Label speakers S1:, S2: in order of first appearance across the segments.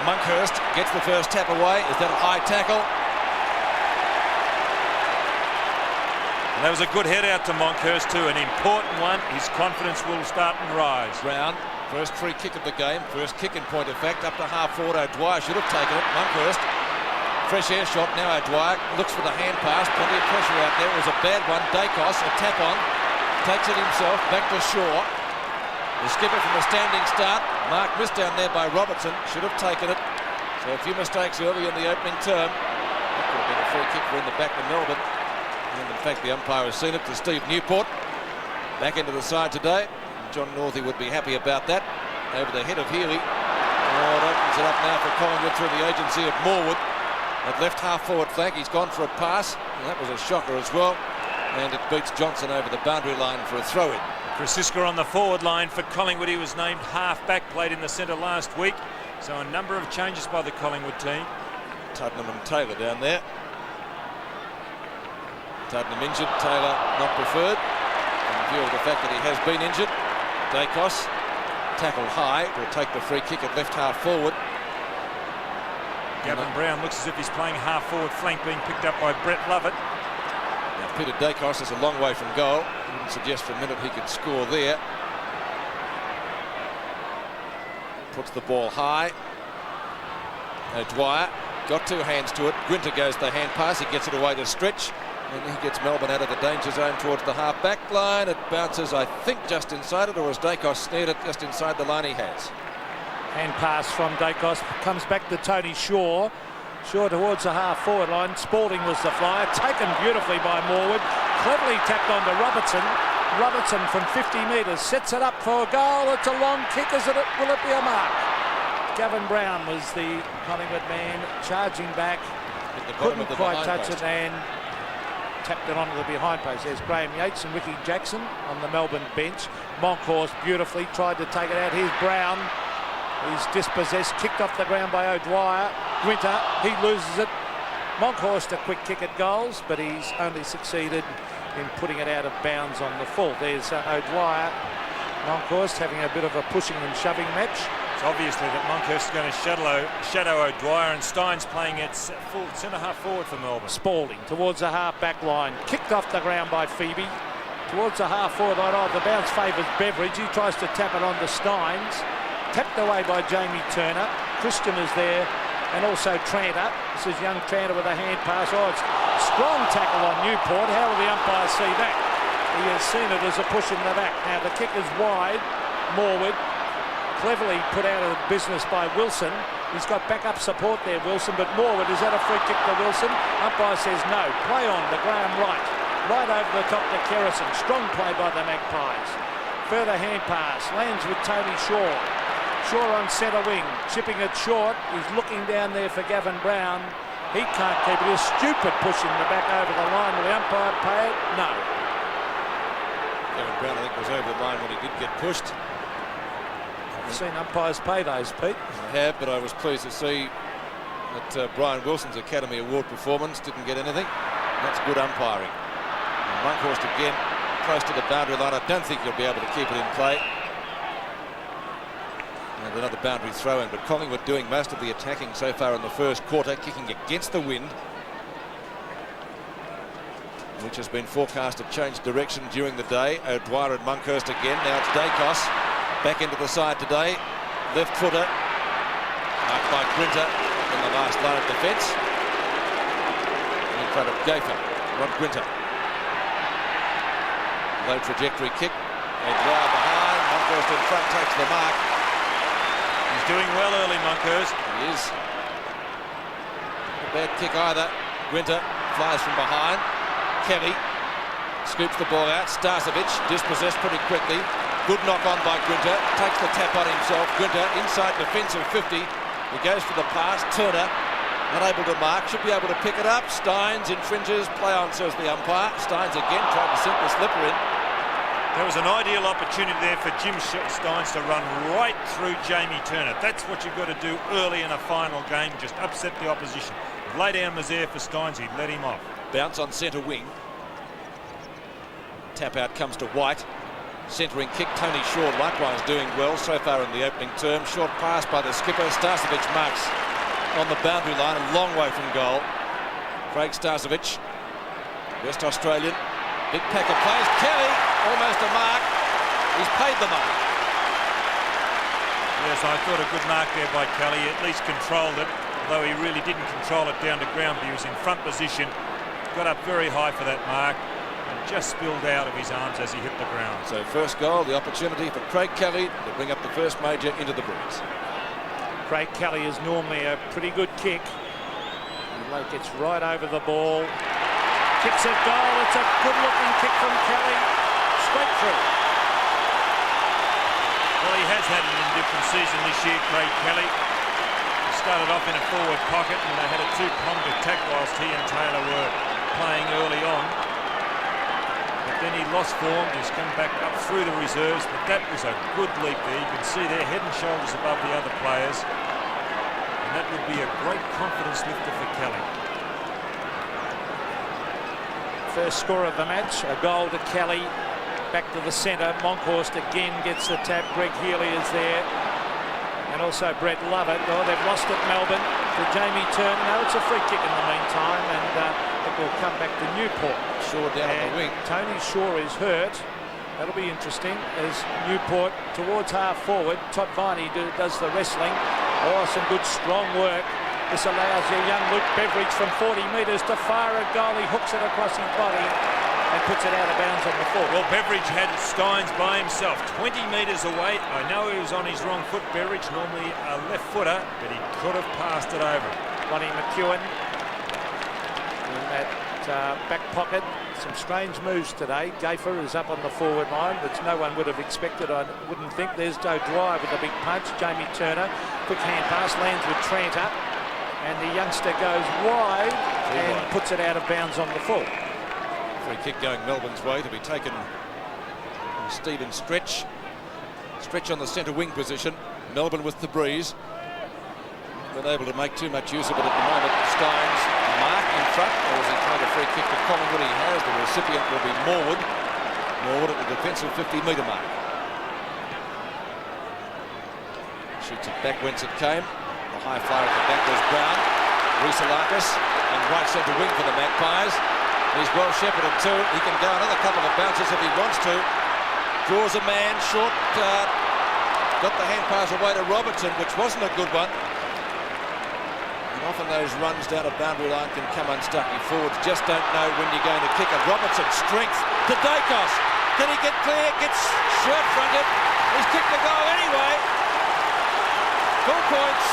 S1: Monkhurst gets the first tap away. Is that a high tackle?
S2: And that was a good head out to Monkhurst too, an important one. His confidence will start and rise.
S1: Brown, first free kick of the game, first kick in point of fact, up to half forward. O'Dwyer should have taken it. Monkhurst, fresh air shot. Now O'Dwyer looks for the hand pass, plenty of pressure out there. It was a bad one. Dacos, a tap on, takes it himself, back to Shaw. The skipper from a standing start. Mark missed down there by Robertson, should have taken it. So a few mistakes early in the opening term. That could have been a free kick for in the back to Melbourne. And in fact, the umpire has seen it to Steve Newport. Back into the side today. John Northey would be happy about that. Over the head of Healy. Oh, it opens it up now for Collingwood through the agency of Morwood. At left half forward flank, he's gone for a pass. And that was a shocker as well. And it beats Johnson over the boundary line for a throw-in.
S2: Krasiska on the forward line for Collingwood. He was named half-back, played in the centre last week. So a number of changes by the Collingwood team.
S1: Tuddenham and Taylor down there. Tuddenham injured, Taylor not preferred. In view of the fact that he has been injured. Dacos, tackle high, will take the free kick at left half forward.
S2: Gavin Brown looks as if he's playing half forward flank, being picked up by Brett Lovett.
S1: Now Peter Dacos is a long way from goal. Wouldn't suggest for a minute he could score there. Puts the ball high. O'Dwyer got two hands to it. Grinter goes the hand pass. He gets it away to Stretch. And he gets Melbourne out of the danger zone towards the half-back line. It bounces, I think, just inside it, or has Dacos snared it just inside the line? He has.
S3: Hand pass from Dacos, comes back to Tony Shaw. Shaw towards the half-forward line. Spalding was the flyer, taken beautifully by Morwood. Cleverly tapped onto Robertson. Robertson from 50 metres sets it up for a goal. It's a long kick. Will it be a mark? Gavin Brown was the Collingwood man, charging back. Couldn't quite touch it and tapped it onto the behind post. There's Graeme Yeats and Ricky Jackson on the Melbourne bench. Monkhurst beautifully tried to take it out. Here's Brown. He's dispossessed, kicked off the ground by O'Dwyer. Grinter, he loses it. Monkhurst a quick kick at goals, but he's only succeeded in putting it out of bounds on the full. There's O'Dwyer. Monkhurst having a bit of a pushing and shoving match.
S2: It's obviously that Monkhurst is going to shadow O'Dwyer, and Stein's playing at full centre half forward for Melbourne.
S3: Spalding towards the half back line, kicked off the ground by Phoebe. Towards the half forward line, the bounce favours Beveridge. He tries to tap it on to Steins. Tapped away by Jamie Turner. Christian is there, and also Tranter. This is young Tranter with a hand pass. Oh, it's strong tackle on Newport. How will the umpire see that? He has seen it as a push in the back. Now the kick is wide. Morwood. Cleverly put out of business by Wilson. He's got backup support there, Wilson, but Morwood, is that a free kick to Wilson? Umpire says no. Play on to Graeme Wright. Right over the top to Kerrison. Strong play by the Magpies. Further hand pass. Lands with Tony Shaw. Shaw on centre wing. Chipping it short. He's looking down there for Gavin Brown. He can't keep it. A stupid push in the back over the line. Will the umpire pay it? No.
S1: Gavin Brown, I think, was over the line when he did get pushed.
S3: I've seen umpires pay those, Pete.
S1: I have, but I was pleased to see that Brian Wilson's Academy Award performance didn't get anything. That's good umpiring. And Monkhurst again, close to the boundary line. I don't think he'll be able to keep it in play. And another boundary throw in, but Collingwood doing most of the attacking so far in the first quarter, kicking against the wind, which has been forecast to change direction during the day. O'Dwyer and Monkhurst again. Now it's Dacos. Back into the side today. Left footer. Marked by Grinter in the last line of defence. In front of Gaffer. Rod Grinter. Low trajectory kick. O'Dwyer behind. Monkhurst in front takes the mark.
S2: He's doing well early, Monkhurst.
S1: He is. Not a bad kick either. Grinter flies from behind. Kelly scoops the ball out. Starcevic dispossessed pretty quickly. Good knock on by Grinter. Takes the tap on himself. Grinter inside defensive 50. He goes for the pass. Turner unable to mark. Should be able to pick it up. Steins infringes. Play on, says the umpire. Steins again tried to sink the slipper in.
S2: There was an ideal opportunity there for Jim Steins to run right through Jamie Turner. That's what you've got to do early in a final game. Just upset the opposition. If lay down was there for Steins, he'd let him off.
S1: Bounce on centre wing. Tap out comes to White. Centering kick, Tony Shaw likewise doing well so far in the opening term. Short pass by the skipper. Starcevic marks on the boundary line, a long way from goal. Craig Starcevic, West Australian. Big pack of plays. Kelly, almost a mark. He's paid the mark.
S2: Yes, I thought a good mark there by Kelly. At least controlled it, although he really didn't control it down to ground. But he was in front position, got up very high for that mark, and just spilled out of his arms as he hit the ground.
S1: So first goal, the opportunity for Craig Kelly to bring up the first major into the Breeze.
S3: Craig Kelly is normally a pretty good kick. He gets right over the ball. Kicks a goal. It's a good-looking kick from Kelly. Straight through.
S2: Well, he has had an indifferent season this year, Craig Kelly. He started off in a forward pocket and they had a two-pronged attack whilst he and Taylor were playing early on. But then he lost form. He's come back up through the reserves, but that was a good leap there. You can see they're head and shoulders above the other players. And that would be a great confidence lifter for Kelly.
S3: First score of the match, a goal to Kelly. Back to the centre. Monkhorst again gets the tap. Greg Healy is there. And also Brett Lovett. Oh, they've lost at Melbourne to Jamie Turner. No, it's a free kick in the meantime, and it will come back to Newport.
S1: Shaw down on the wing.
S3: Tony Shaw is hurt. That'll be interesting as Newport towards half forward. Todd Viney does the wrestling. Oh, some good strong work. This allows your young Luke Beveridge from 40 metres to fire a goal. He hooks it across his body and puts it out of bounds on the full.
S2: Well, Beveridge had Steins by himself, 20 metres away. I know he was on his wrong foot, Beveridge, normally a left footer, but he could have passed it over.
S3: Ronnie McEwen in that back pocket. Some strange moves today. Gaffer is up on the forward line, which no one would have expected, I wouldn't think. There's Joe Dwyer with a big punch. Jamie Turner, quick hand pass, lands with Tranter, and the youngster goes wide and puts it out of bounds on the full.
S1: Free kick going Melbourne's way to be taken from Stephen Stretch. Stretch on the centre wing position. Melbourne with the breeze. Not able to make too much use of it at the moment. Steins mark in front, or is he trying a free kick to Collingwood? He has. The recipient will be Morwood. Morwood at the defensive 50-metre mark. Shoots it back whence it came. The high flyer at the back was Brown. Rhys-Alakis on right centre wing for the Magpies. He's well shepherded too. He can go another couple of bounces if he wants to. Draws a man short. Got the hand pass away to Robertson, which wasn't a good one. And often those runs down a boundary line can come unstuck. You forwards just don't know when you're going to kick it. Robertson, strength to Dacos. Can he get clear? Gets short-fronted. He's kicked the goal anyway. Full points.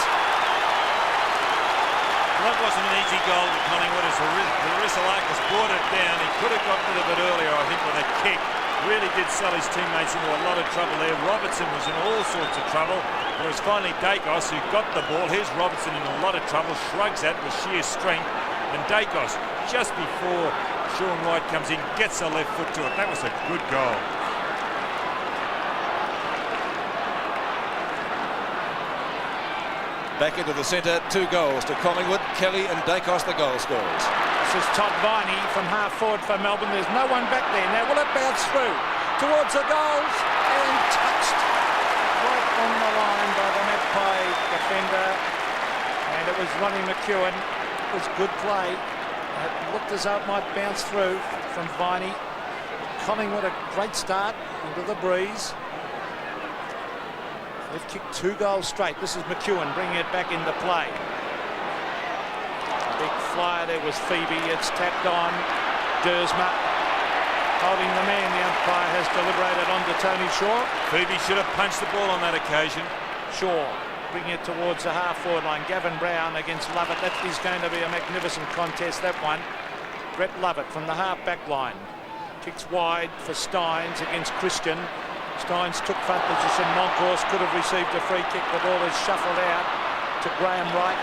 S2: That wasn't an easy goal to Collingwood as Rhys-Alakis brought it down. He could have got rid of it earlier, I think, with a kick. Really did sell his teammates into a lot of trouble there. Robertson was in all sorts of trouble. It was finally Dacos who got the ball. Here's Robertson in a lot of trouble, shrugs that with sheer strength. And Dacos, just before Sean White comes in, gets a left foot to it. That was a good goal.
S1: Back into the centre, 2 goals to Collingwood. Kelly and Dacos the goal scorers.
S3: This is Todd Viney from half forward for Melbourne. There's no one back there. Now will it bounce through towards the goals and touched right on the line by the Magpie defender. And it was Ronnie McEwen. It was good play. It looked as though it might bounce through from Viney. Collingwood a great start into the breeze. They've kicked 2 goals straight. This is McEwen bringing it back into play. Big flyer there was Phoebe. It's tapped on. Dersma holding the man. The umpire has deliberated on to Tony Shaw.
S2: Phoebe should have punched the ball on that occasion.
S3: Shaw bringing it towards the half-forward line. Gavin Brown against Lovett. That is going to be a magnificent contest, that one. Brett Lovett from the half-back line. Kicks wide for Steins against Christian. Steins took front position. Monkhorst could have received a free kick. The ball is shuffled out to Graeme Wright.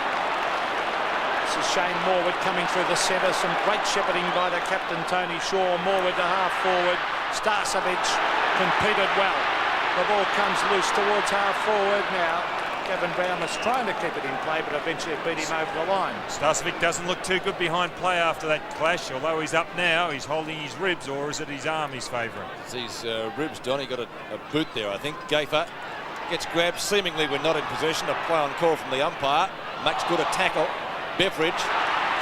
S3: This is Shane Morwood coming through the centre. Some great shepherding by the captain, Tony Shaw. Morwood to half forward. Starcevic competed well. The ball comes loose towards half forward now. Gavin Brown was trying to keep it in play, but eventually beat him over the line.
S2: Starcevic doesn't look too good behind play after that clash, although he's up now. He's holding his ribs, or is it his arm he's favouring?
S1: It's his ribs, Don. He got a boot there, I think. Gafer gets grabbed. Seemingly we're not in possession. A play on call from the umpire. Makes good a tackle. Beveridge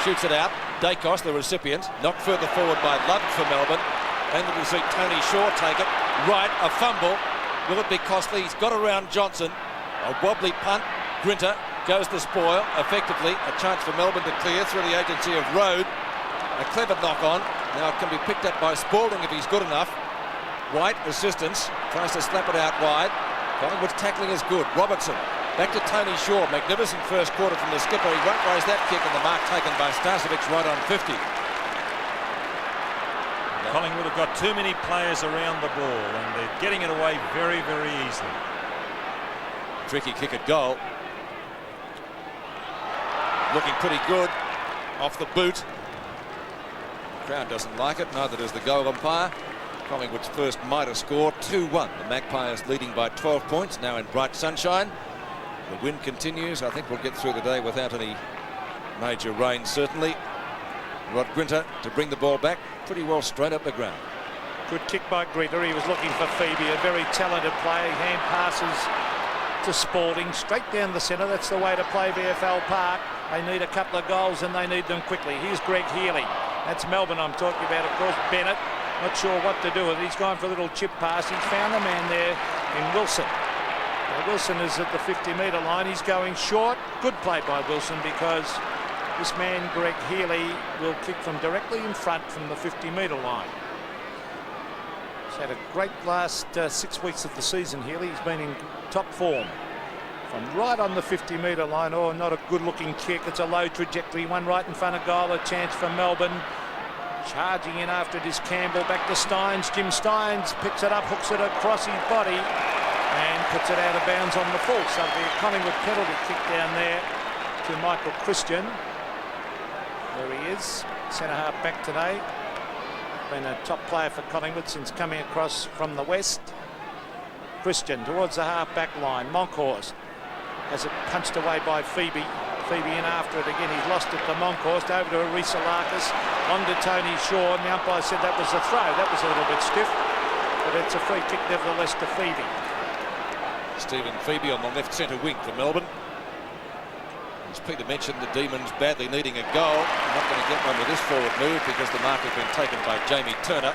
S1: shoots it out. Dacos, the recipient, knocked further forward by Ludd for Melbourne. And we'll see Tony Shaw take it. Right, a fumble. Will it be costly? He's got around Johnson. A wobbly punt. Grinter goes the spoil. Effectively, a chance for Melbourne to clear through the agency of Road. A clever knock on. Now it can be picked up by Spalding if he's good enough. White, assistance, tries to slap it out wide. Collingwood's tackling is good. Robertson back to Tony Shaw. Magnificent first quarter from the skipper. He won't raise that kick, and the mark taken by Starcevic right on 50.
S2: Collingwood have got too many players around the ball, and they're getting it away very, very easily.
S1: Tricky kick at goal. Looking pretty good off the boot. The crowd doesn't like it, neither does the goal umpire. Collingwood's first mitre score, 2-1. The Magpies leading by 12 points, now in bright sunshine. The wind continues. I think we'll get through the day without any major rain, certainly. Rod Grinter to bring the ball back pretty well straight up the ground.
S3: Good kick by Grinter. He was looking for Phoebe, a very talented player. Hand passes to Spalding, straight down the centre. That's the way to play VFL Park. They need a couple of goals and they need them quickly. Here's Greg Healy. That's Melbourne I'm talking about, of course. Bennett, not sure what to do with it. He's gone for a little chip pass. He's found a man there in Wilson. Now, Wilson is at the 50-metre line. He's going short. Good play by Wilson, because this man, Greg Healy, will kick from directly in front from the 50-metre line. He's had a great last 6 weeks of the season, Healy. He's been in top form. From right on the 50-metre line. Oh, not a good-looking kick. It's a low trajectory. One right in front of goal. A chance for Melbourne. Charging in after it is Campbell. Back to Steins. Jim Steins picks it up, hooks it across his body, and puts it out of bounds on the full. So the Collingwood penalty kick down there to Michael Christian. There he is, centre-half back today. Been a top player for Collingwood since coming across from the west. Christian towards the half-back line. Monkhorst has it punched away by Phoebe. Phoebe in after it again. He's lost it to Monkhorst. Over to Arisalakis. On to Tony Shaw. And the umpire said that was a throw. That was a little bit stiff. But it's a free kick nevertheless to Phoebe.
S1: Stephen Phoebe on the left centre wing for Melbourne. As Peter mentioned, the Demons badly needing a goal. Not going to get one with this forward move because the mark has been taken by Jamie Turner.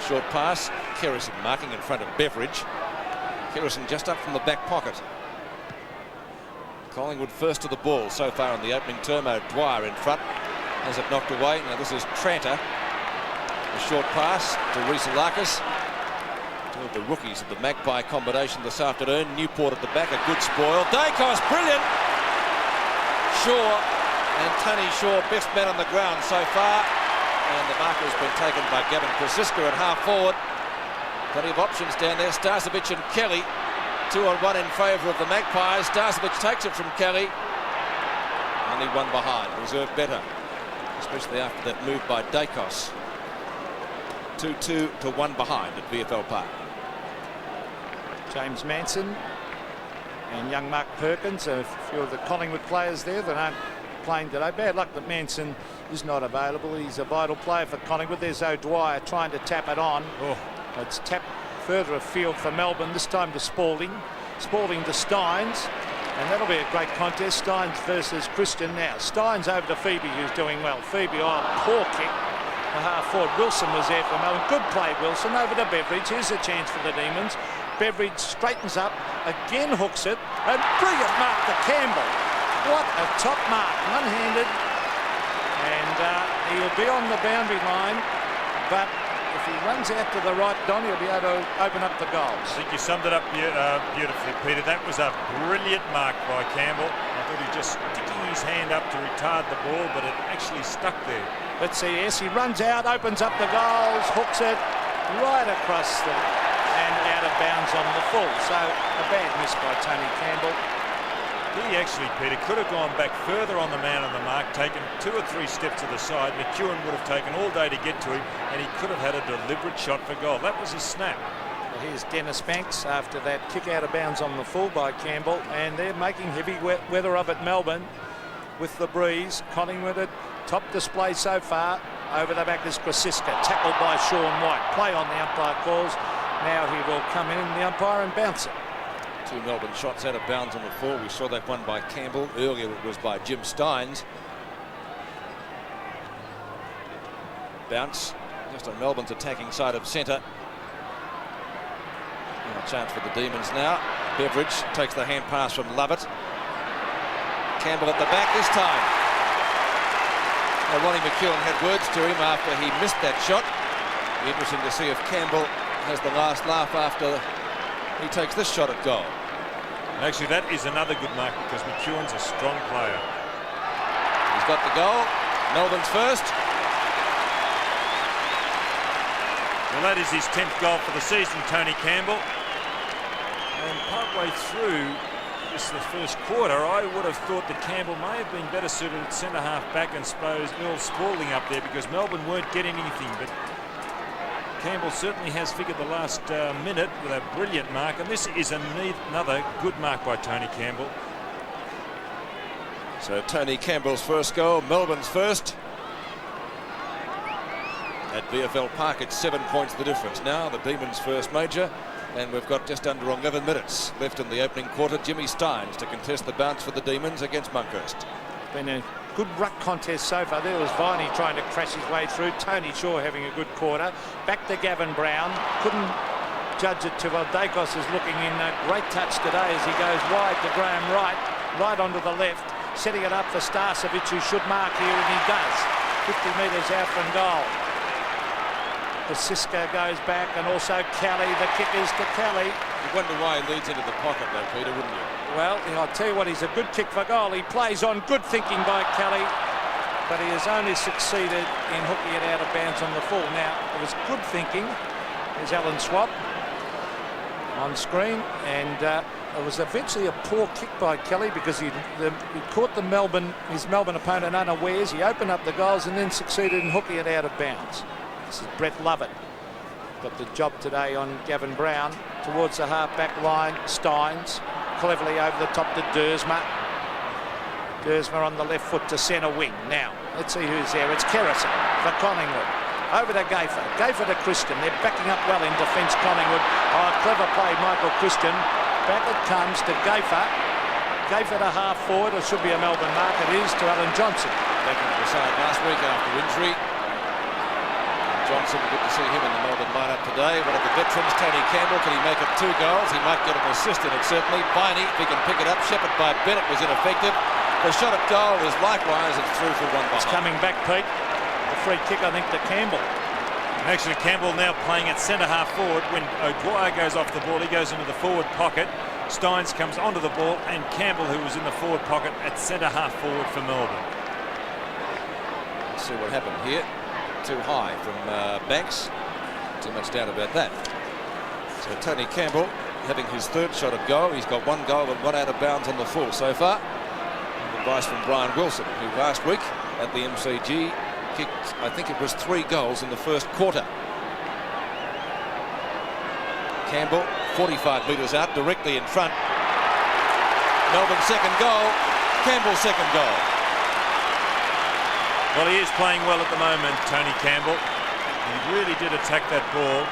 S1: Short pass. Kerrison marking in front of Beveridge. Kerrison just up from the back pocket. Collingwood first to the ball so far in the opening term. O'Dwyer in front. Has it knocked away. Now this is Tranter. A short pass to Arisalakis. Two of the rookies of the Magpie combination this afternoon. Newport at the back. A good spoil. Dacos, brilliant. Shaw and Tony Shaw, best man on the ground so far, and the marker has been taken by Gavin Krasiska at half forward. Plenty of options down there. Starcevic and Kelly, 2-on-1 in favour of the Magpies. Starcevic takes it from Kelly, only one behind. Reserved better, especially after that move by Dacos. 2-2 to 1 behind at VFL Park.
S3: James Manson and young Mark Perkins, a few of the Collingwood players there that aren't playing today. Bad luck that Manson is not available. He's a vital player for Collingwood. There's O'Dwyer trying to tap it on. Oh. It's tapped further afield for Melbourne, this time to Spalding. Spalding to Steins, and that'll be a great contest. Steins versus Christian. Now Steins over to Phoebe, who's doing well. Phoebe, oh, poor kick. The half forward. Wilson was there for Melbourne. Good play, Wilson. Over to Beveridge. Here's a chance for the Demons. Beveridge straightens up, again hooks it, and brilliant mark to Campbell. What a top mark, one-handed, and he'll be on the boundary line, but if he runs out to the right, Don, he'll be able to open up the goals.
S2: I think you summed it up beautifully, Peter. That was a brilliant mark by Campbell. I thought he was just sticking his hand up to retard the ball, but it actually stuck there.
S3: Let's see, yes, he runs out, opens up the goals, hooks it right across the... and out of bounds on the full. So a bad miss by Tony Campbell.
S2: He actually, Peter, could have gone back further on the man on the mark, taken 2 or 3 steps to the side. McEwen would have taken all day to get to him, and he could have had a deliberate shot for goal. That was a snap.
S3: Here's Dennis Banks after that kick out of bounds on the full by Campbell, and they're making heavy weather of it, Melbourne, with the breeze. Collingwood at top display so far. Over the back is Krasiska, tackled by Sean White. Play on the umpire calls. Now he will come in, the umpire, and bounce it.
S1: 2 Melbourne shots out of bounds on the full. We saw that one by Campbell. Earlier it was by Jim Steins. Bounce just on Melbourne's attacking side of centre. A chance for the Demons now. Beveridge takes the hand pass from Lovett. Campbell at the back this time. Now, Ronnie McEwen had words to him after he missed that shot. Be interesting to see if Campbell has the last laugh after he takes this shot at goal.
S2: Actually, that is another good mark because McEwen's a strong player.
S1: He's got the goal. Melbourne's first.
S2: Well, that is his 10th goal for the season, Tony Campbell. And partway through this the first quarter, I would have thought that Campbell may have been better suited at centre-half back and suppose Earl Spalding up there because Melbourne weren't getting anything. But Campbell certainly has figured the last minute with a brilliant mark, and this is another good mark by Tony Campbell.
S1: So Tony Campbell's first goal, Melbourne's first. At VFL Park, it's 7 points the difference. Now the Demons' first major, and we've got just under 11 minutes left in the opening quarter. Jimmy Steins to contest the bounce for the Demons against Monkhurst.
S3: Been a good ruck contest so far. There was Viney trying to crash his way through. Tony Shaw having a good quarter. Back to Gavin Brown. Couldn't judge it too well. Dacos is looking in a great touch today as he goes wide to Graeme right onto the left, setting it up for Starcevic, who should mark here, and he does. 50 metres out from goal. The Cisco goes back, and also Kelly. The kick is to Kelly.
S1: You wonder why he leads into the pocket though, Peter, wouldn't you?
S3: Well, I'll tell you what, he's a good kick for goal. He plays on, good thinking by Kelly, but he has only succeeded in hooking it out of bounds on the full. Now, it was good thinking. There's Alan Swab on screen, and it was eventually a poor kick by Kelly because he caught his Melbourne opponent unawares. He opened up the goals and then succeeded in hooking it out of bounds. This is Brett Lovett. Got the job today on Gavin Brown towards the half-back line. Steins cleverly over the top to Dersma. Dersma on the left foot to centre wing. Now, let's see who's there. It's Kerrison for Collingwood. Over to Gayfer. Gayfer to Christian. They're backing up well in defence, Collingwood. Oh, clever play, Michael Christian. Back it comes to Gayfer. Gayfer to half forward. It should be a Melbourne mark. It is to Alan Johnson.
S1: Back into the side last week after injury. Johnson, good to see him in the Melbourne lineup today. One of the veterans, Tony Campbell, can he make it 2 goals? He might get an assist in it, certainly. Viney, if he can pick it up. Shepherd by Bennett was ineffective. The shot at goal is likewise, it's through for one behind.
S3: It's coming back, Pete. The free kick, I think, to Campbell.
S2: Actually, Campbell now playing at centre-half forward. When O'Dwyer goes off the ball, he goes into the forward pocket. Steins comes onto the ball, and Campbell, who was in the forward pocket, at centre-half forward for Melbourne.
S1: Let's see what happened here. Too high from Banks. Too much doubt about that. So Tony Campbell having his 3rd shot at goal. He's got 1 goal and 1 out of bounds on the full so far. And advice from Brian Wilson, who last week at the MCG kicked, I think it was 3 goals in the first quarter. Campbell, 45 metres out, directly in front. Melbourne's 2nd goal. Campbell's 2nd goal.
S2: Well, he is playing well at the moment, Tony Campbell. He really did attack that ball,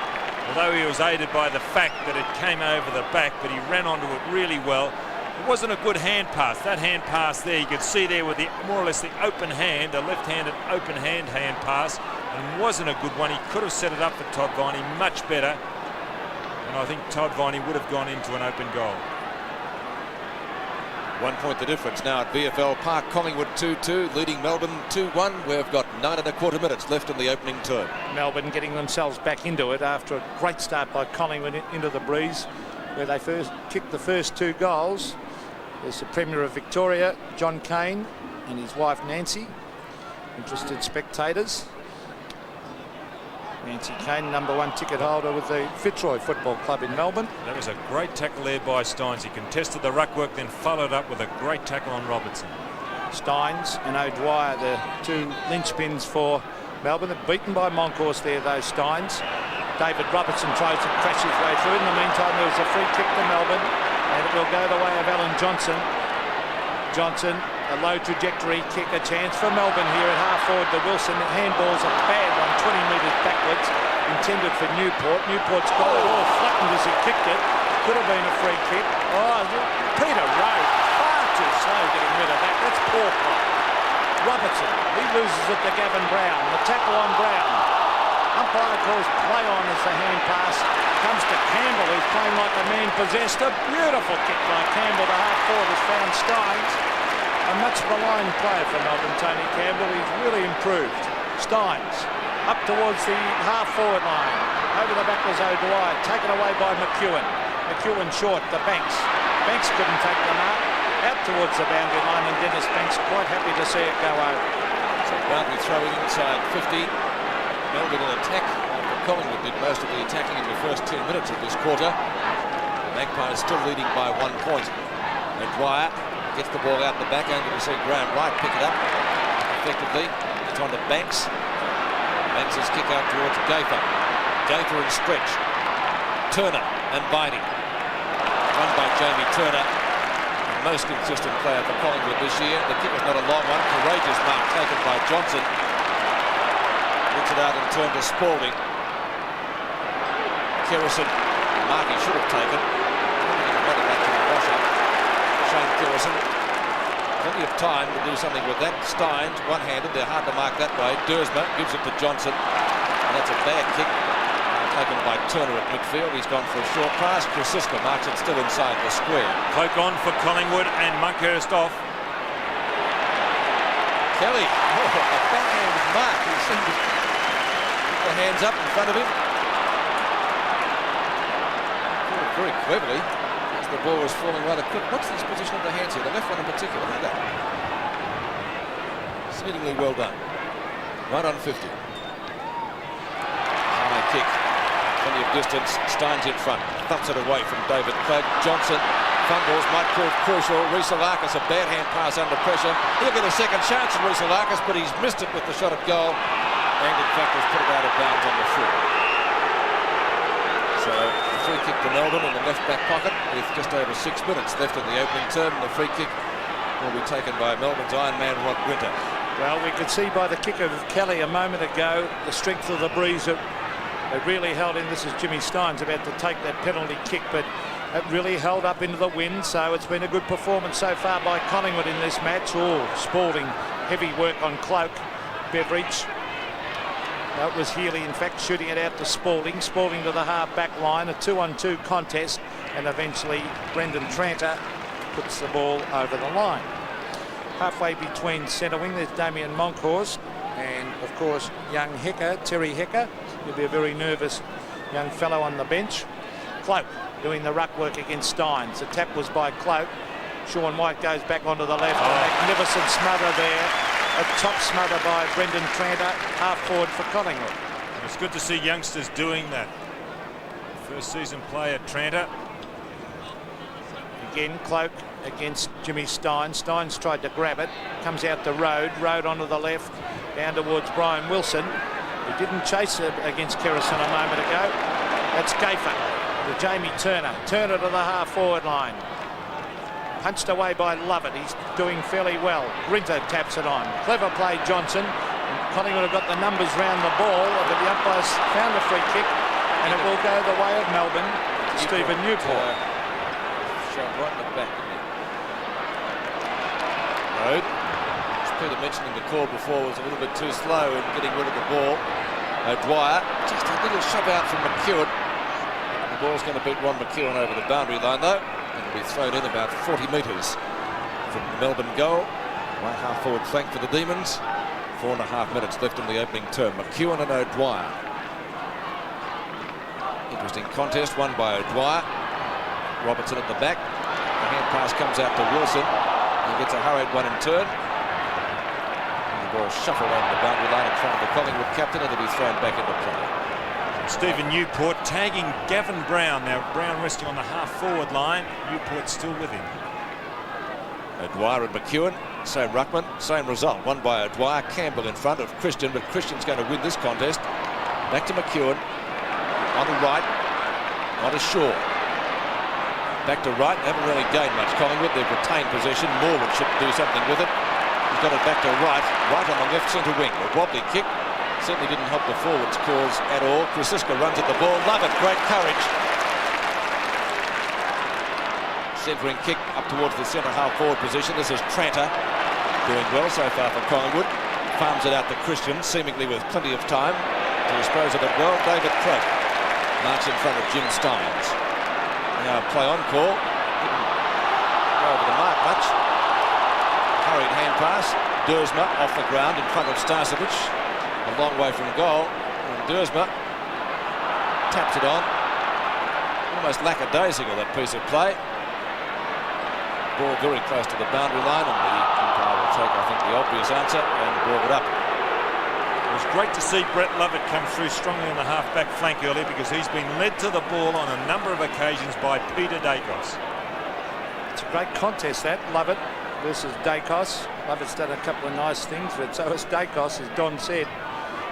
S2: although he was aided by the fact that it came over the back, but he ran onto it really well. It wasn't a good hand pass. That hand pass there, you could see there with the more or less the open hand, a left-handed open hand pass, and wasn't a good one. He could have set it up for Todd Viney much better, and I think Todd Viney would have gone into an open goal.
S1: 1 point the difference now at VFL Park. Collingwood 2-2, leading Melbourne 2-1. We've got 9 1/4 minutes left in the opening term.
S3: Melbourne getting themselves back into it after a great start by Collingwood into the breeze, where they first kicked the first 2 goals. There's the Premier of Victoria, John Cain, and his wife Nancy. Interested spectators. Nancy Cain, #1 ticket holder with the Fitzroy Football Club in Melbourne.
S2: That was a great tackle there by Steins. He contested the ruck work, then followed up with a great tackle on Robertson.
S3: Steins and O'Dwyer, the 2 linchpins for Melbourne. They're beaten by Monkhorst there, those Steins. David Robertson tries to crash his way through. In the meantime, there was a free kick to Melbourne, and it will go the way of Alan Johnson. Johnson, a low trajectory kick, a chance for Melbourne here at half forward to Wilson. The handball's a bad one, 20 metres backwards, intended for Newport. Newport's got it all flattened as he kicked it. Could have been a free kick. Oh, Peter Rowe, far too slow getting rid of that. That's poor play. Robertson, he loses it to Gavin Brown. The tackle on Brown. Umpire calls play on as the hand pass comes to Campbell, who's playing like a man possessed. A beautiful kick by Campbell. The half forward has found Steins. A much maligned player for Melbourne, Tony Campbell. He's really improved. Steins up towards the half forward line. Over the back was O'Dwyer, taken away by McEwen. McEwen short to Banks. Banks couldn't take the mark. Out towards the boundary line, and Dennis Banks quite happy to see it go over.
S1: So boundary throwing inside 50. Melbourne in attack after Collingwood did most of the attacking in the first 10 minutes of this quarter. The Magpies still leading by 1 point. O'Dwyer gets the ball out the back, only to see Graeme Wright pick it up effectively. It's on to Banks. Banks' kick out towards Gafer. Gafer and stretch. Turner and Viney. Run by Jamie Turner. The most consistent player for Collingwood this year. The kick is not a long one. Courageous mark taken by Johnson. Gets it out and turned to Spalding. Kerrison. Mark he should have taken. Shane Kerrison. Plenty of time to do something with that. Steins, one-handed. They're hard to mark that way. Dersma gives it to Johnson. And that's a bad kick. Taken by Turner at midfield. He's gone for a short pass. Krasiska marks it still inside the square.
S2: Cloak on for Collingwood and Monkhurst off.
S1: Kelly, a backhanded mark. He seemed to put the hands up in front of him. Very cleverly, as the ball was falling rather quick. What's this position of the hands here? The left one in particular. Look at that. Exceedingly well done. Right on 50. High kick. Plenty of distance. Steins in front. Thumps it away from David Cloak. Johnson fumbles. Might prove crucial. Rhys-Larkis, a bad hand pass under pressure. He'll get a second chance at Rhys-Larkis, but he's missed it with the shot at goal. And in fact has put it out of bounds on the foot. So the free kick to Melbourne in the left back pocket with just over 6 minutes left in the opening term. And the free kick will be taken by Melbourne's Iron Man Rod Winter.
S3: Well, we could see by the kick of Kelly a moment ago the strength of the breeze that it really held in. This is Jimmy Steins about to take that penalty kick, but it really held up into the wind. So it's been a good performance so far by Collingwood in this match. Oh, Spalding, heavy work on Cloak. Beveridge. That was Healy, in fact, shooting it out to Spalding. Spalding to the half-back line, a 2-on-2 contest, and eventually Brendan Tranter puts the ball over the line. Halfway between centre wing, there's Damien Monkhorst, and, of course, young Hecker, Terry Hecker. He'll be a very nervous young fellow on the bench. Cloak doing the ruck work against Steins. The tap was by Cloak. Sean White goes back onto the left. A magnificent smother there. A top smother by Brendan Tranter, half forward for Collingwood.
S2: It's good to see youngsters doing that. First season player Tranter.
S3: Again, Cloak against Jimmy Steins. Steins tried to grab it. Comes out the road. Road onto the left. Down towards Brian Wilson. He didn't chase it against Kerrison a moment ago. That's Gafer to Jamie Turner. Turner to the half forward line. Punched away by Lovett. He's doing fairly well. Grinter taps it on. Clever play, Johnson. Collingwood have got the numbers round the ball, but the umpires found a free kick, and it will go the way of Melbourne. Stephen Newport.
S1: Shot right in the back. Road. As Peter mentioned in the call before, was a little bit too slow in getting rid of the ball. O'Dwyer, just a little shove out from McEwen. The ball's going to beat Ron McEwen over the boundary line, though. It'll be thrown in about 40 metres from the Melbourne goal. Right half forward flank for the Demons. 4.5 minutes left in the opening term. McEwen and O'Dwyer. Interesting contest, won by O'Dwyer. Robertson at the back. The hand pass comes out to Wilson. He gets a hurried one in turn. And the ball shuffled over the boundary line in front of the Collingwood captain. It'll be thrown back into play.
S2: Stephen Newport tagging Gavin Brown. Now Brown resting on the half forward line. Newport still with him.
S1: O'Dwyer and McEwen, same ruckman, same result. Won by O'Dwyer. Campbell in front of Christian, but Christian's going to win this contest. Back to McEwen. On to right. On to Shaw. Back to right. They haven't really gained much. Collingwood, they've retained possession. Morwood should do something with it. He's got it back to right. Right on the left centre wing. A wobbly kick. Certainly didn't help the forwards' cause at all. Krasiska runs at the ball. Love it. Great courage. Centering kick up towards the centre half forward position. This is Tranter. Doing well so far for Collingwood. Farms it out to Christian, seemingly with plenty of time to dispose of it well. David Craig marks in front of Jim Steins. Now play on call. Didn't go over the mark much. Hurried hand pass. Duursma off the ground in front of Starcevic. A long way from goal. And Duursma taps it on. Almost lackadaisical, that piece of play. Ball very close to the boundary line, and the umpire will take, I think, the obvious answer and ball it up.
S2: It was great to see Brett Lovett come through strongly in the half-back flank earlier, because he's been led to the ball on a number of occasions by Peter Dacos.
S3: It's a great contest, that. Lovett versus Dacos. Lovett's done a couple of nice things, but so has Dacos, as Don said.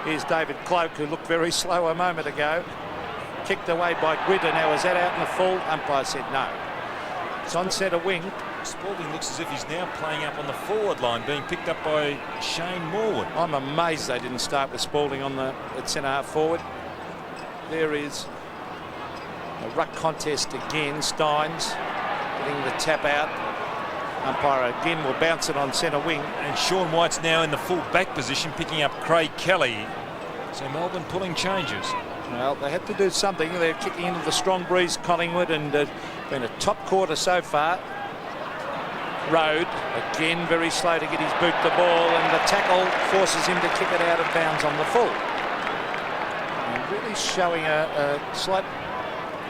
S3: Here's David Cloak, who looked very slow a moment ago. Kicked away by Guida. Now, is that out in the full? Umpire said no. It's on centre wing.
S2: Spalding looks as if he's now playing up on the forward line, being picked up by Shane Morwood.
S3: I'm amazed they didn't start with Spalding on the at centre half forward. There is a ruck contest again. Steins getting the tap out. Umpire again will bounce it on centre wing.
S2: And Sean White's now in the full back position, picking up Craig Kelly. So Melbourne pulling changes.
S3: Well, they had to do something. They're kicking into the strong breeze, Collingwood, and been a top quarter so far. Road, again, very slow to get his boot the ball, and the tackle forces him to kick it out of bounds on the full. And really showing a slight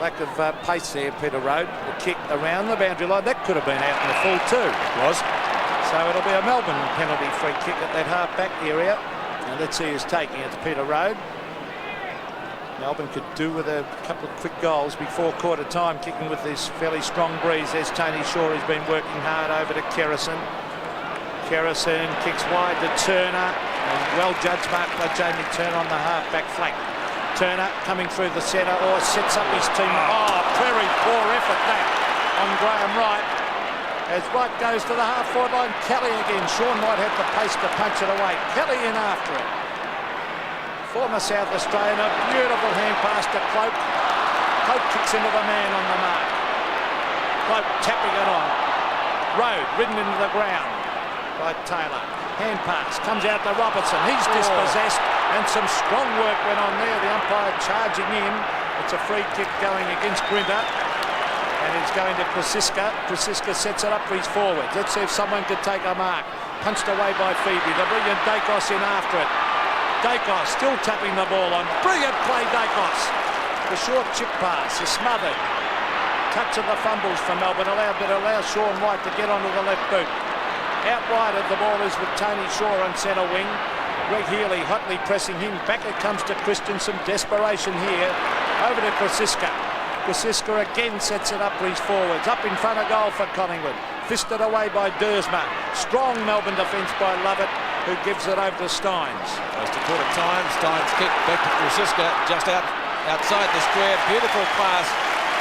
S3: lack of pace there, Peter Road. The kick around the boundary line, that could have been out in the full too. It was. So it'll be a Melbourne penalty free kick at that half-back area. And let's see who's taking it. It's Peter Road. Melbourne could do with a couple of quick goals before quarter time, kicking with this fairly strong breeze. There's Tony Shaw, who's been working hard over to Kerrison. Kerrison kicks wide to Turner, and well judged mark by Jamie Turner on the half-back flank. Turner coming through the centre, or sets up his team. Oh, very poor effort that on Graeme Wright. As Wright goes to the half-forward line, Kelly again. Sean White had the pace to punch it away. Kelly in after it. Former South Australian, a beautiful hand pass to Cloak. Cloak kicks into the man on the mark. Cloak tapping it on. Road ridden into the ground by Taylor. Hand pass comes out to Robertson. He's dispossessed, and some strong work went on there. The umpire charging in. It's a free kick going against Grinter, and it's going to Krasiska. Krasiska sets it up for his forwards. Let's see if someone could take a mark. Punched away by Phoebe. The brilliant Dacos in after it. Dacos still tapping the ball on. Brilliant play, Dacos. The short chip pass is smothered. Touch of the fumbles for Melbourne, but allows Sean White to get onto the left boot. Out wide of the ball is with Tony Shaw on centre wing. Greg Healy hotly pressing him. Back it comes to Christian. Some desperation here. Over to Krasiska. Krasiska again sets it up for his forwards. Up in front of goal for Collingwood. Fisted away by Duursma. Strong Melbourne defence by Lovett, who gives it over to Steins.
S1: Close to quarter time. Steins kick back to Krasiska, just outside the square. Beautiful pass,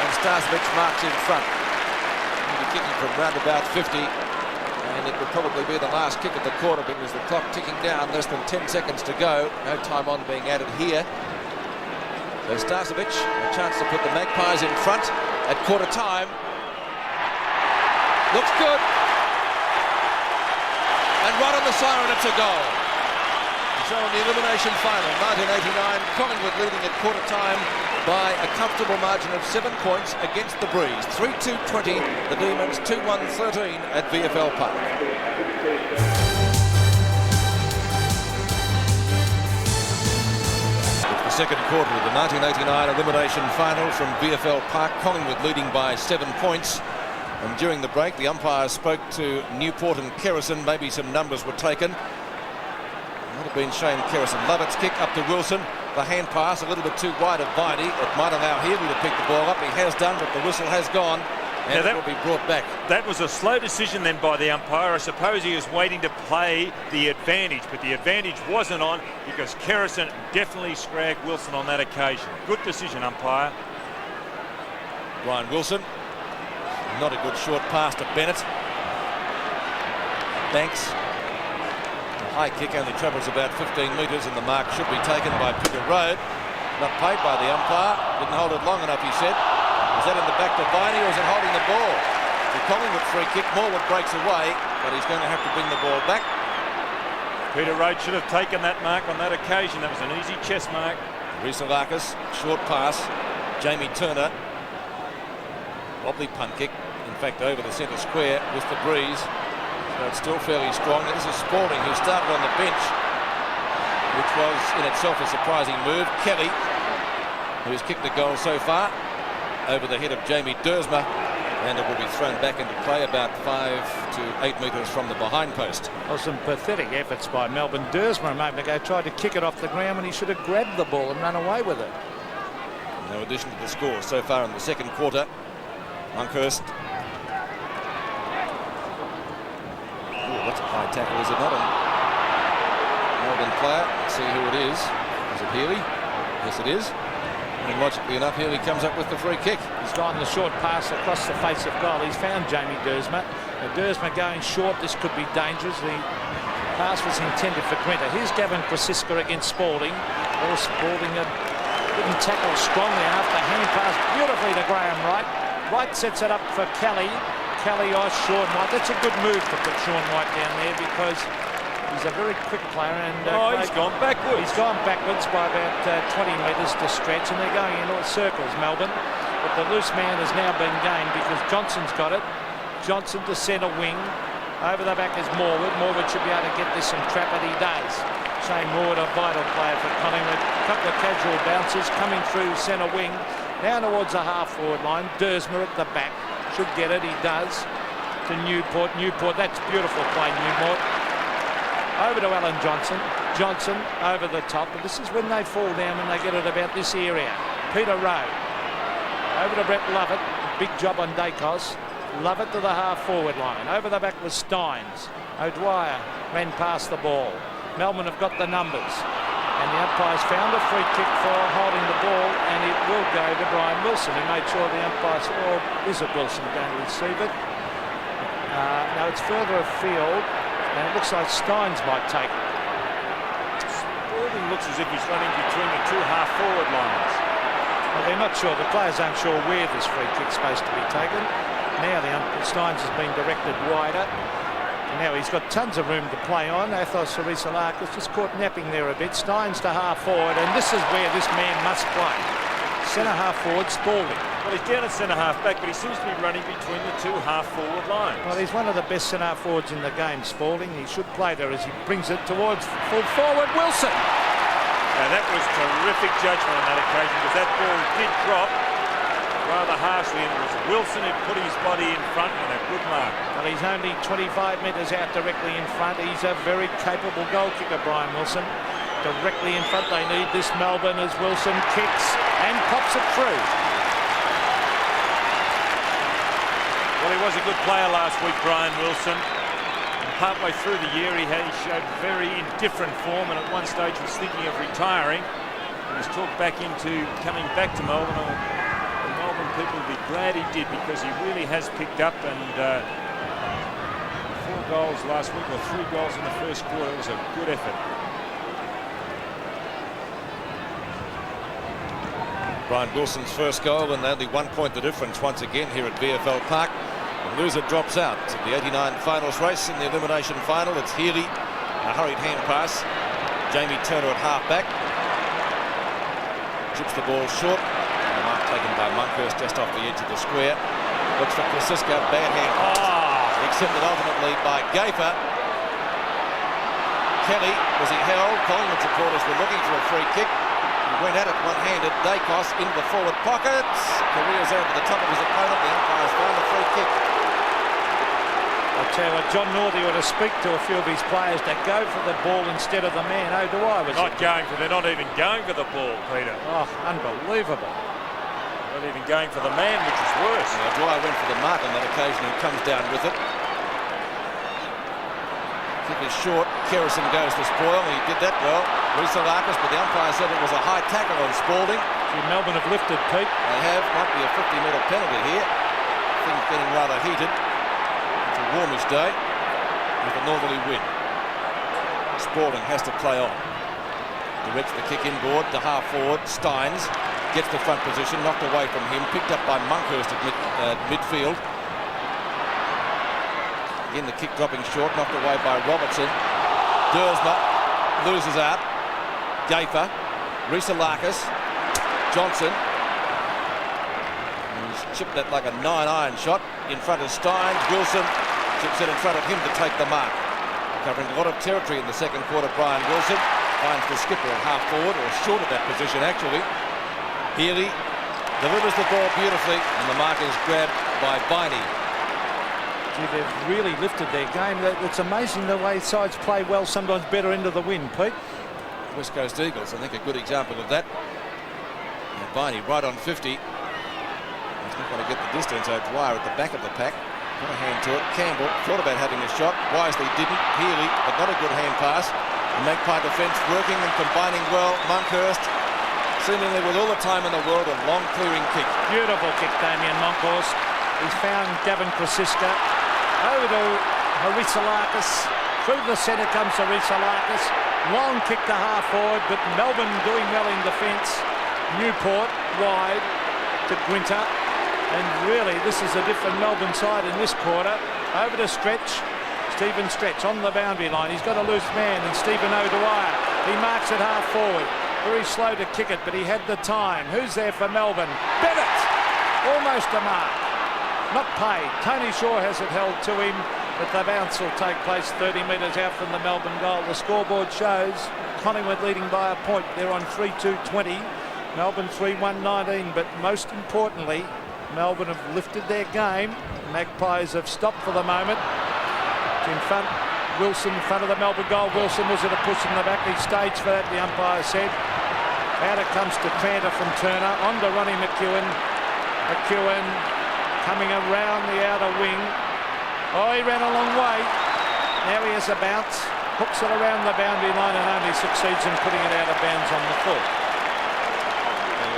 S1: and Starcevic marks in front. He'll be kicking from round about 50, and it will probably be the last kick of the quarter, because the clock ticking down, less than 10 seconds to go. No time on being added here. So Starcevic, a chance to put the Magpies in front at quarter time. Looks good. And right on the siren, it's a goal. So in the elimination final, 1989, Collingwood leading at quarter time by a comfortable margin of 7 points against the Breeze. 3-2-20, the Demons 2-1-13 at VFL Park. It's the second quarter of the 1989 elimination final from VFL Park. Collingwood leading by 7 points. And during the break, the umpire spoke to Newport and Kerrison. Maybe some numbers were taken. Might have been Shane Kerrison. Lovett's kick up to Wilson. The hand pass a little bit too wide of Viney. It might allow Healy to pick the ball up. He has done, but the whistle has gone. And that will be brought back.
S2: That was a slow decision then by the umpire. I suppose he was waiting to play the advantage, but the advantage wasn't on because Kerrison definitely scragged Wilson on that occasion. Good decision, umpire.
S1: Brian Wilson. Not a good short pass to Bennett. Banks. The high kick only travels about 15 metres and the mark should be taken by Peter Road. Not paid by the umpire. Didn't hold it long enough, he said. Is that in the back to Viney or is it holding the ball? The Collingwood free kick. Morwood breaks away, but he's going to have to bring the ball back.
S2: Peter Road should have taken that mark on that occasion. That was an easy chest mark.
S1: Rizalakis, short pass. Jamie Turner. Wobbly punt kick. In fact, over the centre square with the breeze. So it's still fairly strong. This is Spalding, who started on the bench, which was in itself a surprising move. Kelly, who's kicked the goal so far, over the head of Jamie Duursma, and it will be thrown back into play about 5 to 8 metres from the behind post.
S3: Well, some pathetic efforts by Melbourne. Duursma a moment ago tried to kick it off the ground when he should have grabbed the ball and run away with it.
S1: No addition to the score so far in the second quarter. Monkhorst. Oh, that's a high tackle, is it not? A Melbourne player. Let's see who it is. Is it Healy? Yes, it is. And logically enough, Healy comes up with the free kick.
S3: He's gone the short pass across the face of goal. He's found Jamie Duursma. Duursma going short. This could be dangerous. The pass was intended for Grinter. Here's Gavin Krasiska against Spalding. Oh, Spalding didn't tackle strongly enough. The hand pass beautifully to Graeme Wright. Wright sets it up for Kelly. Kelly off Sean White. That's a good move to put Sean White down there because he's a very quick player. And
S2: he's gone backwards.
S3: He's gone backwards by about 20 metres to stretch, and they're going in all circles, Melbourne. But the loose man has now been gained because Johnson's got it. Johnson to centre wing. Over the back is Morwood. Morwood should be able to get this some trap, and he does. Shane Morwood, a vital player for Collingwood. A couple of casual bounces coming through centre wing. Down towards the half-forward line. Duursma at the back. Should get it. He does. To Newport. Newport. That's beautiful play, Newport. Over to Alan Johnson. Johnson over the top. But this is when they fall down and they get it about this area. Peter Rowe. Over to Brett Lovett. Big job on Dacos. Lovett to the half-forward line. Over the back was Steins. O'Dwyer ran past the ball. Melbourne have got the numbers. And the umpires found a free kick for holding the ball, and it will go to Brian Wilson, who made sure the umpire said, oh, is it Wilson going to receive it? Now it's further afield, and it looks like Steins might take it.
S2: Spalding looks as if he's running between the two half-forward lines.
S3: Well, they're not sure. The players aren't sure where this free kick's supposed to be taken. Now Steins has been directed wider. Now he's got tons of room to play on. Athos Rizalakis just caught napping there a bit. Steins to half forward, and this is where this man must play. Centre half forward, Spalding.
S2: Well, he's down at centre half back, but he seems to be running between the two half forward lines.
S3: Well, he's one of the best centre half forwards in the game, Spalding. He should play there as he brings it towards full forward Wilson.
S2: Now that was terrific judgment on that occasion because that ball did drop rather harshly, and it was Wilson who put his body in front and a good mark.
S3: Well, he's only 25 metres out directly in front. He's a very capable goal kicker, Brian Wilson. Directly in front, they need this Melbourne as Wilson kicks and pops it through.
S2: Well, he was a good player last week, Brian Wilson. And partway through the year, he showed very indifferent form, and at one stage was thinking of retiring. He was talked back into coming back to Melbourne. People will be glad he did because he really has picked up, and 4 goals last week, or 3 goals in the first quarter. It was a good effort.
S1: Brian Wilson's first goal, and only 1 point the difference once again here at VFL Park. The loser drops out of the 89 finals race. In the elimination final, it's Healy, a hurried hand pass. Jamie Turner at half back. Chips the ball short. Taken by Monkhorst just off the edge of the square. Looks for Krasiska, bad hand pass. Accepted ultimately by Gafer. Kelly, was he held? Collingwood supporters were looking for a free kick. He went at it one-handed. Dacos into the forward pockets. Careers over the top of his opponent. The umpires found the free kick.
S3: I'll tell you what, John Northey ought to speak to a few of his players to go for the ball instead of the man. O'Dwyer was
S2: they're not even going for the ball, Peter.
S3: Oh, unbelievable.
S2: Not even going for the man, which is worse.
S1: Yeah, Dwyer went for the mark on that occasion and comes down with it. Kick is short. Kerrison goes to spoil. He did that well. Rhys-Larkis, but the umpire said it was a high tackle on Spalding.
S3: Melbourne have lifted, Pete.
S1: They have. Might be a 50-metre penalty here. Things getting rather heated. It's a warmish day with a northerly wind. Spalding has to play on. Directs the kick inboard to half forward. Steins gets the front position, knocked away from him, picked up by Monkhurst at midfield. Again, the kick dropping short, knocked away by Robertson. Dersma loses out. Gafer, Rhys-Larkis, Johnson. He's chipped that like a 9-iron shot in front of Steins. Wilson chips it in front of him to take the mark. Covering a lot of territory in the second quarter, Brian Wilson finds the skipper at half forward, or short of that position actually. Healy delivers the ball beautifully, and the mark is grabbed by Viney.
S3: They've really lifted their game. It's amazing the way sides play well, sometimes better into the wind, Pete.
S1: West Coast Eagles, I think, a good example of that. And Viney right on 50. He's not going to get the distance. O'Dwyer at the back of the pack. Got a hand to it. Campbell thought about having a shot. Wisely didn't. Healy, but not a good hand pass. The Magpie defence working and combining well. Monkhurst, seemingly with all the time in the world, a long clearing kick.
S3: Beautiful kick, Damien Monkhurst. He's found Gavin Krasiska. Over to Rhys-Larkis. Through the centre comes Rhys-Larkis. Long kick to half forward, but Melbourne doing well in defence. Newport wide to Gwinter. And really, this is a different Melbourne side in this quarter. Over to Stretch. Stephen Stretch on the boundary line. He's got a loose man, and Stephen O'Dwyer. He marks it half forward. Very slow to kick it, but he had the time. Who's there for Melbourne? Bennett! Almost a mark. Not paid. Tony Shaw has it held to him, but the bounce will take place 30 metres out from the Melbourne goal. The scoreboard shows Collingwood leading by a point. They're on 3-2-20. Melbourne 3-1-19, but most importantly, Melbourne have lifted their game. Magpies have stopped for the moment. In front, Wilson in front of the Melbourne goal. Wilson was at a push in the back. He staged for that, the umpire said. Out it comes to Tranter from Turner. On to Ronnie McEwen. McEwen coming around the outer wing. Oh, he ran a long way. Now he has a bounce. Hooks it around the boundary line and only succeeds in putting it out of bounds on the full.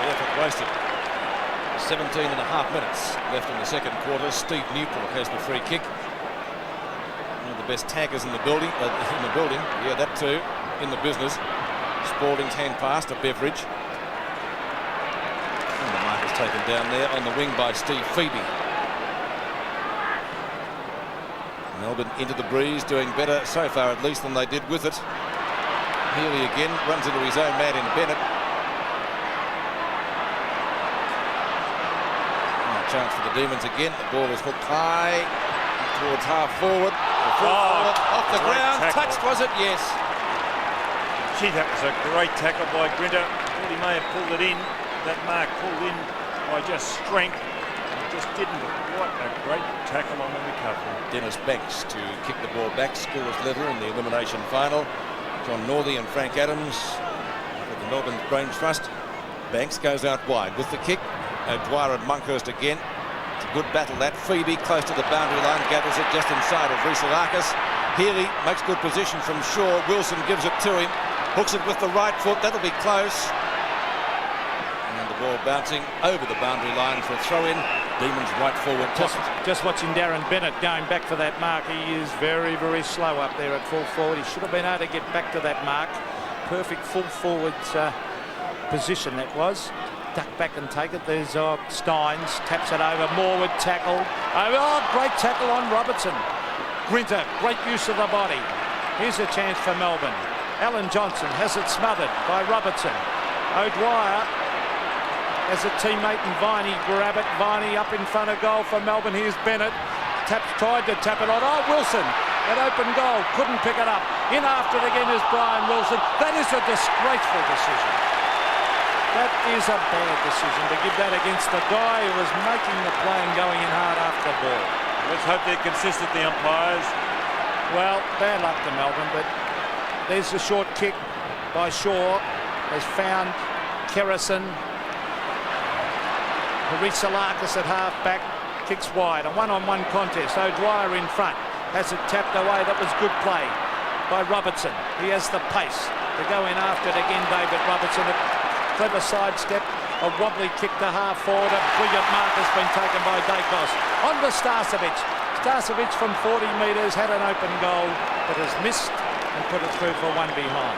S1: Effort wasted. 17 and a half minutes left in the second quarter. Steve Newport has the free kick. One of the best taggers in the building. Yeah, that too. In the business. Spalding's hand pass to Beveridge. And the mark is taken down there on the wing by Steve Phoebe. Melbourne into the breeze, doing better so far at least than they did with it. Healy again runs into his own man in Bennett. Chance for the Demons again. The ball is hooked high towards half forward. Off the ground.
S2: Tackle.
S1: Touched, was it? Yes.
S2: Gee, that was a great tackle by Grinter. Thought he may have pulled it in. That mark pulled in by just strength. It just didn't. What a great tackle on the recovery.
S1: Dennis Banks to kick the ball back. Scorers level in the elimination final. John Northey and Frank Adams with the Melbourne Brain Trust. Banks goes out wide with the kick. O'Dwyer and Monkhurst again. It's a good battle that. Phoebe close to the boundary line, gathers it just inside of Rhys-Larkis. Healy makes good position from Shaw. Wilson gives it to him. Hooks it with the right foot. That'll be close. And the ball bouncing over the boundary line for a throw-in. Demons right forward.
S3: Just watching Darren Bennett going back for that mark. He is very, very slow up there at full forward. He should have been able to get back to that mark. Perfect full forward position that was. Duck back and take it. There's Steins. Taps it over. Morwood tackle. Oh, great tackle on Robertson. Grinter, great use of the body. Here's a chance for Melbourne. Alan Johnson has it smothered by Robertson. O'Dwyer has a teammate and Viney grab it. Viney up in front of goal for Melbourne. Here's Bennett. Tried to tap it on. Oh, Wilson at open goal. Couldn't pick it up. In after it again is Brian Wilson. That is a disgraceful decision. That is a bad decision to give that against the guy who was making the play and going in hard after the ball.
S2: Let's hope they're consistent, the umpires.
S3: Well, bad luck to Melbourne, but there's the short kick by Shaw. Has found Kerrison. Harisalakis at half-back, kicks wide. A one-on-one contest. O'Dwyer in front. Has it tapped away. That was good play by Robertson. He has the pace to go in after it again, David Robertson. A clever sidestep. A wobbly kick to half forward. A brilliant mark has been taken by Dacos. On to Starcevic. Starcevic from 40 metres had an open goal, but has missed and put it through for one behind.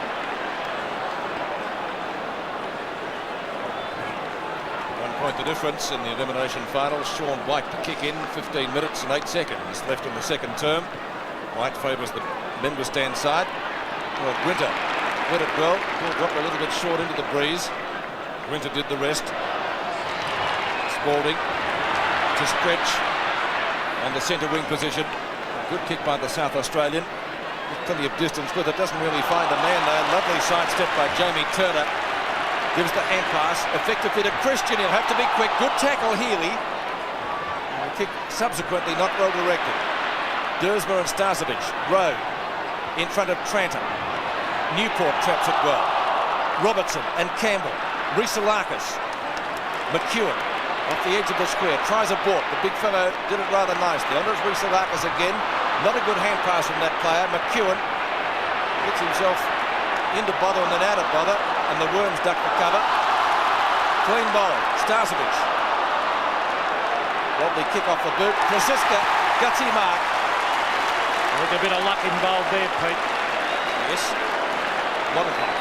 S1: 1 point the difference in the elimination final. Sean White to kick in. 15 minutes and 8 seconds left in the second term. White favours the member stand side. Well, Winter went it well. Ball dropped a little bit short into the breeze. Winter did the rest. Spalding to stretch on the centre wing position. Good kick by the South Australian. With plenty of distance with it. Doesn't really find a man though. Lovely sidestep by Jamie Turner. Gives the hand pass effectively to Christian. He'll have to be quick. Good tackle, Healy. And the kick subsequently not well directed. Dersma and Starcevic. Rowe in front of Tranter. Newport traps it well. Robertson and Campbell. Harisalakis. McEwen off the edge of the square. Tries a balk. The big fellow did it rather nicely. On to Harisalakis again. Not a good hand pass from that player. McEwen gets himself into bother and then out of bother. And the Worms duck the cover. Clean bowl. Starcevic. Wobbly kick off the boot. Francisca. Gutsy mark.
S3: With a bit of luck involved there, Pete.
S1: Yes. Lot of luck.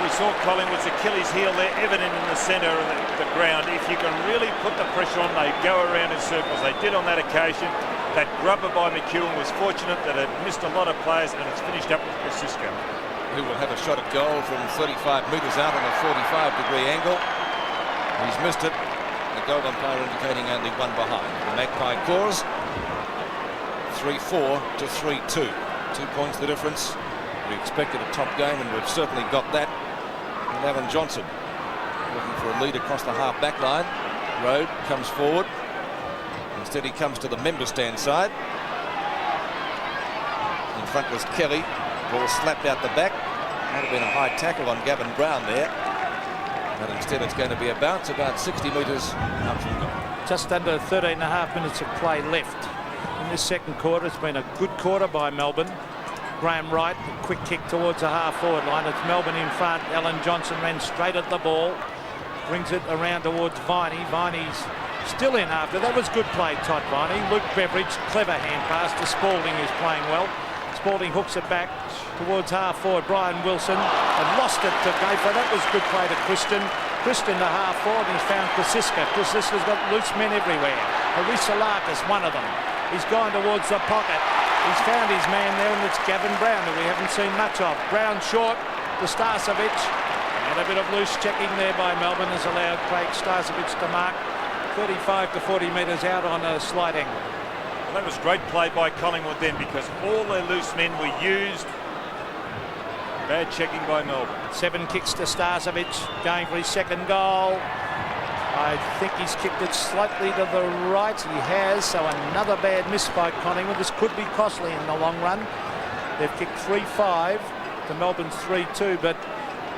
S2: We saw Collingwood's Achilles heel there, evident in the centre of the ground. If you can really put the pressure on, they go around in circles. They did on that occasion. That grubber by McEwen was fortunate that it missed a lot of players, and it's finished up with Francisco,
S1: who will have a shot at goal from 35 metres out on a 45-degree angle. He's missed it. The goal umpire indicating only one behind. The Magpie cause 3-4 to 3-2. 2 points the difference. We expected a top game, and we've certainly got that. And Alan Johnson looking for a lead across the half-back line. Rowe comes forward. Instead he comes to the member stand side. In front was Kelly. Ball slapped out the back. Might have been a high tackle on Gavin Brown there. But instead it's going to be a bounce about 60 metres out from goal.
S3: Just under 13.5 minutes of play left in this second quarter. It's been a good quarter by Melbourne. Graeme Wright, a quick kick towards the half-forward line. It's Melbourne in front. Alan Johnson ran straight at the ball. Brings it around towards Viney. Viney's still in after. That was good play, Todd Viney. Luke Beveridge, clever hand pass to Spalding, who's playing well. Spalding hooks it back towards half-forward. Brian Wilson and lost it to Gayfer. That was good play to Christian. Christian to half-forward, and he's found Kosiska. Kosiska's got loose men everywhere. Harisalakis, one of them. He's gone towards the pocket. He's found his man there, and it's Gavin Brown, who we haven't seen much of. Brown short to Starcevic. And a bit of loose checking there by Melbourne has allowed Craig Starcevic to mark 35 to 40 metres out on a slight angle.
S2: Well, that was great play by Collingwood then, because all their loose men were used. Bad checking by Melbourne. 7
S3: kicks to Starcevic, going for his second goal. I think he's kicked it slightly to the right. He has, so another bad miss by Collingwood. This could be costly in the long run. They've kicked 3-5 to Melbourne's 3-2, but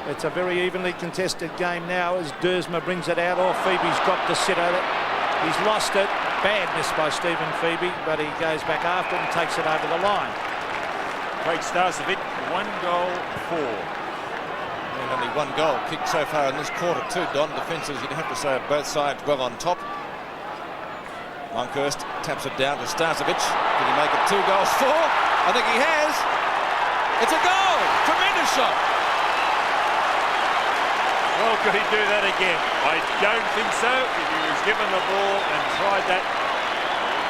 S3: it's a very evenly contested game now as Dersma brings it out. Or Phoebe's dropped the sitter. He's lost it. Bad miss by Stephen Phoebe, but he goes back after it and takes it over the line.
S2: Craig Starcevic, 1 goal, 4.
S1: And only 1 goal kicked so far in this quarter too, Don. Defences, you'd have to say, both sides well on top. Monkhorst taps it down to Starcevic. Can he make it 2 goals, 4? I think he has. It's a goal. Tremendous shot.
S2: Well, could he do that again? I don't think so. If he was given the ball and tried that.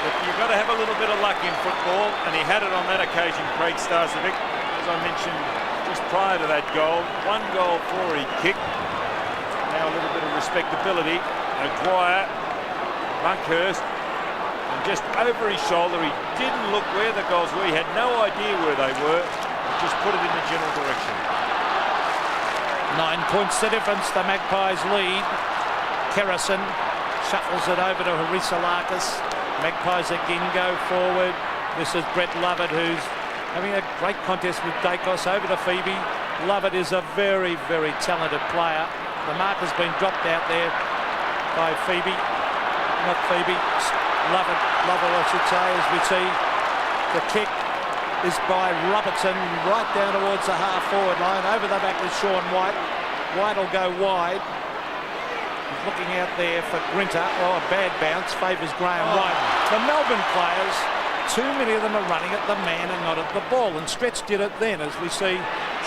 S2: But you've got to have a little bit of luck in football, and he had it on that occasion, Craig Starcevic. As I mentioned just prior to that goal, 1 goal, 4 he kicked. Now a little bit of respectability. O'Dwyer, Monkhorst, and just over his shoulder, he didn't look where the goals were. He had no idea where they were. He just put it in the general direction.
S3: 9 points the difference. The Magpies lead. Kerrison shuffles it over to Harisalakis. Magpies again go forward. This is Brett Lovett, who's having a great contest with Dacos over to Phoebe. Lovett is a very, very talented player. The mark has been dropped out there by Phoebe. not Phoebe. Lovell, I should say, as we see the kick is by Robertson right down towards the half-forward line. Over the back with Sean White. White will go wide. He's looking out there for Grinter. Oh, a bad bounce. Favours Graeme White. The Melbourne players, too many of them are running at the man and not at the ball. And Stretch did it then, as we see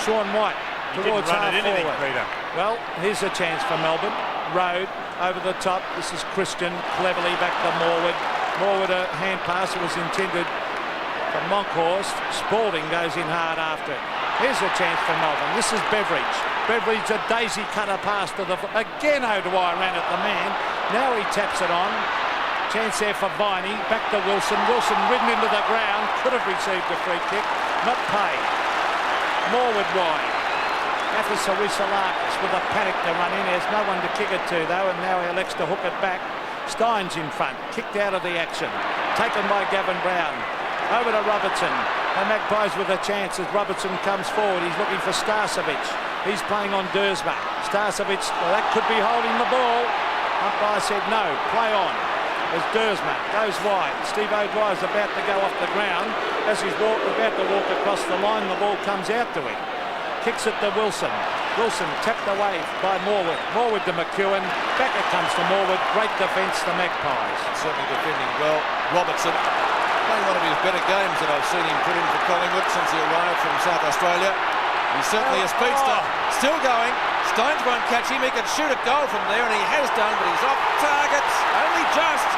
S3: Sean White towards half-forward. Well, here's a chance for Melbourne. Road over the top. This is Christian cleverly back to Morwood. Morwood, a hand pass that was intended for Monkhorst. Spalding goes in hard after it. Here's a chance for Melbourne. This is Beveridge. Beveridge, a daisy cutter pass to the... Again O'Dwyer ran at the man. Now he taps it on. Chance there for Viney. Back to Wilson. Wilson ridden into the ground. Could have received a free kick. Not paid. Morwood wide. Afisawisalakis with a panic to run in. There's no one to kick it to, though, and now he elects to hook it back. Steins in front. Kicked out of the action. Taken by Gavin Brown. Over to Robertson. The Magpies with a chance as Robertson comes forward. He's looking for Starcevic. He's playing on Dursma. Starcevic, well, that could be holding the ball. Umpire said no, play on. As Dursma goes wide. Steve O'Dwyer's about to go off the ground. As he's about to walk across the line, the ball comes out to him. Kicks it to Wilson. Wilson tapped away by Morwood. Morwood to McEwen. Back it comes to Morwood. Great defence, the Magpies.
S1: Certainly defending well. Robertson playing one of his better games that I've seen him put in for Collingwood since he arrived from South Australia. He's certainly a speedster. Still going. Steins won't catch him. He can shoot a goal from there, and he has done, but he's off target. Only just.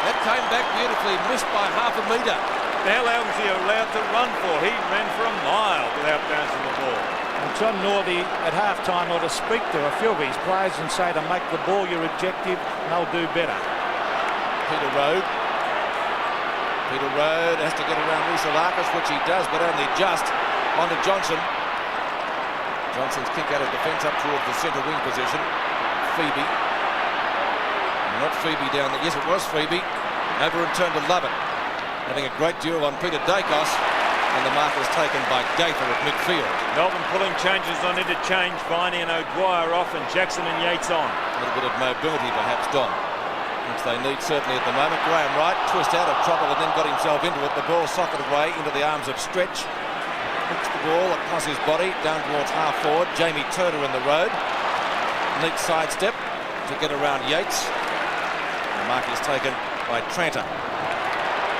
S1: That came back beautifully. Missed by half a metre.
S2: How long was he allowed to run for? He ran for a mile without bouncing the ball.
S3: And John Northey at half-time ought to speak to a few of his players and say to make the ball your objective, and they'll do better.
S1: Peter Road has to get around Wisalakis, which he does, but only just. On to Johnson. Johnson's kick out of defence up towards the centre wing position. Phoebe. Not Phoebe down there. Yes, it was Phoebe. Over and turned to Lovett. Having a great duel on Peter Dacos. And the mark is taken by Gaither at midfield.
S2: Melbourne pulling changes on interchange. Viney and O'Dwyer off and Jackson and Yeats on.
S1: A little bit of mobility perhaps, Don, which they need certainly at the moment. Graeme Wright twist out of trouble and then got himself into it. The ball socketed away into the arms of Stretch. Hooks the ball across his body down towards half forward. Jamie Turner in the road. Neat sidestep to get around Yeats. The mark is taken by Tranter.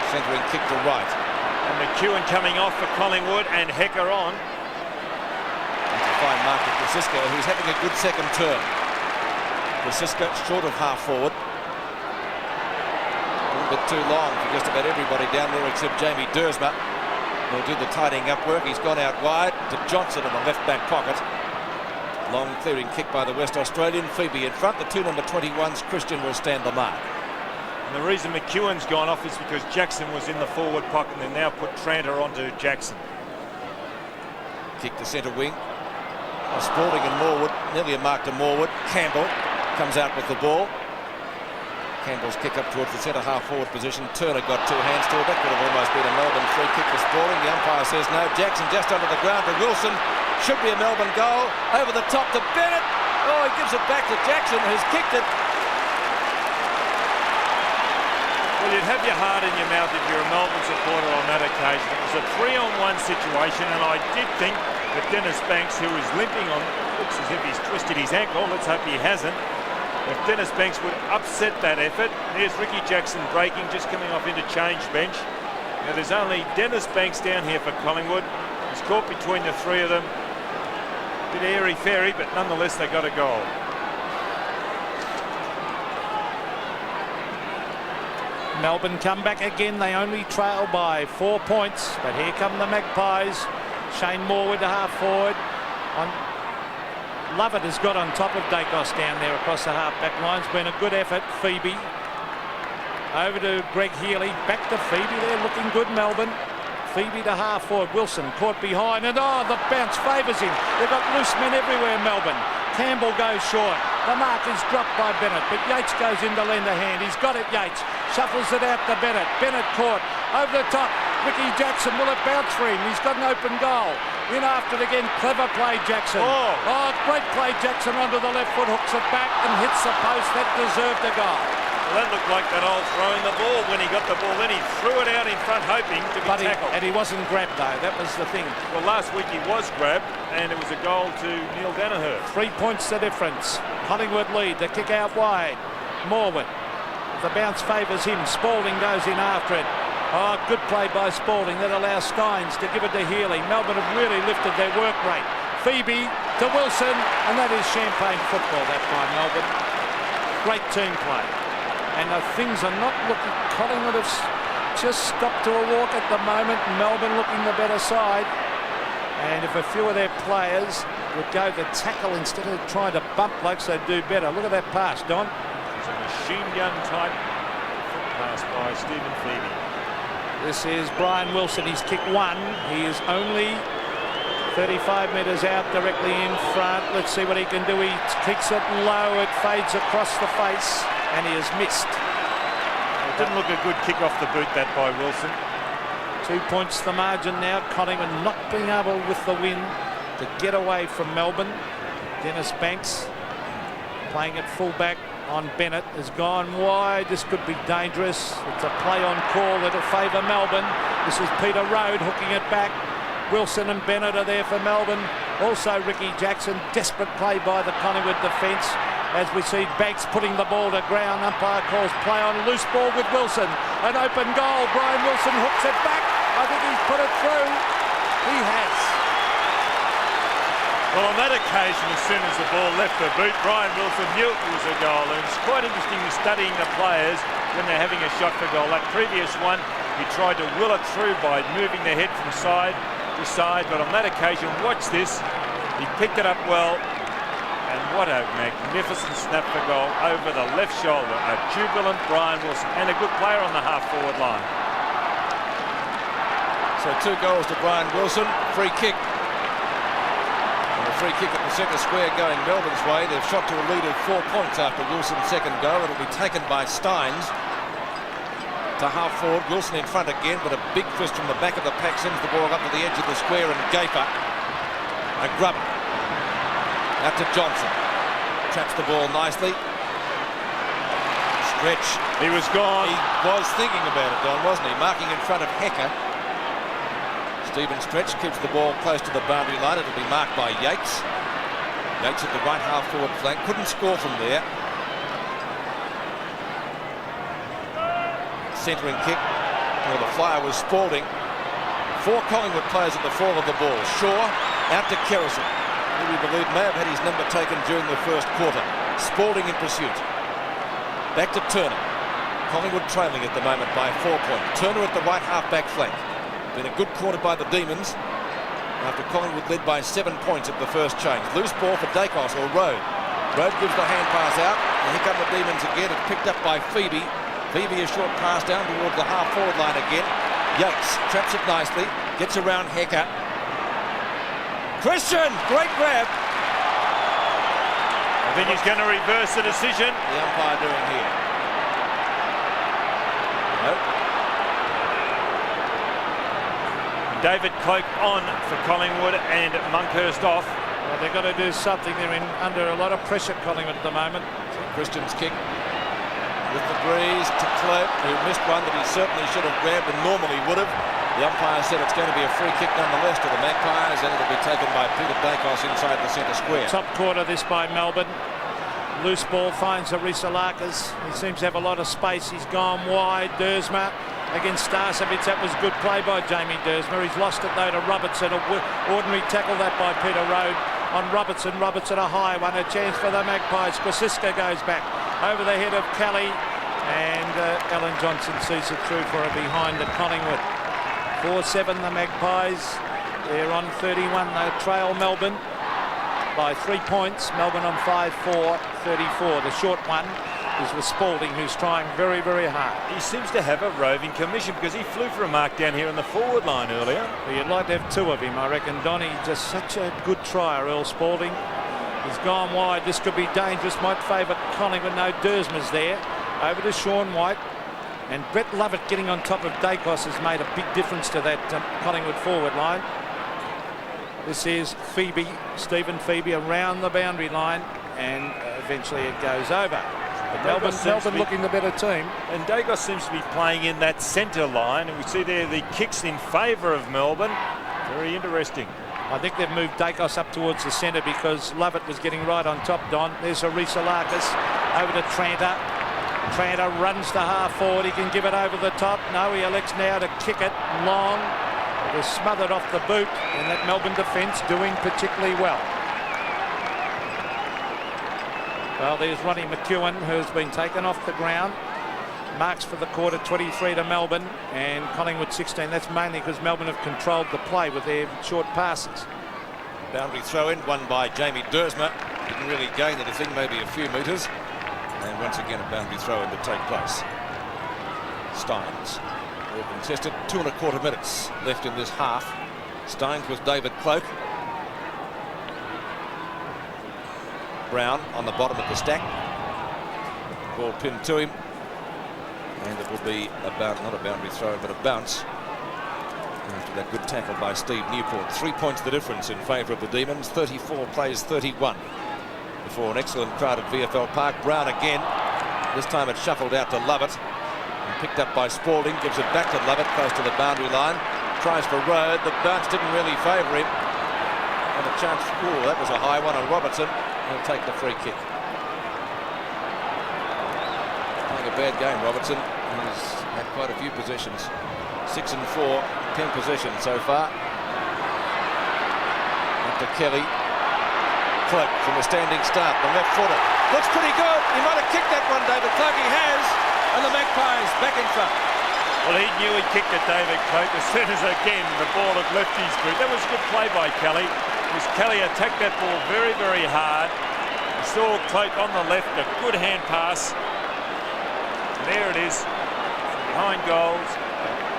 S1: Centering kick to right.
S2: And McEwen coming off for Collingwood and Hecker on.
S1: That's a fine mark for Francisco, who's having a good second turn. Francisco short of half forward. A little bit too long for just about everybody down there except Jamie Dursma, who'll do the tidying up work. He's gone out wide to Johnson in the left back pocket. Long clearing kick by the West Australian. Phoebe in front. The two number 21s, Christian will stand the mark.
S2: And the reason McEwen's gone off is because Jackson was in the forward pocket and they now put Tranter onto Jackson.
S1: Kick to centre wing. Spalding and Morwood. Nearly a mark to Morwood. Campbell comes out with the ball. Campbell's kick up towards the centre half forward position. Turner got two hands to it. That could have almost been a Melbourne free kick for Spalding. The umpire says no. Jackson just under the ground to Wilson. Should be a Melbourne goal. Over the top to Bennett. Oh, he gives it back to Jackson, who's kicked it.
S2: Well, you'd have your heart in your mouth if you're a Melbourne supporter on that occasion. It was a 3-on-1 situation, and I did think that Dennis Banks, who is limping on, looks as if he's twisted his ankle. Let's hope he hasn't. If Dennis Banks would upset that effort. There's Ricky Jackson breaking, just coming off interchange bench. Now there's only Dennis Banks down here for Collingwood. He's caught between the three of them. Bit airy-fairy, but nonetheless they got a goal.
S3: Melbourne come back again. They only trail by 4 points, but here come the Magpies. Shane Morwood to half forward. Lovett has got on top of Dacos down there across the half back line. It's been a good effort. Phoebe over to Greg Healy. Back to Phoebe. They're looking good, Melbourne. Phoebe to half forward. Wilson caught behind, and oh, the bounce favours him. They've got loose men everywhere, Melbourne. Campbell goes short. The mark is dropped by Bennett, but Yeats goes in to lend a hand. He's got it, Yeats. Shuffles it out to Bennett. Bennett caught. Over the top. Ricky Jackson, will it bounce for him? He's got an open goal. In after it again. Clever play, Jackson. Oh, great play, Jackson onto the left foot. Hooks it back and hits the post. That deserved a goal.
S2: Well, that looked like that old throwing the ball. When he got the ball, then he threw it out in front, hoping to be tackled.
S3: And he wasn't grabbed, though. That was the thing.
S2: Well, last week he was grabbed, and it was a goal to Neil Danaher.
S3: 3 points the difference. Collingwood lead. The kick out wide. Morwood. The bounce favours him. Spalding goes in after it. Oh, good play by Spalding. That allows Steins to give it to Healy. Melbourne have really lifted their work rate. Phoebe to Wilson, and that is champagne football that time, Melbourne. Great team play. And things are not looking... Collingwood have just stopped to a walk at the moment. Melbourne looking the better side. And if a few of their players would go the tackle instead of trying to bump blokes, they'd do better. Look at that pass, Don.
S2: It's a machine gun type pass by Stephen Phoebe.
S3: This is Brian Wilson. He's kicked one. He is only 35 metres out directly in front. Let's see what he can do. He kicks it low. It fades across the face. And he has missed.
S2: It didn't look a good kick off the boot, that by Wilson.
S3: 2 points the margin now. Collingwood not being able with the win to get away from Melbourne. Dennis Banks playing at fullback on Bennett has gone wide. This could be dangerous. It's a play on call that'll favour Melbourne. This is Peter Rode hooking it back. Wilson and Bennett are there for Melbourne. Also Ricky Jackson. Desperate play by the Collingwood defence. As we see Banks putting the ball to ground. Umpire calls play on loose ball with Wilson. An open goal. Brian Wilson hooks it back. I think he's put it through. He has.
S2: Well, on that occasion, as soon as the ball left the boot, Brian Wilson knew it was a goal. And it's quite interesting studying the players when they're having a shot for goal. That previous one, he tried to will it through by moving the head from side to side. But on that occasion, watch this. He picked it up well. And what a magnificent snap for goal over the left shoulder. A jubilant Brian Wilson and a good player on the half-forward line.
S1: So 2 goals to Brian Wilson. Free kick. And a free kick at the centre square going Melbourne's way. They've shot to a lead of 4 points after Wilson's second goal. It'll be taken by Steins to half-forward. Wilson in front again, but a big fist from the back of the pack sends the ball up to the edge of the square, and Gaper a grub. Out to Johnson. Traps the ball nicely. Stretch.
S2: He was gone.
S1: He was thinking about it, Don, wasn't he? Marking in front of Hecker. Stephen Stretch keeps the ball close to the boundary line. It'll be marked by Yeats. Yeats at the right half-forward flank. Couldn't score from there. Centering kick. Well, the flyer was Spalding. 4 Collingwood players at the fall of the ball. Shaw out to Kerrison, who we believe may have had his number taken during the first quarter. Spalding in pursuit. Back to Turner. Collingwood trailing at the moment by 4 points. Turner at the right half-back flank. Been a good quarter by the Demons after Collingwood led by 7 points at the first change. Loose ball for Dacos or Rode. Rode gives the hand pass out. And here come the Demons again. It's picked up by Phoebe. Phoebe a short pass down towards the half-forward line again. Yates traps it nicely. Gets around Hecker. Christian, great grab.
S2: I think he's going to reverse the decision.
S1: The umpire doing here. No.
S2: David Cloak on for Collingwood and Monkhurst off.
S3: Well, they've got to do something. They're under a lot of pressure, Collingwood, at the moment.
S1: So Christian's kick with the breeze to Cloak, who missed one that he certainly should have grabbed and normally would have. The umpire said it's going to be a free kick nonetheless to the Magpies, and it'll be taken by Peter Dacos inside the centre square.
S3: Top quarter this by Melbourne. Loose ball finds Arisalakis. He seems to have a lot of space. He's gone wide. Dersma against Starcevic. That was good play by Jamie Dersma. He's lost it though to Robertson. A ordinary tackle that by Peter Rode on Robertson. Robertson a high one. A chance for the Magpies. Kwasiska goes back over the head of Kelly, and Alan Johnson sees it through for a behind at Collingwood. 4-7 the Magpies. They're on 31. They trail Melbourne by 3 points. Melbourne on 5-4, 34. The short one is with Spalding, who's trying very, very hard.
S2: He seems to have a roving commission because he flew for a mark down here in the forward line earlier.
S3: Well, you'd like to have 2 of him, I reckon. Donny, just such a good trier, Earl Spalding. He's gone wide. This could be dangerous. Might favour Collingwood. No, Dersma's there. Over to Sean White. And Brett Lovett getting on top of Dacos has made a big difference to that Collingwood forward line. This is Phoebe, Stephen Phoebe, around the boundary line, and eventually it goes over. Melbourne looking the better team.
S2: And Dagos seems to be playing in that centre line. And we see there the kicks in favour of Melbourne. Very interesting.
S3: I think they've moved Dacos up towards the centre because Lovett was getting right on top, Don. There's Arisalakis over to Tranter. Tranter runs to half forward. He can give it over the top. No, he elects now to kick it long. It was smothered off the boot, and that Melbourne defence doing particularly well. Well, there's Ronnie McEwen, who's been taken off the ground. Marks for the quarter, 23 to Melbourne, and Collingwood 16. That's mainly because Melbourne have controlled the play with their short passes.
S1: Boundary throw in, won by Jamie Dersma. Didn't really gain anything, maybe a few metres. And once again a boundary throw in to take place. Steins. Well contested, 2¼ minutes left in this half. Steins with David Cloak. Brown on the bottom of the stack. Ball pinned to him. And it will be not a boundary throw, but a bounce. After that good tackle by Steve Newport. 3 points the difference in favour of the Demons. 34 plays 31. Before an excellent crowd at VFL Park. Brown again. This time it's shuffled out to Lovett. And picked up by Spalding. Gives it back to Lovett, close to the boundary line. Tries for Road. The bounce didn't really favour him. And a chance. Oh, that was a high one on Robertson. He'll take the free kick. Playing a bad game, Robertson. He's had quite a few possessions. 6 and 4, 10 possessions so far. Up to Kelly. Cloak from a standing start, the left footer. Looks pretty good. He might have kicked that one, David Cloak. He has. And the Magpies back in front.
S2: Well, he knew he kicked at David Cloak as soon as, again, the ball had left his boot. That was a good play by Kelly. Because Kelly attacked that ball very, very hard. He saw Cloak on the left, a good hand pass. And there it is. Behind goals.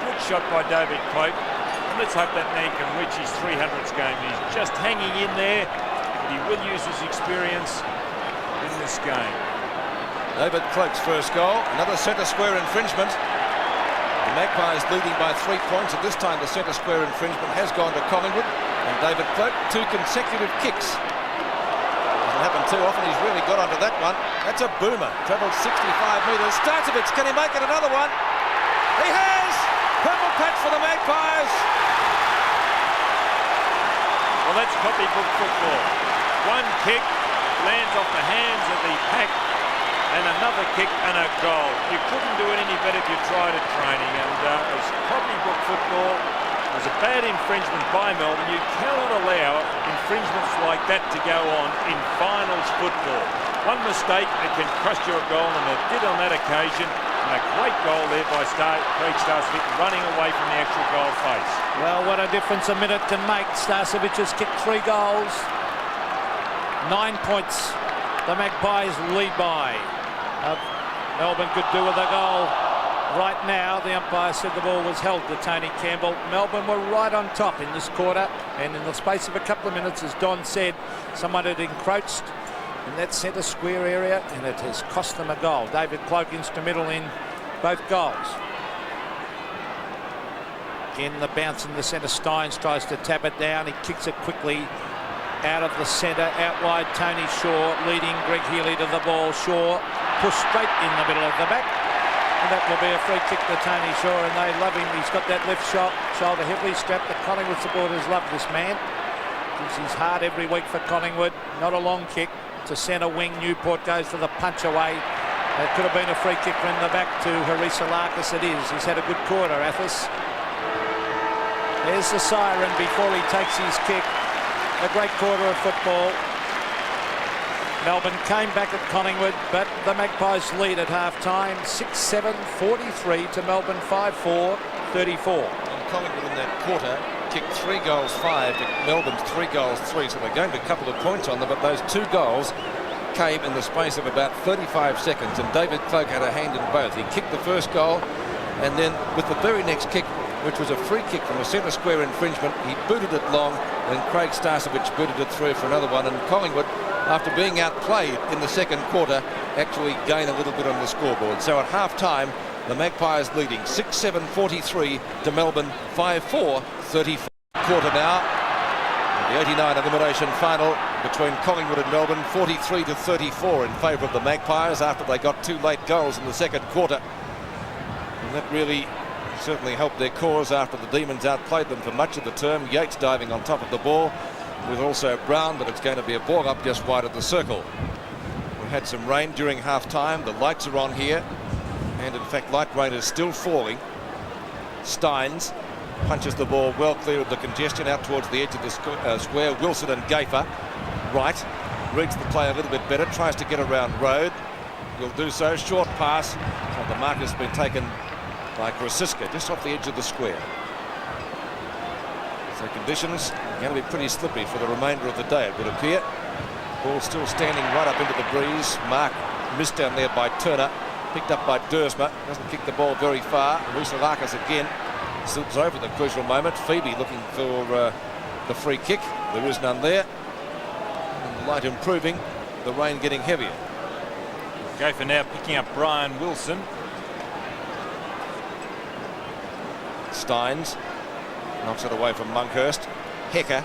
S2: Good shot by David Cloak. And let's hope that man can reach his 300th game. He's just hanging in there. But he will use his experience in this game.
S1: David Cloak's first goal. Another centre square infringement. The Magpies leading by 3 points. At this time the centre square infringement has gone to Collingwood. And David Cloak, 2 consecutive kicks. Doesn't happen too often. He's really got onto that one. That's a boomer. Travelled 65 metres. Starcevich, can he make it another one? He has! Purple patch for the Magpies.
S2: Well, that's copybook football. One kick lands off the hands of the pack, and another kick and a goal. You couldn't do it any better if you tried at training, and it was copybook football. It was a bad infringement by Melbourne. You cannot allow infringements like that to go on in finals football. One mistake, it can cost you a goal, and it did on that occasion. And a great goal there by Craig Starcevich, running away from the actual goal face.
S3: Well, what a difference a minute can make. Starcevich has kicked 3 goals. 9 points the Magpies lead by. Melbourne could do with a goal. Right now, the umpire said the ball was held to Tony Campbell. Melbourne were right on top in this quarter, and in the space of a couple of minutes, as Don said, someone had encroached in that centre square area, and it has cost them a goal. David Cloak instrumental in both goals. Again, the bounce in the centre. Steins tries to tap it down. He kicks it quickly out of the centre, out wide. Tony Shaw leading Greg Healy to the ball. Shaw pushed straight in the middle of the back, and that will be a free kick to Tony Shaw, and they love him. He's got that left shoulder heavily strapped. The Collingwood supporters love this man. Gives his heart every week for Collingwood. Not a long kick to centre wing. Newport goes for the punch away. It could have been a free kick from the back to Arisalakis. It is. He's had a good quarter, Athos. There's the siren before he takes his kick. A great quarter of football. Melbourne came back at Collingwood, but the Magpies lead at half-time. 6-7, 43 to Melbourne 5-4, 34.
S1: And Collingwood in that quarter kicked 3 goals 5 to Melbourne's 3 goals 3, so they gained a couple of points on them, but those 2 goals came in the space of about 35 seconds, and David Cloak had a hand in both. He kicked the first goal, and then with the very next kick, which was a free kick from a centre square infringement, he booted it long, and Craig Starcevich booted it through for another one, and Collingwood, after being outplayed in the second quarter, actually gained a little bit on the scoreboard. So at half-time, the Magpies leading 6-7, 43 to Melbourne 5-4, 34. Quarter now. The 89 elimination final between Collingwood and Melbourne, 43-34 in favour of the Magpies after they got 2 late goals in the second quarter. And that really certainly helped their cause after the Demons outplayed them for much of the term. Yeats diving on top of the ball with also Brown, but it's going to be a ball up just wide of the circle. We had some rain during half-time. The lights are on here, and in fact light rain is still falling. Steins punches the ball well clear of the congestion out towards the edge of the square. Wilson and Gaffer right, reads the play a little bit better, tries to get around Road. He'll do so. Short pass. Well, the mark has been taken by Grosiska just off the edge of the square. So conditions are going to be pretty slippery for the remainder of the day, it would appear. Ball still standing right up into the breeze. Mark missed down there by Turner, picked up by Dersma. Doesn't kick the ball very far. Rusalakis again slips over the crucial moment. Phoebe looking for the free kick. There is none there. And the light improving, the rain getting heavier.
S2: Gaffer now picking up Brian Wilson.
S1: Steins knocks it away from Monkhurst. Hecker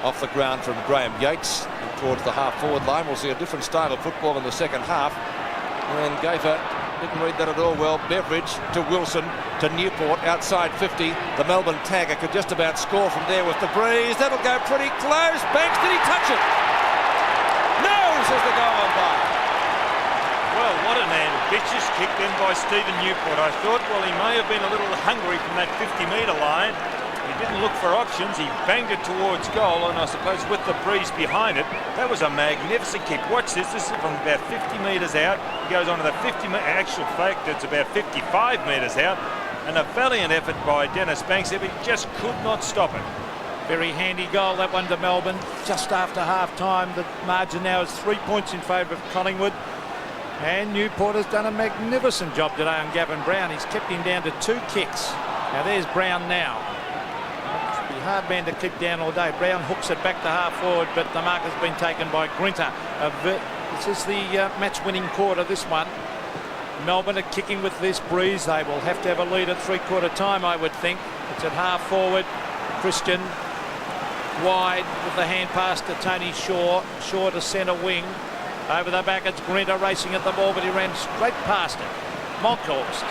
S1: off the ground from Graeme. Yeats towards the half-forward line. We'll see a different style of football in the second half. And Gaffer didn't read that at all well. Beveridge to Wilson to Newport outside 50. The Melbourne tagger could just about score from there with the breeze. That'll go pretty close. Banks, did he touch it? No, says the goal umpire.
S2: Well, what an ambitious kick then by Stephen Newport. I thought, well, he may have been a little hungry from that 50-metre line. He didn't look for options. He banged it towards goal, and I suppose with the breeze behind it, that was a magnificent kick. Watch this. This is from about 50 metres out. He goes on to the 50 metre. Actual fact, it's about 55 metres out. And a valiant effort by Dennis Banks. He just could not stop it.
S3: Very handy goal, that one to Melbourne. Just after half-time, the margin now is 3 points in favour of Collingwood. And Newport has done a magnificent job today on Gavin Brown. He's kept him down to 2 kicks. Now there's Brown now. Be a hard man to keep down all day. Brown hooks it back to half-forward, but the mark has been taken by Grinter. This is the match-winning quarter, this one. Melbourne are kicking with this breeze. They will have to have a lead at three-quarter time, I would think. It's at half-forward. Christian wide with the hand pass to Tony Shaw. Shaw to centre wing. Over the back, it's Grinter racing at the ball, but he ran straight past it. Monkhurst.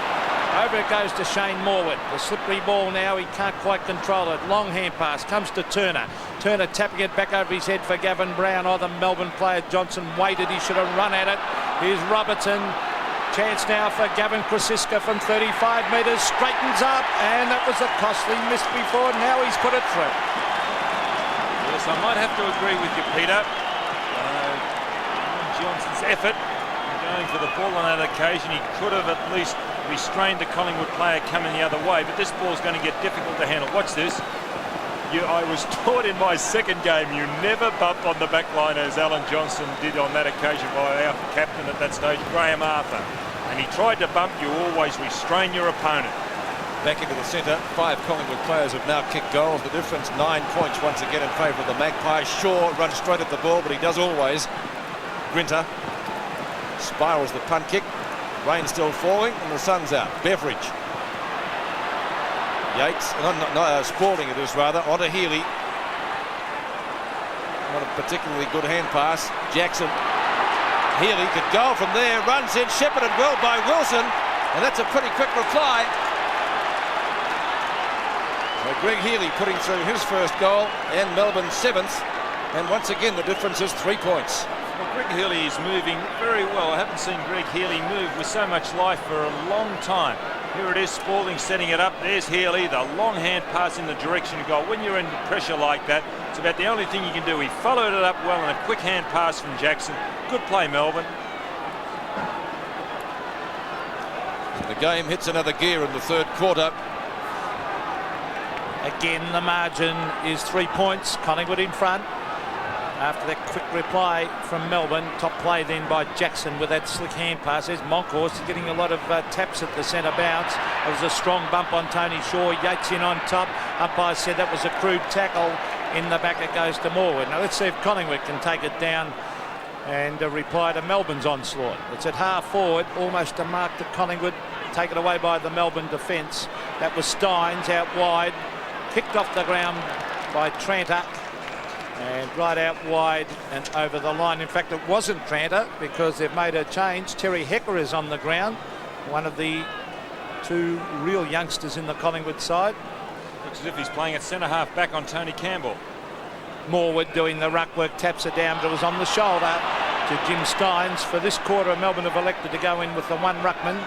S3: Over it goes to Shane Morwood. The slippery ball now, he can't quite control it. Long hand pass, comes to Turner. Turner tapping it back over his head for Gavin Brown. Oh, the Melbourne player Johnson waited. He should have run at it. Here's Robertson. Chance now for Gavin Grosiska from 35 metres. Straightens up, and that was a costly miss before. Now he's put it through.
S2: Yes, I might have to agree with you, Peter. Johnson's effort going for the ball on that occasion, he could have at least restrained the Collingwood player coming the other way, but this ball's going to get difficult to handle. Watch this. I was taught in my second game you never bump on the back line as Alan Johnson did on that occasion by our captain at that stage, Graham Arthur. And he tried to bump, you always restrain your opponent.
S1: Back into the centre, 5 Collingwood players have now kicked goals. The difference 9 points once again in favour of the Magpies. Shaw runs straight at the ball, but he does always. Grinter spirals the punt kick. Rain still falling and the sun's out. Beveridge. Yeats, Spalding it is rather, onto Healy. Not a particularly good hand pass. Jackson. Healy could go from there, runs in, shepherded well by Wilson, and that's a pretty quick reply. So Greg Healy putting through his first goal and Melbourne's 7th, and once again the difference is 3 points.
S2: Well, Greg Healy is moving very well. I haven't seen Greg Healy move with so much life for a long time. Here it is, Spalding setting it up. There's Healy, the long hand pass in the direction of goal. When you're in pressure like that, it's about the only thing you can do. He followed it up well and a quick hand pass from Jackson. Good play, Melbourne.
S1: The game hits another gear in the third quarter.
S3: Again, the margin is 3 points. Collingwood in front. After that quick reply from Melbourne, top play then by Jackson with that slick hand pass. There's Monkhurst getting a lot of taps at the centre bounce. It was a strong bump on Tony Shaw. Yeats in on top. Umpire said that was a crude tackle. In the back it goes to Morwood. Now let's see if Collingwood can take it down and reply to Melbourne's onslaught. It's at half forward, almost a mark to Collingwood. Taken away by the Melbourne defence. That was Steins out wide. Kicked off the ground by Tranter. And right out wide and over the line. In fact, it wasn't Tranter because they've made a change. Terry Hecker is on the ground, one of the two real youngsters in the Collingwood side.
S2: Looks as if he's playing at centre-half back on Tony Campbell.
S3: Morwood doing the ruck work, taps it down, but it was on the shoulder to Jim Steins. For this quarter, Melbourne have elected to go in with the one ruckman.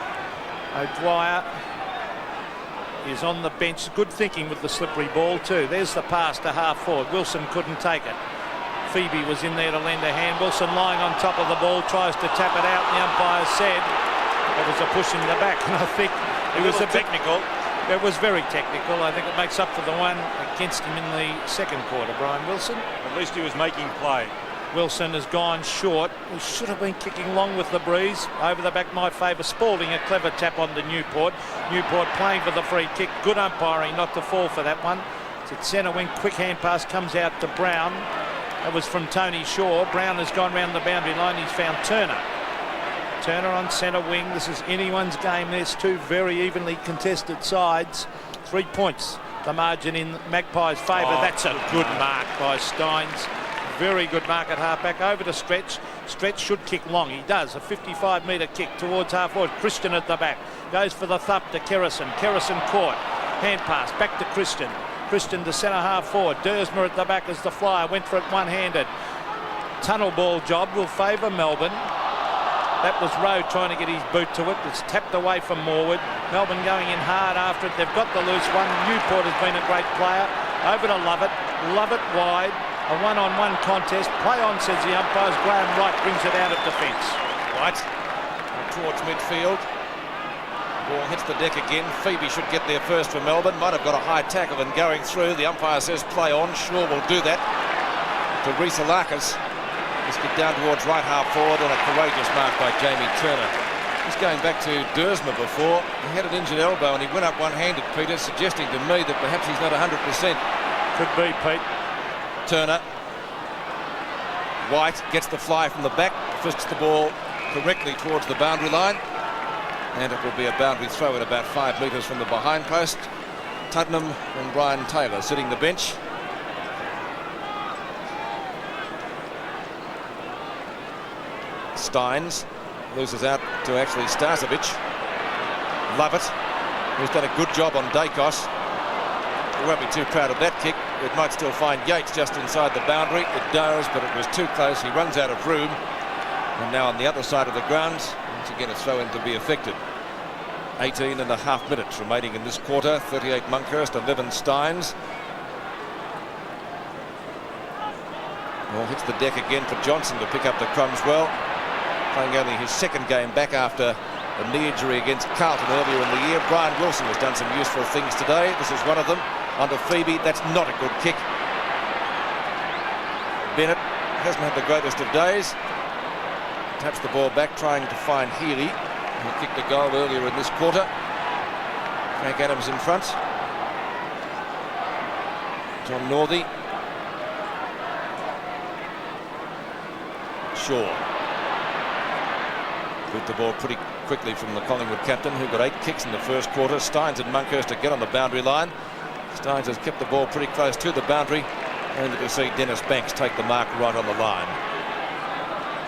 S3: O'Dwyer is on the bench. Good thinking with the slippery ball too. There's the pass to half forward. Wilson couldn't take it. Phoebe was in there to lend a hand. Wilson lying on top of the ball, tries to tap it out. The umpire said it was a push in the back, and I think it was a technical. It was very technical. I think it makes up for the one against him in the second quarter, Brian Wilson.
S2: At least he was making play.
S3: Wilson has gone short. He should have been kicking long with the breeze. Over the back might favour Spalding. A clever tap on to Newport. Newport playing for the free kick. Good umpiring not to fall for that one. It's at centre wing. Quick hand pass comes out to Brown. That was from Tony Shaw. Brown has gone round the boundary line. He's found Turner. Turner on centre wing. This is anyone's game. There's two very evenly contested sides. 3 points. The margin in Magpies' favour. That's a good mark by Steins. Very good mark at half-back. Over to Stretch. Stretch should kick long. He does. A 55-metre kick towards half-forward. Christian at the back. Goes for the thump to Kerrison. Kerrison caught. Hand pass. Back to Christian. Christian to centre half-forward. Dersmer at the back as the flyer. Went for it one-handed. Tunnel ball job will favour Melbourne. That was Rowe trying to get his boot to it. It's tapped away from Morwood. Melbourne going in hard after it. They've got the loose one. Newport has been a great player. Over to Lovett. Lovett wide. A one-on-one contest. Play on, says the umpires. Graeme Wright brings it out of defence.
S1: Right towards midfield. Ball hits the deck again. Phoebe should get there first for Melbourne. Might have got a high tackle and going through. The umpire says play on. Sure will do that. To Rhys-Alakis. Let's get down towards right half forward, and a courageous mark by Jamie Turner. He's going back to Dersmer before. He had an injured elbow and he went up one-handed, Peter, suggesting to me that perhaps he's not 100%.
S3: Could be, Pete.
S1: Turner. White gets the fly from the back, fists the ball correctly towards the boundary line, and it will be a boundary throw at about 5 metres from the behind post. Tuddenham and Brian Taylor sitting the bench. Steins loses out to actually Starcevic. Lovett, who's done a good job on Dacos. We won't be too proud of that kick. It might still find Yeats just inside the boundary. It does, but it was too close. He runs out of room. And now on the other side of the ground, once again a throw-in to be affected. 18 and a half minutes remaining in this quarter. 38 Monkhurst, 11 Steins. Well, hits the deck again for Johnson to pick up the crumbs well. Playing only his second game back after a knee injury against Carlton earlier in the year. Brian Wilson has done some useful things today. This is one of them. Under Phoebe, that's not a good kick. Bennett hasn't had the greatest of days. Taps the ball back, trying to find Healy, who kicked a goal earlier in this quarter. Frank Adams in front. John Northey. Shaw. Moved the ball pretty quickly from the Collingwood captain, who got 8 kicks in the first quarter. Steins and Monkhurst to get on the boundary line. Steins has kept the ball pretty close to the boundary, only to see Dennis Banks take the mark right on the line.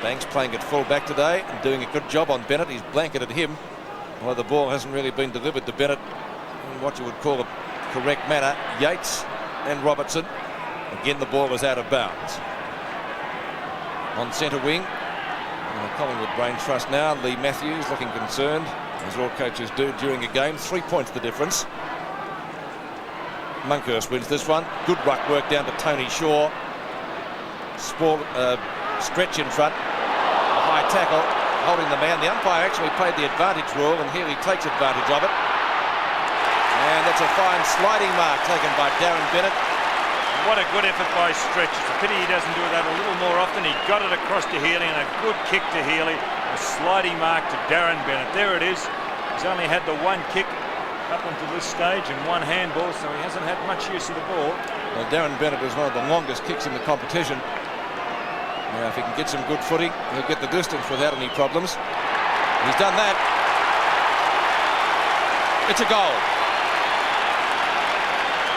S1: Banks playing at full back today and doing a good job on Bennett. He's blanketed him, although the ball hasn't really been delivered to Bennett in what you would call a correct manner. Yeats and Robertson. Again, the ball is out of bounds. On centre wing, the Collingwood brain trust now. Lee Matthews looking concerned, as all coaches do during a game. 3 points the difference. Monkhurst wins this one. Good ruck work down to Tony Shaw. Stretch in front. A high tackle, holding the man. The umpire actually played the advantage rule, and Healy takes advantage of it. And that's a fine sliding mark taken by Darren Bennett.
S2: What a good effort by Stretch. It's a pity he doesn't do that a little more often. He got it across to Healy, and a good kick to Healy. A sliding mark to Darren Bennett. There it is. He's only had the one kick up until this stage and one handball, so he hasn't had much use of the ball.
S1: Well, Darren Bennett is one of the longest kicks in the competition. Now, if he can get some good footing, he'll get the distance without any problems. He's done that. It's a goal.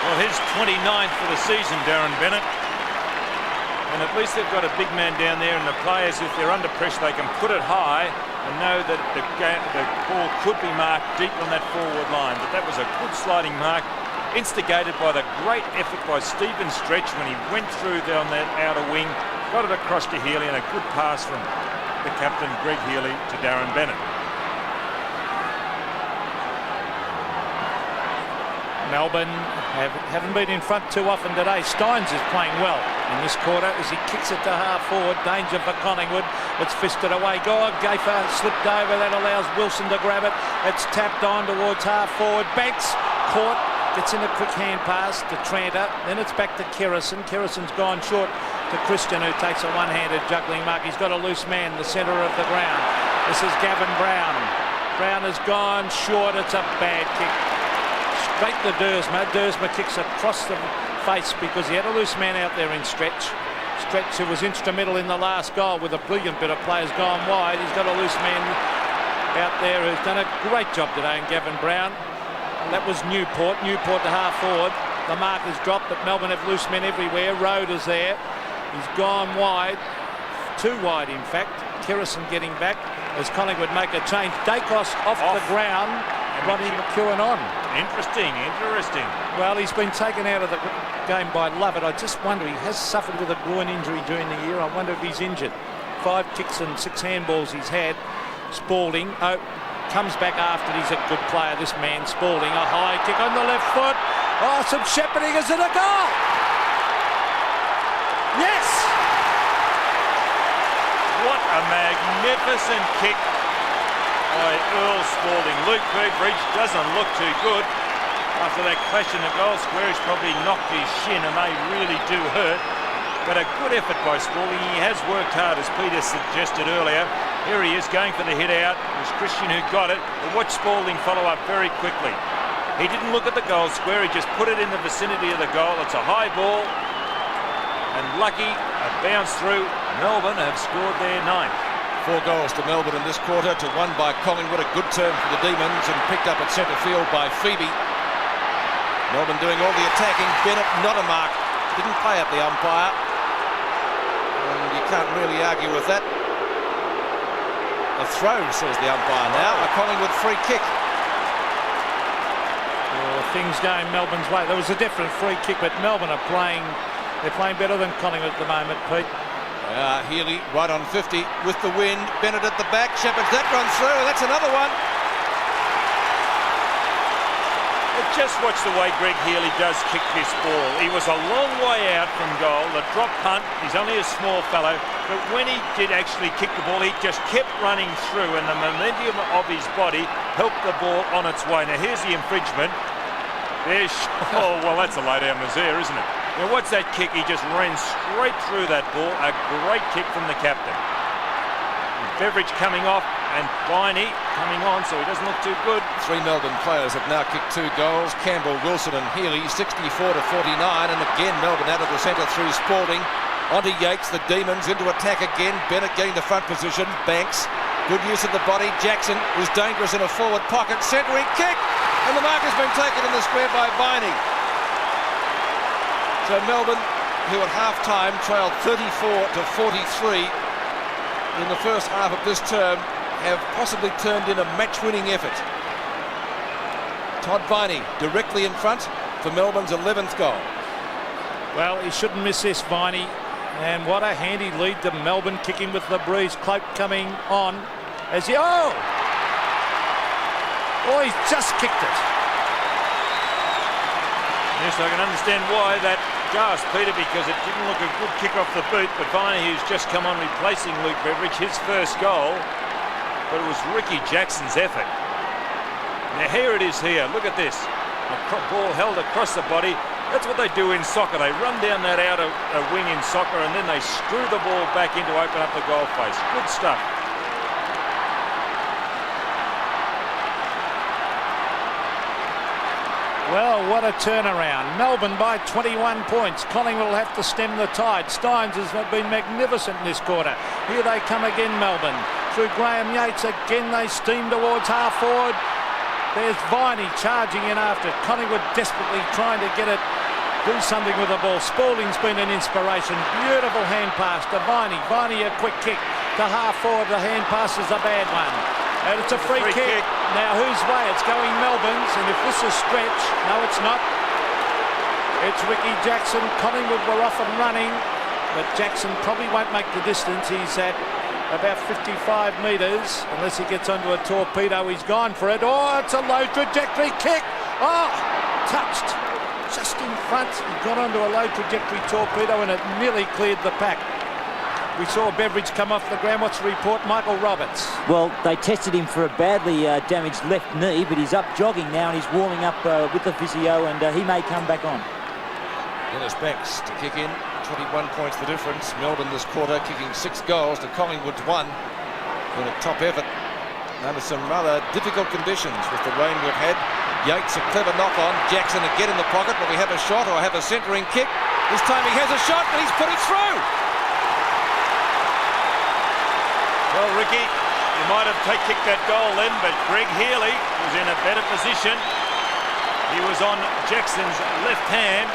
S2: Well, his 29th for the season, Darren Bennett. And at least they've got a big man down there, and the players, if they're under pressure, they can put it high and know that the ball could be marked deep on that forward line. But that was a good sliding mark, instigated by the great effort by Stephen Stretch when he went through down that outer wing, got it across to Healy, and a good pass from the captain, Greg Healy, to Darren Bennett.
S3: Melbourne haven't been in front too often today. Steins is playing well in this quarter as he kicks it to half forward. Danger for Collingwood. It's fisted away. Gafer slipped over. That allows Wilson to grab it. It's tapped on towards half forward. Banks caught. Gets in a quick hand pass to Tranter. Then it's back to Kerrison. Kerrison's gone short to Christian, who takes a one-handed juggling mark. He's got a loose man in the centre of the ground. This is Gavin Brown. Brown has gone short. It's a bad kick. Straight to Dersma. Dersma kicks across the face because he had a loose man out there in Stretch. Stretch, who was instrumental in the last goal with a brilliant bit of players gone wide. He's got a loose man out there who's done a great job today in Gavin Brown. And that was Newport. Newport to half forward. The mark has dropped, but Melbourne have loose men everywhere. Road is there. He's gone wide. Too wide, in fact. Kerrison getting back as Collingwood make a change. Dacos off the ground. Ronnie McEwen on.
S2: Interesting.
S3: Well, he's been taken out of the game by Lovett. I just wonder, he has suffered with a groin injury during the year. I wonder if he's injured. 5 kicks and 6 handballs he's had. Spalding comes back after. He's a good player, this man, Spalding. A high kick on the left foot. Oh, some shepherding. Is it a goal? Yes!
S2: What a magnificent kick by Earl Spalding. Luke Beveridge doesn't look too good after that clash in the goal square. He's probably knocked his shin, and they really do hurt. But a good effort by Spalding. He has worked hard, as Peter suggested earlier. Here he is going for the hit out. It was Christian who got it. But watch Spalding follow up very quickly. He didn't look at the goal square. He just put it in the vicinity of the goal. It's a high ball. And lucky, a bounce through. Melbourne have scored their 9th.
S1: 4 goals to Melbourne in this quarter, to 1 by Collingwood. A good turn for the Demons, and picked up at centre field by Phoebe. Melbourne doing all the attacking. Bennett, not a mark. Didn't play up the umpire. And you can't really argue with that. A throw, says the umpire now. A Collingwood free kick.
S3: Well, things going Melbourne's way. There was a different free kick, but Melbourne are playing. They're playing better than Collingwood at the moment, Pete.
S1: Healy right on 50 with the wind. Bennett at the back. Shepherds that run through. That's another one.
S2: Just watch the way Greg Healy does kick this ball. He was a long way out from goal. The drop punt, he's only a small fellow, but when he did actually kick the ball, he just kept running through, and the momentum of his body helped the ball on its way. Now here's the infringement. There's, oh, well, that's a lay down Mazier, isn't it? Now what's that kick? He just ran straight through that ball. A great kick from the captain. Beveridge coming off, and Viney coming on, so he doesn't look too good.
S1: 3 Melbourne players have now kicked 2 goals. Campbell, Wilson and Healy, 64 to 49. And again, Melbourne out of the centre through Spalding. Onto Yeats, the Demons, into attack again. Bennett getting the front position. Banks, good use of the body. Jackson was dangerous in a forward pocket. Centering kick, and the mark has been taken in the square by Viney. So Melbourne, who at half-time trailed 34 to 43 in the first half of this term, have possibly turned in a match-winning effort. Todd Viney directly in front for Melbourne's 11th goal.
S3: Well, he shouldn't miss this, Viney. And what a handy lead to Melbourne, kicking with the breeze. Cloak coming on as he... Oh, he's just kicked it.
S2: Yes, I can understand why that gasp, Peter, because it didn't look a good kick off the boot, but Viney, who's just come on replacing Luke Beveridge, his first goal, but it was Ricky Jackson's effort. Now here it is here, look at this. A ball held across the body. That's what they do in soccer. They run down that outer wing in soccer, and then they screw the ball back in to open up the goal face. Good stuff.
S3: Well, what a turnaround. Melbourne by 21 points. Collingwood will have to stem the tide. Steins has been magnificent in this quarter. Here they come again, Melbourne. Through Graeme Yeats again, they steam towards half forward. There's Viney charging in after Collingwood, desperately trying to get it do something with the ball. Spalding's been an inspiration. Beautiful hand pass to Viney. Viney a quick kick to half forward. The hand pass is a bad one. And it's a free kick. Now whose way? It's going Melbourne's, and if this is stretch, no it's not. It's Ricky Jackson. Collingwood were off and running, but Jackson probably won't make the distance. He's at about 55 metres, unless he gets onto a torpedo. He's gone for it. Oh, it's a low trajectory kick. Oh, touched just in front. He got onto a low trajectory torpedo and it nearly cleared the pack. We saw Beveridge come off the ground. What's the report? Michael Roberts.
S4: Well, they tested him for a badly damaged left knee, but he's up jogging now and he's warming up with the physio, and he may come back on.
S1: Dennis Banks to kick in. 21 points the difference. Melbourne this quarter kicking 6 goals to Collingwood's 1 in a top effort under some rather difficult conditions with the rain we've had. Yeats a clever knock on. Jackson again in the pocket. Will we have a shot or have a centering kick? This time he has a shot and he's put it through.
S2: Well, Ricky, you might have kicked that goal then, but Greg Healy was in a better position. He was on Jackson's left hand,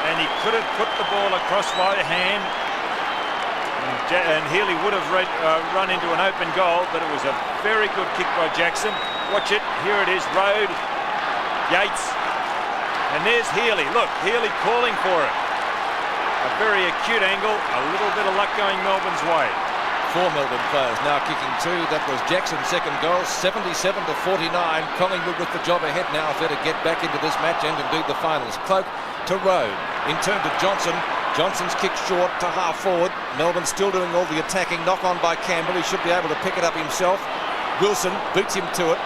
S2: and he could have put the ball across by hand, and Healy would have run into an open goal, but it was a very good kick by Jackson. Watch it, here it is, Road, Yeats, and there's Healy. Look, Healy calling for it. A very acute angle, a little bit of luck going Melbourne's way.
S1: 4 Melbourne players now kicking 2. That was Jackson's second goal, 77-49. Collingwood with the job ahead now if they're to get back into this match and indeed the finals. Cloak to Road, in turn to Johnson. Johnson's kick short to half forward. Melbourne still doing all the attacking. Knock on by Campbell. He should be able to pick it up himself. Wilson beats him to it.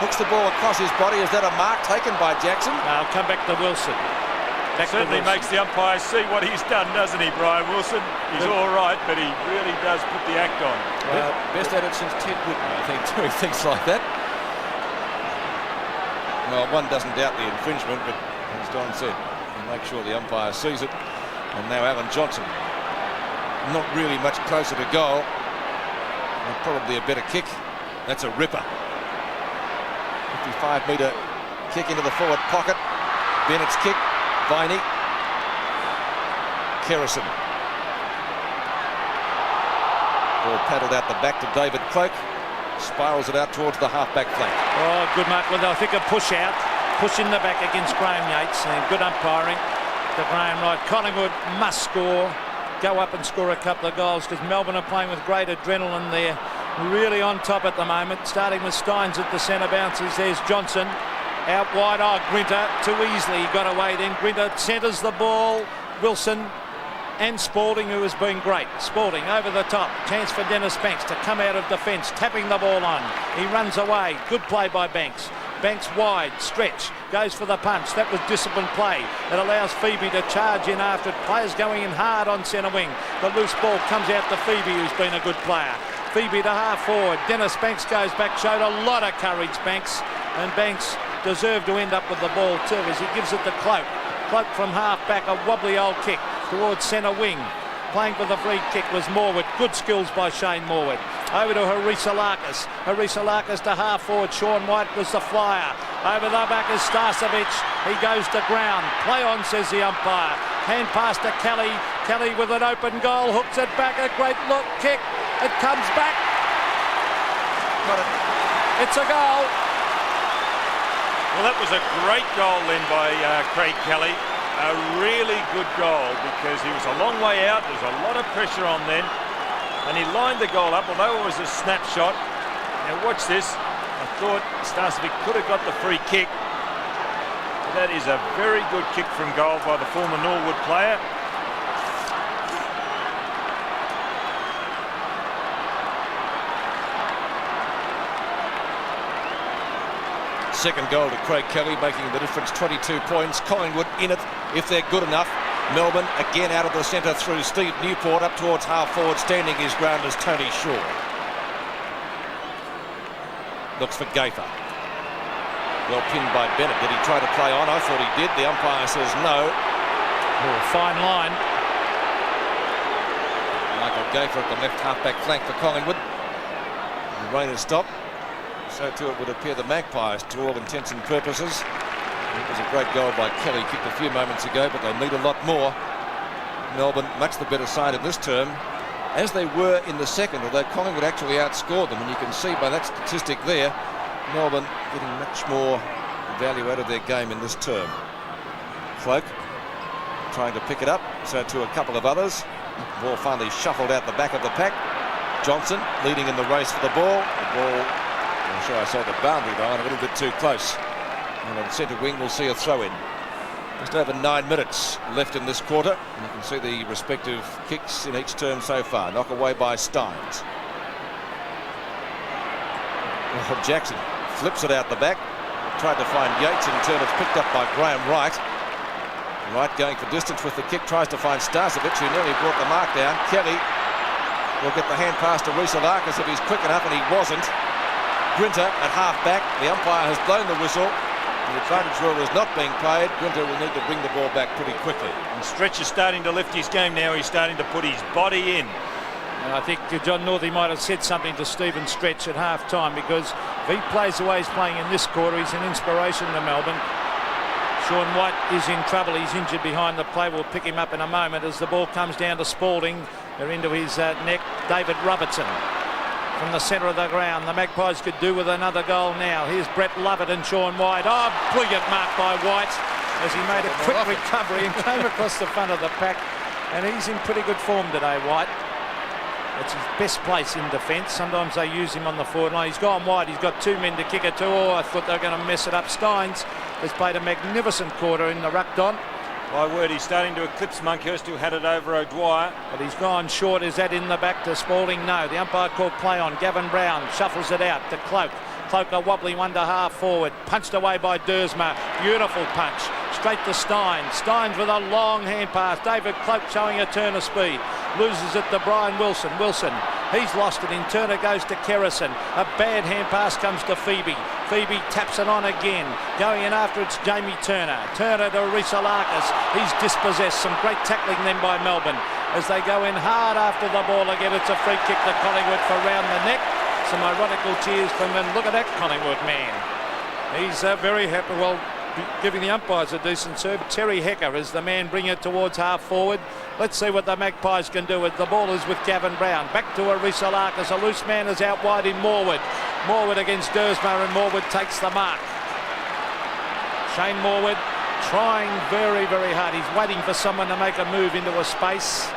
S1: Hooks the ball across his body. Is that a mark taken by Jackson?
S3: Now come back to Wilson.
S2: Certainly makes the umpire see what he's done, doesn't he, Brian Wilson? He's all right, but he really does put the act on.
S1: Best at it since Ted Whitten, I think, doing things like that. Well, one doesn't doubt the infringement, but as Don said, you make sure the umpire sees it. And now Alan Johnson, not really much closer to goal. And probably a better kick. That's a ripper. 55-metre kick into the forward pocket. Bennett's kick. Viney. Kerrison. Ball paddled out the back to David Cloak. Spirals it out towards the half-back flank.
S3: Oh, good mark. Well, I think a push out. Push in the back against Graeme Yeats. And good umpiring to Graeme Wright. Collingwood must score. Go up and score a couple of goals because Melbourne are playing with great adrenaline there. Really on top at the moment. Starting with Steins at the centre bounces. There's Johnson. Out wide, Grinter too easily, he got away then. Grinter centres the ball. Wilson and Spalding, who has been great. Spalding over the top, chance for Dennis Banks to come out of defence, tapping the ball on. He runs away, good play by Banks. Banks wide, stretch, goes for the punch. That was disciplined play. It allows Phoebe to charge in after it. Players going in hard on centre wing. The loose ball comes out to Phoebe, who's been a good player. Phoebe to half forward. Dennis Banks goes back, showed a lot of courage, Banks. And Banks deserved to end up with the ball too as he gives it to Cloak. Cloak from half back, a wobbly old kick towards centre wing. Playing for the free kick was Morwood. Good skills by Shane Morwood. Over to Harisalakis. Harisalakis to half forward. Sean White was the flyer. Over the back is Starcevic. He goes to ground. Play on, says the umpire. Hand pass to Kelly. Kelly with an open goal. Hooks it back. A great look kick. It comes back.
S1: Got it.
S3: It's a goal.
S2: Well, that was a great goal then by Craig Kelly. A really good goal because he was a long way out. There's a lot of pressure on then. And he lined the goal up, although it was a snapshot. Now watch this. I thought Starcevic could have got the free kick. That is a very good kick from goal by the former Norwood player.
S1: Second goal to Craig Kelly, making the difference 22 points. Collingwood in it if they're good enough. Melbourne again out of the centre through Steve Newport up towards half forward. Standing his ground is Tony Shaw. Looks for Gaither. Well pinned by Bennett. Did he try to play on? I thought he did. The umpire says no.
S3: Oh, fine line.
S1: Michael Gaither at the left half-back flank for Collingwood. The rain has stopped. So too it would appear the Magpies, to all intents and purposes, It was a great goal by Kelly, kicked a few moments ago, but they need a lot more. Melbourne, much the better side in this term, as they were in the second, although Collingwood actually outscored them, and you can see by that statistic there, Melbourne getting much more value out of their game in this term. Cloak trying to pick it up, so to a couple of others. Ball finally shuffled out the back of the pack. Johnson leading in the race for the ball. The ball, I'm sure I saw the boundary line a little bit too close. And on centre wing we'll see a throw in. Just over 9 minutes left in this quarter. And you can see the respective kicks in each term so far. Knock away by Steins. Jackson flips it out the back. Tried to find Yeats, in turn it's picked up by Graeme Wright. Wright going for distance with the kick, tries to find Starcevic, who nearly brought the mark down. Kelly will get the hand pass to Risalakis if he's quick enough, and he wasn't. Grinter at half back. The umpire has blown the whistle. The advantage rule is not being played. Grinter will need to bring the ball back pretty quickly.
S2: And Stretch is starting to lift his game now. He's starting to put his body in.
S3: And I think John Northey might have said something to Stephen Stretch at half-time, because if he plays the way he's playing in this quarter, he's an inspiration to Melbourne. Sean White is in trouble. He's injured behind the play. We'll pick him up in a moment as the ball comes down to Spalding. They're into his neck. David Robertson from the centre of the ground. The Magpies could do with another goal now. Here's Brett Lovett and Sean White. Oh, brilliant mark by White as he made a quick recovery and came across the front of the pack. And he's in pretty good form today, White. It's his best place in defence. Sometimes they use him on the forward line. He's gone wide. He's got 2 men to kick it to. Oh, I thought they were going to mess it up. Steins has played a magnificent quarter in the ruck, Don.
S2: My word, he's starting to eclipse Monkhurst, who had it over O'Dwyer.
S3: But he's gone short. Is that in the back to Spalding? No. The umpire called play on. Gavin Brown shuffles it out to Cloak. Cloak a wobbly one to half forward. Punched away by Dersma. Beautiful punch. Straight to Steins. Steins with a long hand pass. David Cloak showing a turn of speed. Loses it to Brian Wilson. Wilson, he's lost it. In turn it goes to Kerrison. A bad hand pass comes to Phoebe. Phoebe taps it on again. Going in after it's Jamie Turner. Turner to Risalakis. He's dispossessed. Some great tackling then by Melbourne as they go in hard after the ball again. It's a free kick to Collingwood for round the neck. Some ironical cheers from them. Look at that Collingwood man. He's very happy. Well, giving the umpires a decent serve. Terry Hecker is the man bringing it towards half forward. Let's see what the Magpies can do. The ball is with Gavin Brown. Back to Risalakis. A loose man is out wide in Morwood. Morwood against Dersma, and Morwood takes the mark. Shane Morwood trying very, very hard. He's waiting for someone to make a move into a space.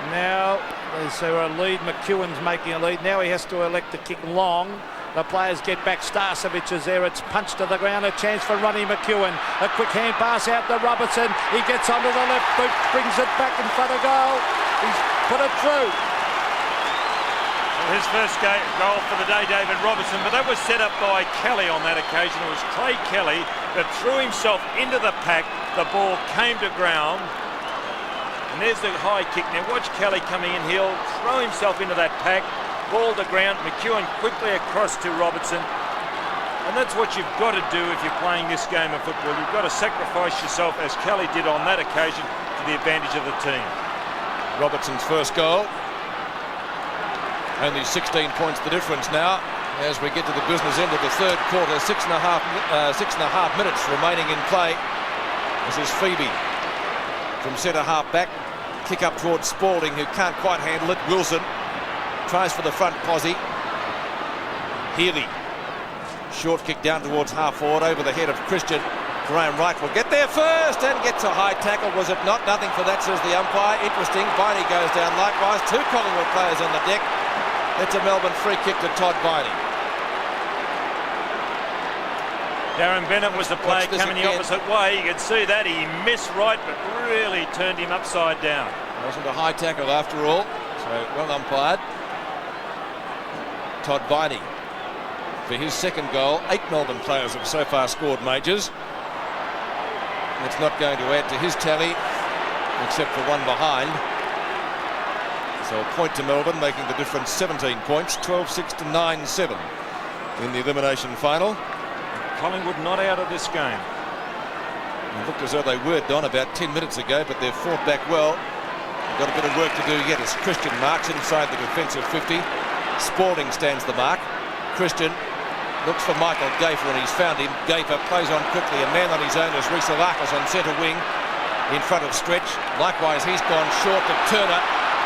S3: Now there's a lead. McEwen's making a lead. Now he has to elect to kick long. The players get back. Starcevic is there. It's punched to the ground. A chance for Ronnie McEwen. A quick hand pass out to Robertson. He gets onto the left boot, brings it back in front of goal. He's put it through.
S2: His first goal for the day, David Robertson, but that was set up by Kelly on that occasion. It was Clay Kelly that threw himself into the pack. The ball came to ground. And there's the high kick. Now watch Kelly coming in. He'll throw himself into that pack. Ball to ground. McEwen quickly across to Robertson. And that's what you've got to do if you're playing this game of football. You've got to sacrifice yourself, as Kelly did on that occasion, to the advantage of the team.
S1: Robertson's first goal. Only 16 points the difference now as we get to the business end of the third quarter. 6.5 minutes remaining in play. This is Phoebe from centre half back. Kick up towards Spalding, who can't quite handle it. Wilson tries for the front posse. Healy. Short kick down towards half forward over the head of Christian. Graeme Wright will get there first and gets a high tackle. Was it not? Nothing for that, says the umpire. Interesting. Viney goes down likewise. 2 Collingwood players on the deck. It's a Melbourne free kick to Todd Viney.
S2: Darren Bennett was the player coming the opposite way. You could see that. He missed right, but really turned him upside down.
S1: It wasn't a high tackle after all, so well umpired. Todd Viney for his second goal. 8 Melbourne players have so far scored majors. It's not going to add to his tally, except for one behind. So a point to Melbourne, making the difference 17 points, 12-6 to 9-7 in the elimination final.
S2: Collingwood not out of this game.
S1: It looked as though they were, Don, about 10 minutes ago, but they've fought back well. They've got a bit of work to do yet as Christian marks inside the defensive 50. Spalding stands the mark. Christian looks for Michael Gayfer, and he's found him. Gayfer plays on quickly. A man on his own is Rhys-Alakis on centre wing in front of Stretch. Likewise, he's gone short to Turner,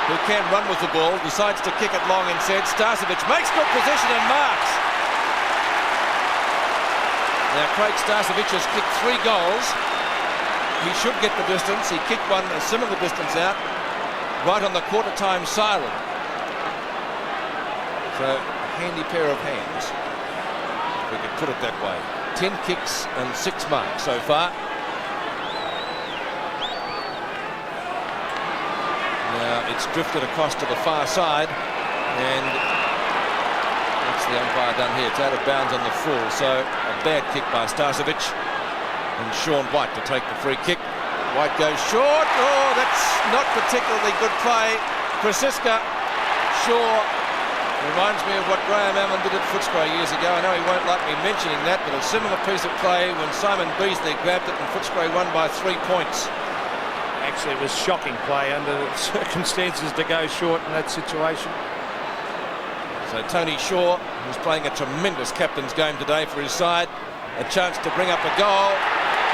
S1: who can run with the ball, decides to kick it long instead. Starcevic makes good position and marks. Now, Craig Starcevic has kicked 3 goals. He should get the distance. He kicked one a similar distance out, right on the quarter-time siren. So, a handy pair of hands, if we could put it that way. 10 kicks and 6 marks so far. Now, it's drifted across to the far side, and what's the umpire done here? It's out of bounds on the full, so a bad kick by Starcevic. And Sean White to take the free kick. White goes short. Oh, that's not particularly good play. Krasiska, Shaw, reminds me of what Graeme did at Footscray years ago. I know he won't like me mentioning that, but a similar piece of play when Simon Beasley grabbed it and Footscray won by 3 points.
S3: Actually, it was shocking play under the circumstances to go short in that situation.
S1: So Tony Shaw, who's playing a tremendous captain's game today for his side, a chance to bring up a goal,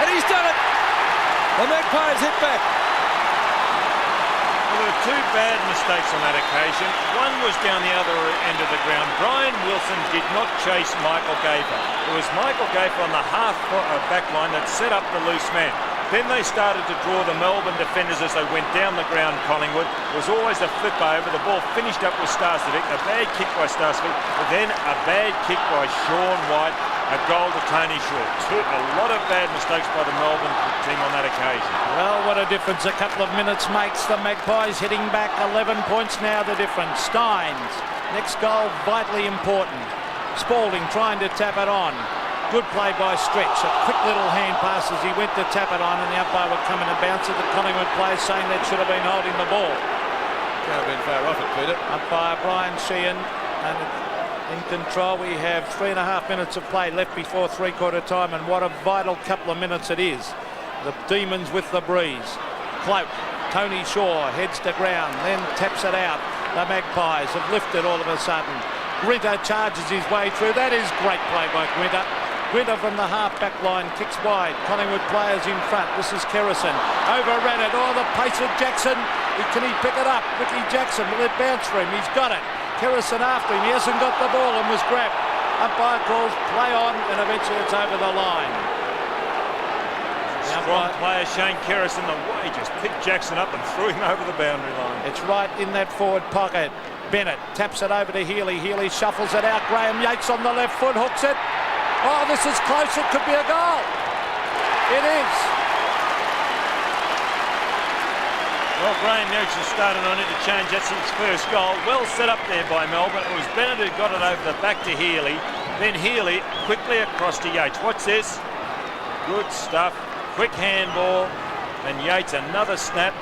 S1: and he's done it! The Magpies hit back.
S2: Well, there were 2 bad mistakes on that occasion. One was down the other end of the ground. Brian Wilson did not chase Michael Gayfer. It was Michael Gayfer on the back line that set up the loose man. Then they started to draw the Melbourne defenders as they went down the ground, Collingwood. It was always a flip over. The ball finished up with Starcevic. A bad kick by Starcevic, but then a bad kick by Sean White. A goal to Tony Shaw. A lot of bad mistakes by the Melbourne team on that occasion.
S3: Well, what a difference a couple of minutes makes. The Magpies heading back 11 points now, the difference. Steins, next goal vitally important. Spalding trying to tap it on. Good play by Stretch. A quick little hand pass as he went to tap it on, and the umpire would come in and bounce at the Collingwood players, saying that should have been holding the ball.
S1: Can't have been far off it, Peter.
S3: Umpire Brian Sheehan, and in control. We have 3.5 minutes of play left before 3/4 time, and what a vital couple of minutes it is. The Demons with the breeze. Cloak, Tony Shaw heads to ground, then taps it out. The Magpies have lifted all of a sudden. Grinter charges his way through. That is great play by Grinter. Grinter from the half-back line kicks wide. Collingwood players in front. This is Kerrison. Overran it. Oh, the pace of Jackson. Can he pick it up? Ricky Jackson, will it bounce for him? He's got it. Kerrison after him. He hasn't got the ball and was grabbed. Umpire calls play on, and eventually it's over the line.
S2: Strong player Shane Kerrison, the way just picked Jackson up and threw him over the boundary line.
S3: It's right in that forward pocket. Bennett taps it over to Healy. Healy shuffles it out. Graeme Yeats on the left foot, hooks it. Oh, this is close. It could be a goal. It is.
S2: Well, Graeme Yeats has started on interchange. That's his first goal. Well set up there by Melbourne. It was Bennett who got it over the back to Healy. Then Healy quickly across to Yeats. What's this? Good stuff. Quick handball. And Yeats another snap.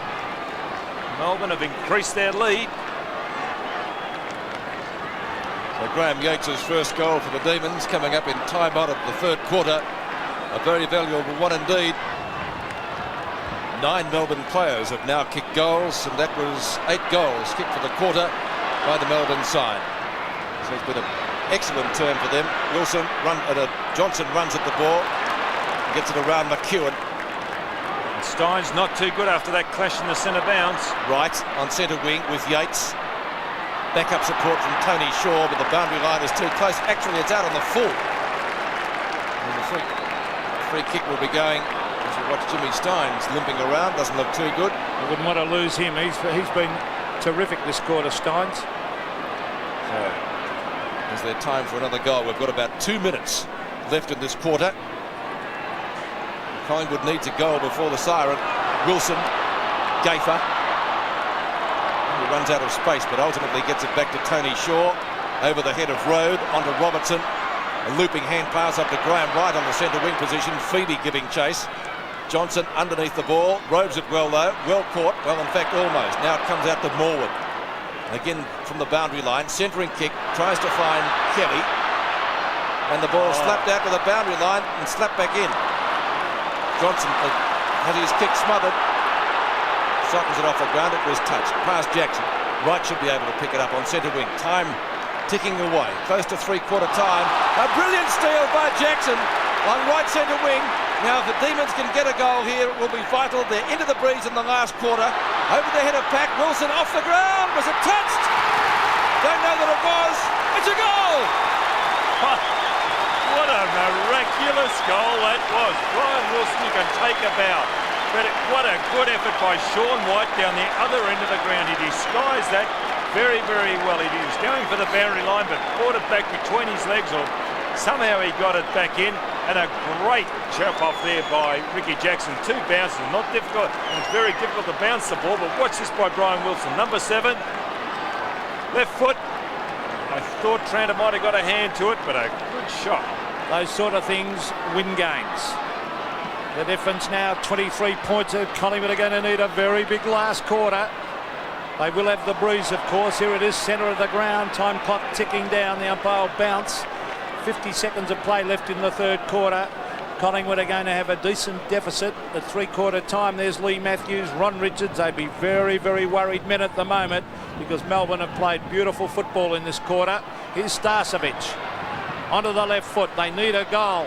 S2: Melbourne have increased their lead.
S1: So Graeme Yeats' first goal for the Demons coming up in time on of the 3rd quarter. A very valuable one indeed. 9 Melbourne players have now kicked goals, and that was 8 goals kicked for the quarter by the Melbourne side. So it's been an excellent turn for them. Johnson runs at the ball, gets it around McEwen.
S2: And Steins not too good after that clash in the centre bounce.
S1: Right on centre wing with Yeats. Backup support from Tony Shaw, but the boundary line is too close. Actually, it's out on the full. And the free kick will be going. As you watch Jimmy Steins limping around, doesn't look too good.
S3: I wouldn't want to lose him. He's been terrific this quarter, Steins.
S1: So, is there time for another goal? We've got about 2 minutes left in this quarter. Collingwood needs a goal before the siren. Wilson, Gayfer. He runs out of space, but ultimately gets it back to Tony Shaw. Over the head of Rode, onto Robertson. A looping hand pass up to Graeme Wright on the centre wing position. Phoebe giving chase. Johnson underneath the ball. Robes it well though. Well caught. Well, in fact, almost. Now it comes out to Morwood. Again from the boundary line. Centering kick. Tries to find Kelly. And the ball slapped out to the boundary line and slapped back in. Johnson has his kick smothered. Softens it off the ground. It was touched. Past Jackson. Wright should be able to pick it up on centre wing. Time ticking away, close to three-quarter time. A brilliant steal by Jackson on right centre wing. Now, if the Demons can get a goal here, it will be vital. They're into the breeze in the last quarter. Over the head of Pack, Wilson off the ground. Was it touched? Don't know that it was. It's a goal!
S2: What a miraculous goal that was. Brian Wilson, you can take a bow. But what a good effort by Sean White down the other end of the ground. He disguised that very, very well. He was going for the boundary line, but brought it back between his legs, or somehow he got it back in. And a great chop off there by Ricky Jackson. Two bounces, not difficult. And it's very difficult to bounce the ball, but watch this by Brian Wilson. Number 7, left foot. I thought Tranter might have got a hand to it, but a good shot.
S3: Those sort of things win games. The difference now, 23 points. Collingwood are going to need a very big last quarter. They will have the breeze, of course. Here it is, centre of the ground. Time clock ticking down. The umpire will bounce. 50 seconds of play left in the third quarter. Collingwood are going to have a decent deficit at three-quarter time. There's Lee Matthews, Ron Richards. They'd be very, very worried men at the moment because Melbourne have played beautiful football in this quarter. Here's Starcevic onto the left foot. They need a goal.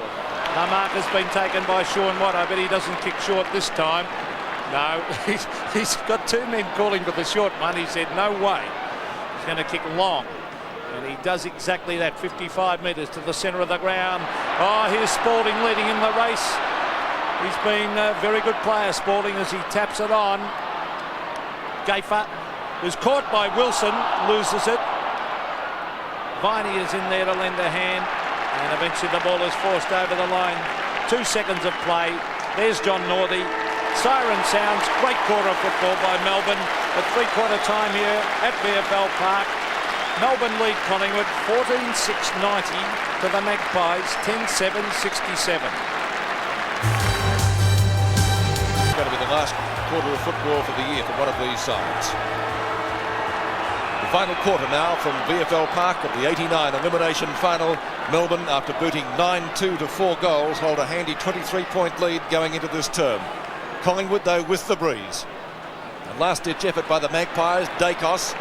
S3: The mark has been taken by Sean Watt. I bet he doesn't kick short this time. No, he's got two men calling for the short one. He said, no way. He's going to kick long. And he does exactly that, 55 metres to the centre of the ground. Oh, here's Spalding leading in the race. He's been a very good player, Spalding, as he taps it on. Gaffer is caught by Wilson, loses it. Viney is in there to lend a hand. And eventually the ball is forced over the line. 2 seconds of play. There's John Northey. Siren sounds. Great quarter of football by Melbourne. At three-quarter time here at VFL Park. Melbourne lead Collingwood 14-6-90 to the Magpies 10-7-67.
S1: It's going to be the last quarter of football for the year for one of these sides. The final quarter now from VFL Park of the 89 Elimination final. Melbourne, after booting 9-2 to 4 goals, hold a handy 23-point lead going into this term. Collingwood, though, with the breeze. A last-ditch effort by the Magpies. Dacos,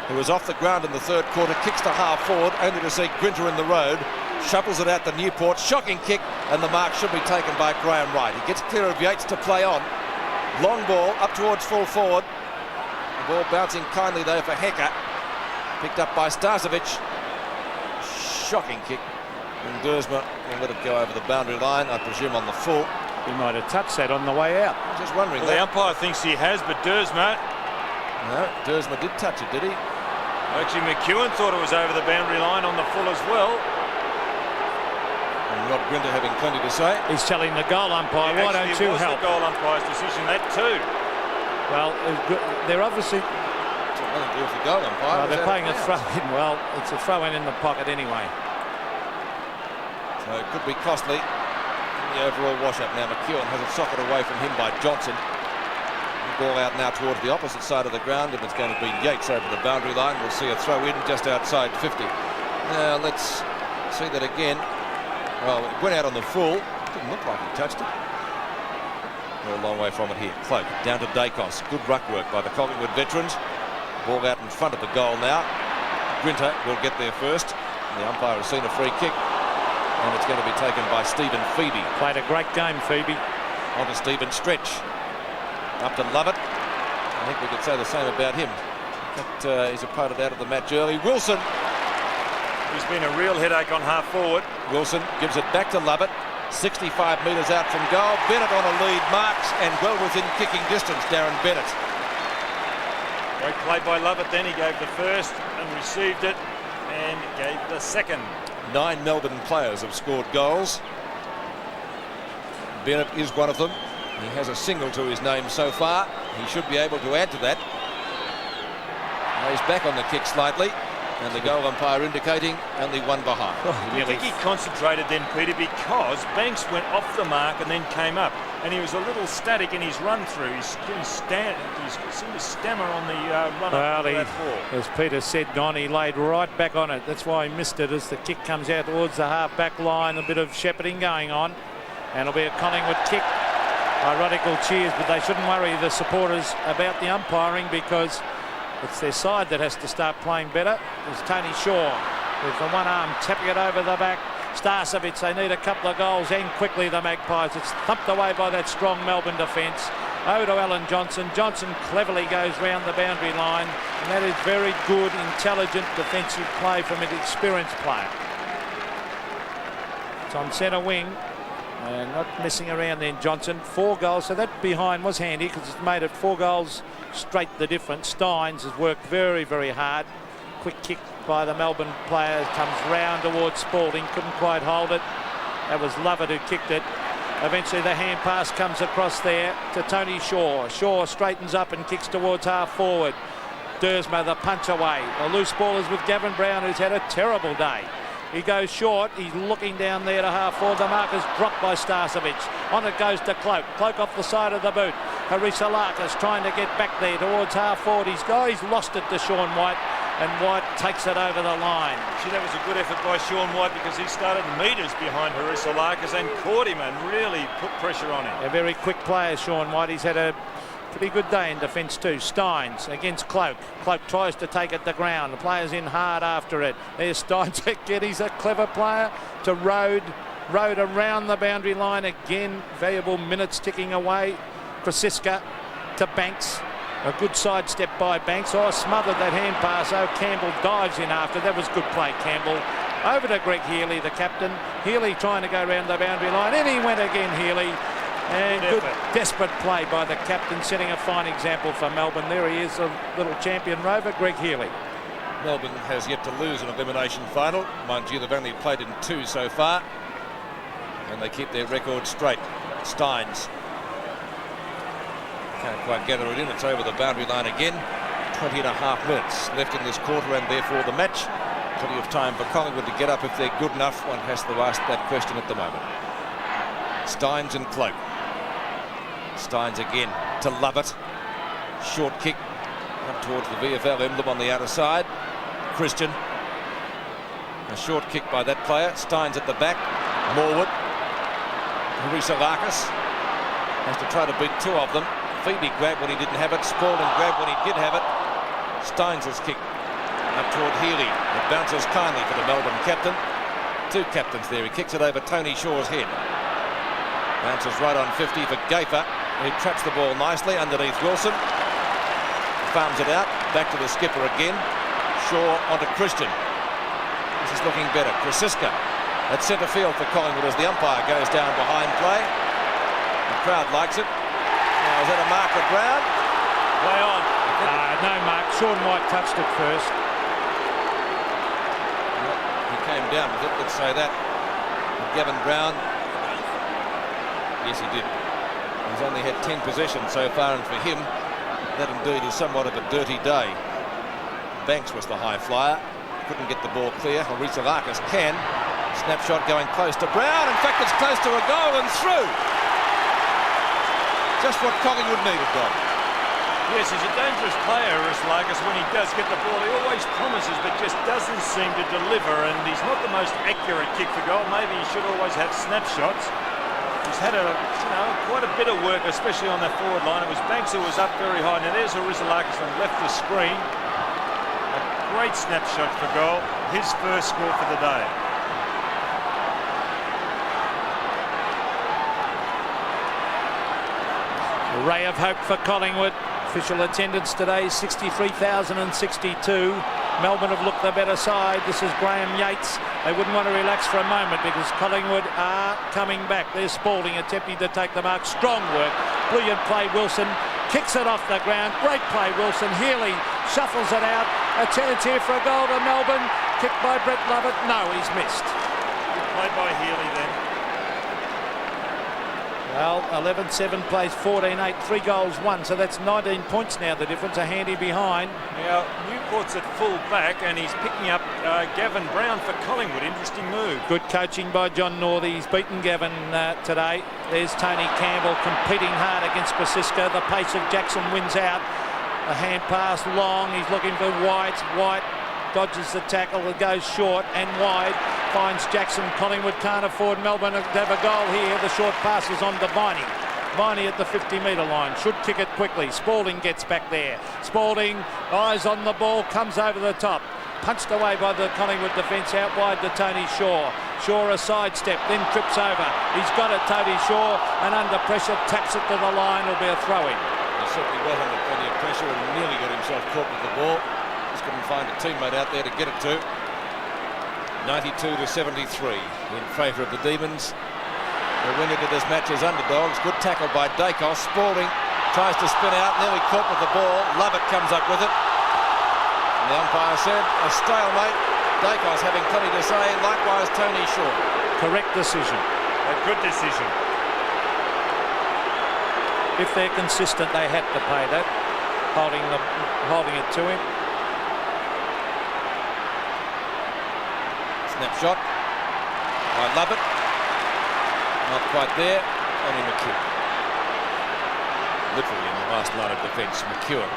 S1: who was off the ground in the third quarter, kicks to half forward, only to see Grinter in the road, shuffles it out to Newport, shocking kick, and the mark should be taken by Graeme Wright. He gets clear of Yeats to play on. Long ball up towards full forward. The ball bouncing kindly though for Hecker. Picked up by Starcevic. Shocking kick. And Dersma will let it go over the boundary line, I presume on the full.
S3: He might have touched that on the way out.
S1: I'm just wondering.
S2: Well, the umpire thinks he has, but Dersma...
S1: No, Dersma did touch it, did he?
S2: Actually, McEwen thought it was over the boundary line on the full as well.
S1: And Rob Grinter having plenty to say.
S3: He's telling the goal umpire, why don't you help?
S2: The goal umpire's decision, that too.
S3: Well, they're obviously...
S1: It's got nothing to do with the goal umpire.
S3: Well, they're playing a throw-in. Well, it's a throw-in in the pocket anyway.
S1: So it could be costly in the overall wash-up. Now McEwen has it socket away from him by Johnson. Ball out now towards the opposite side of the ground, and it's going to be Yeats over the boundary line. We'll see a throw in just outside 50. Now let's see that again. Well, it went out on the full. Didn't look like he touched it. We're a long way from it here. Cloak down to Dacos. Good ruck work by the Collingwood veterans. Ball out in front of the goal now. Grinter will get there first. And the umpire has seen a free kick, and it's going to be taken by Stephen Phoebe.
S3: Played a great game, Phoebe.
S1: On to Stephen Stretch. Up to Lovett. I think we could say the same about him. But his opponent out of the match early. Wilson.
S2: He's been a real headache on half forward.
S1: Wilson gives it back to Lovett. 65 metres out from goal. Bennett on a lead, marks, and well within kicking distance, Darren Bennett.
S2: Great play by Lovett then. He gave the first and received it and gave the second.
S1: 9 Melbourne players have scored goals. Bennett is one of them. He has a single to his name so far. He should be able to add to that. Now he's back on the kick slightly, and the goal umpire indicating only one behind.
S2: I think he concentrated then, Peter, because Banks went off the mark and then came up, and he was a little static in his run through. He seemed to stammer on the run up to that ball.
S3: As Peter said, Don, he laid right back on it. That's why he missed it as the kick comes out towards the half-back line. A bit of shepherding going on, and it'll be a Collingwood kick. Ironical cheers, but they shouldn't worry the supporters about the umpiring because it's their side that has to start playing better. There's Tony Shaw with the one arm tapping it over the back. Starcevic, they need a couple of goals and quickly the Magpies. It's thumped away by that strong Melbourne defence. Over to Alan Johnson. Johnson cleverly goes round the boundary line, and that is very good, intelligent defensive play from an experienced player. It's on centre wing, and not messing around then Johnson. 4 goals, so that behind was handy because it's made it 4 goals straight the difference. Steins has worked very, very hard. Quick kick by the Melbourne players, comes round towards Spalding, couldn't quite hold it. That was Lovett who kicked it. Eventually the hand pass comes across there to Tony Shaw. Shaw straightens up and kicks towards half forward. Dersma the punch away. The loose ball is with Gavin Brown, who's had a terrible day. He goes short. He's looking down there to half forward. The mark is dropped by Starcevic. On it goes to Cloak. Cloak off the side of the boot. Harissa Larkis trying to get back there towards half forward. He's lost it to Sean White, and White takes it over the line.
S2: Gee, that was a good effort by Sean White because he started metres behind Harissa Larkis and caught him and really put pressure on him.
S3: A very quick player, Sean White. He's had a pretty good day in defence too. Steins against Cloak. Cloak tries to take it to ground. The player's in hard after it. There's Steins again. He's a clever player to Road. Road around the boundary line again. Valuable minutes ticking away. Krasiska to Banks. A good sidestep by Banks. Oh, smothered that hand pass. Oh, Campbell dives in after. That was good play, Campbell. Over to Greg Healy, the captain. Healy trying to go around the boundary line. And he went again, Healy. And good desperate play by the captain, setting a fine example for Melbourne. There he is, a little champion rover, Greg Healy.
S1: Melbourne has yet to lose an elimination final. Mind you, they've only played in 2 so far. And they keep their record straight. Steins. Can't quite gather it in. It's over the boundary line again. 20.5 minutes left in this quarter and therefore the match. Plenty of time for Collingwood to get up if they're good enough. One has to ask that question at the moment. Steins and Cloak. Steins again to Lovett. Short kick up towards the VFL emblem on the outer side. Christian. A short kick by that player. Steins at the back. Morwood. Harissa Larkis has to try to beat 2 of them. Phoebe grabbed when he didn't have it. Spalding grabbed when he did have it. Steins has kicked up toward Healy. It bounces kindly for the Melbourne captain. 2 captains there. He kicks it over Tony Shaw's head. Bounces right on 50 for Gafer. He traps the ball nicely underneath Wilson. Farms it out. Back to the skipper again. Shaw onto Christian. This is looking better. Krasiska at centre field for Collingwood as the umpire goes down behind play. The crowd likes it. Now, is that a mark at ground?
S2: Play on.
S3: No mark. Sean White touched it first.
S1: He came down with it, let's say that. And Gavin Brown. Yes, he did. He's only had 10 possessions so far, and for him, that indeed is somewhat of a dirty day. Banks was the high flyer. Couldn't get the ball clear. Harissa Larkis can. Snapshot going close to Brown. In fact, it's close to a goal and through. Just what Collingwood needed, Bob.
S2: Yes, he's a dangerous player, Harissa Larkis. When he does get the ball, he always promises, but just doesn't seem to deliver. And he's not the most accurate kick for goal. Maybe he should always have snapshots. He's had quite a bit of work, especially on that forward line. It was Banks who was up very high. Now there's Harissa Larkis and left the screen. A great snapshot for goal. His first score for the day.
S3: A ray of hope for Collingwood. Official attendance today, 63,062. Melbourne have looked the better side. This is Graeme Yeats. They wouldn't want to relax for a moment because Collingwood are coming back. There's Spalding attempting to take the mark. Strong work. Brilliant play, Wilson. Kicks it off the ground. Great play, Wilson. Healy shuffles it out. A chance here for a goal to Melbourne. Kicked by Brett Lovett. No, he's missed.
S2: Good play by Healy then.
S3: Well, 11-7 plays 14-8, 3 goals, 1. So that's 19 points now, the difference. A handy behind.
S2: Now, Newport's at full back and he's picking up Gavin Brown for Collingwood. Interesting move.
S3: Good coaching by John Northey. He's beaten Gavin today. There's Tony Campbell competing hard against Krasiska. The pace of Jackson wins out. A hand pass long. He's looking for White. White dodges the tackle. It goes short and wide. Finds Jackson. Collingwood can't afford Melbourne to have a goal here. The short pass is on to Viney. Viney at the 50-metre line. Should kick it quickly. Spalding gets back there. Spalding, eyes on the ball, comes over the top. punched away by the Collingwood defence out wide to Tony Shaw. Shaw a sidestep, then trips over. He's got it, Tony Shaw, and under pressure taps it to the line. Will be a throw-in.
S1: He certainly was under plenty of pressure and nearly got himself caught with the ball. Just couldn't find a teammate out there to get it to. 92-73 in favour of the Demons. They win into this match as underdogs. Good tackle by Dacos. Spalding tries to spin out, nearly caught with the ball. Lovett comes up with it. And the umpire said a stalemate. Dacos having plenty to say. Likewise, Tony Shaw.
S3: Correct decision.
S2: A good decision.
S3: If they're consistent, they had to pay that. Holding it to him.
S1: Snapshot by Lovett. Not quite there. Only McEwen. Literally in the last line of defence. McEwen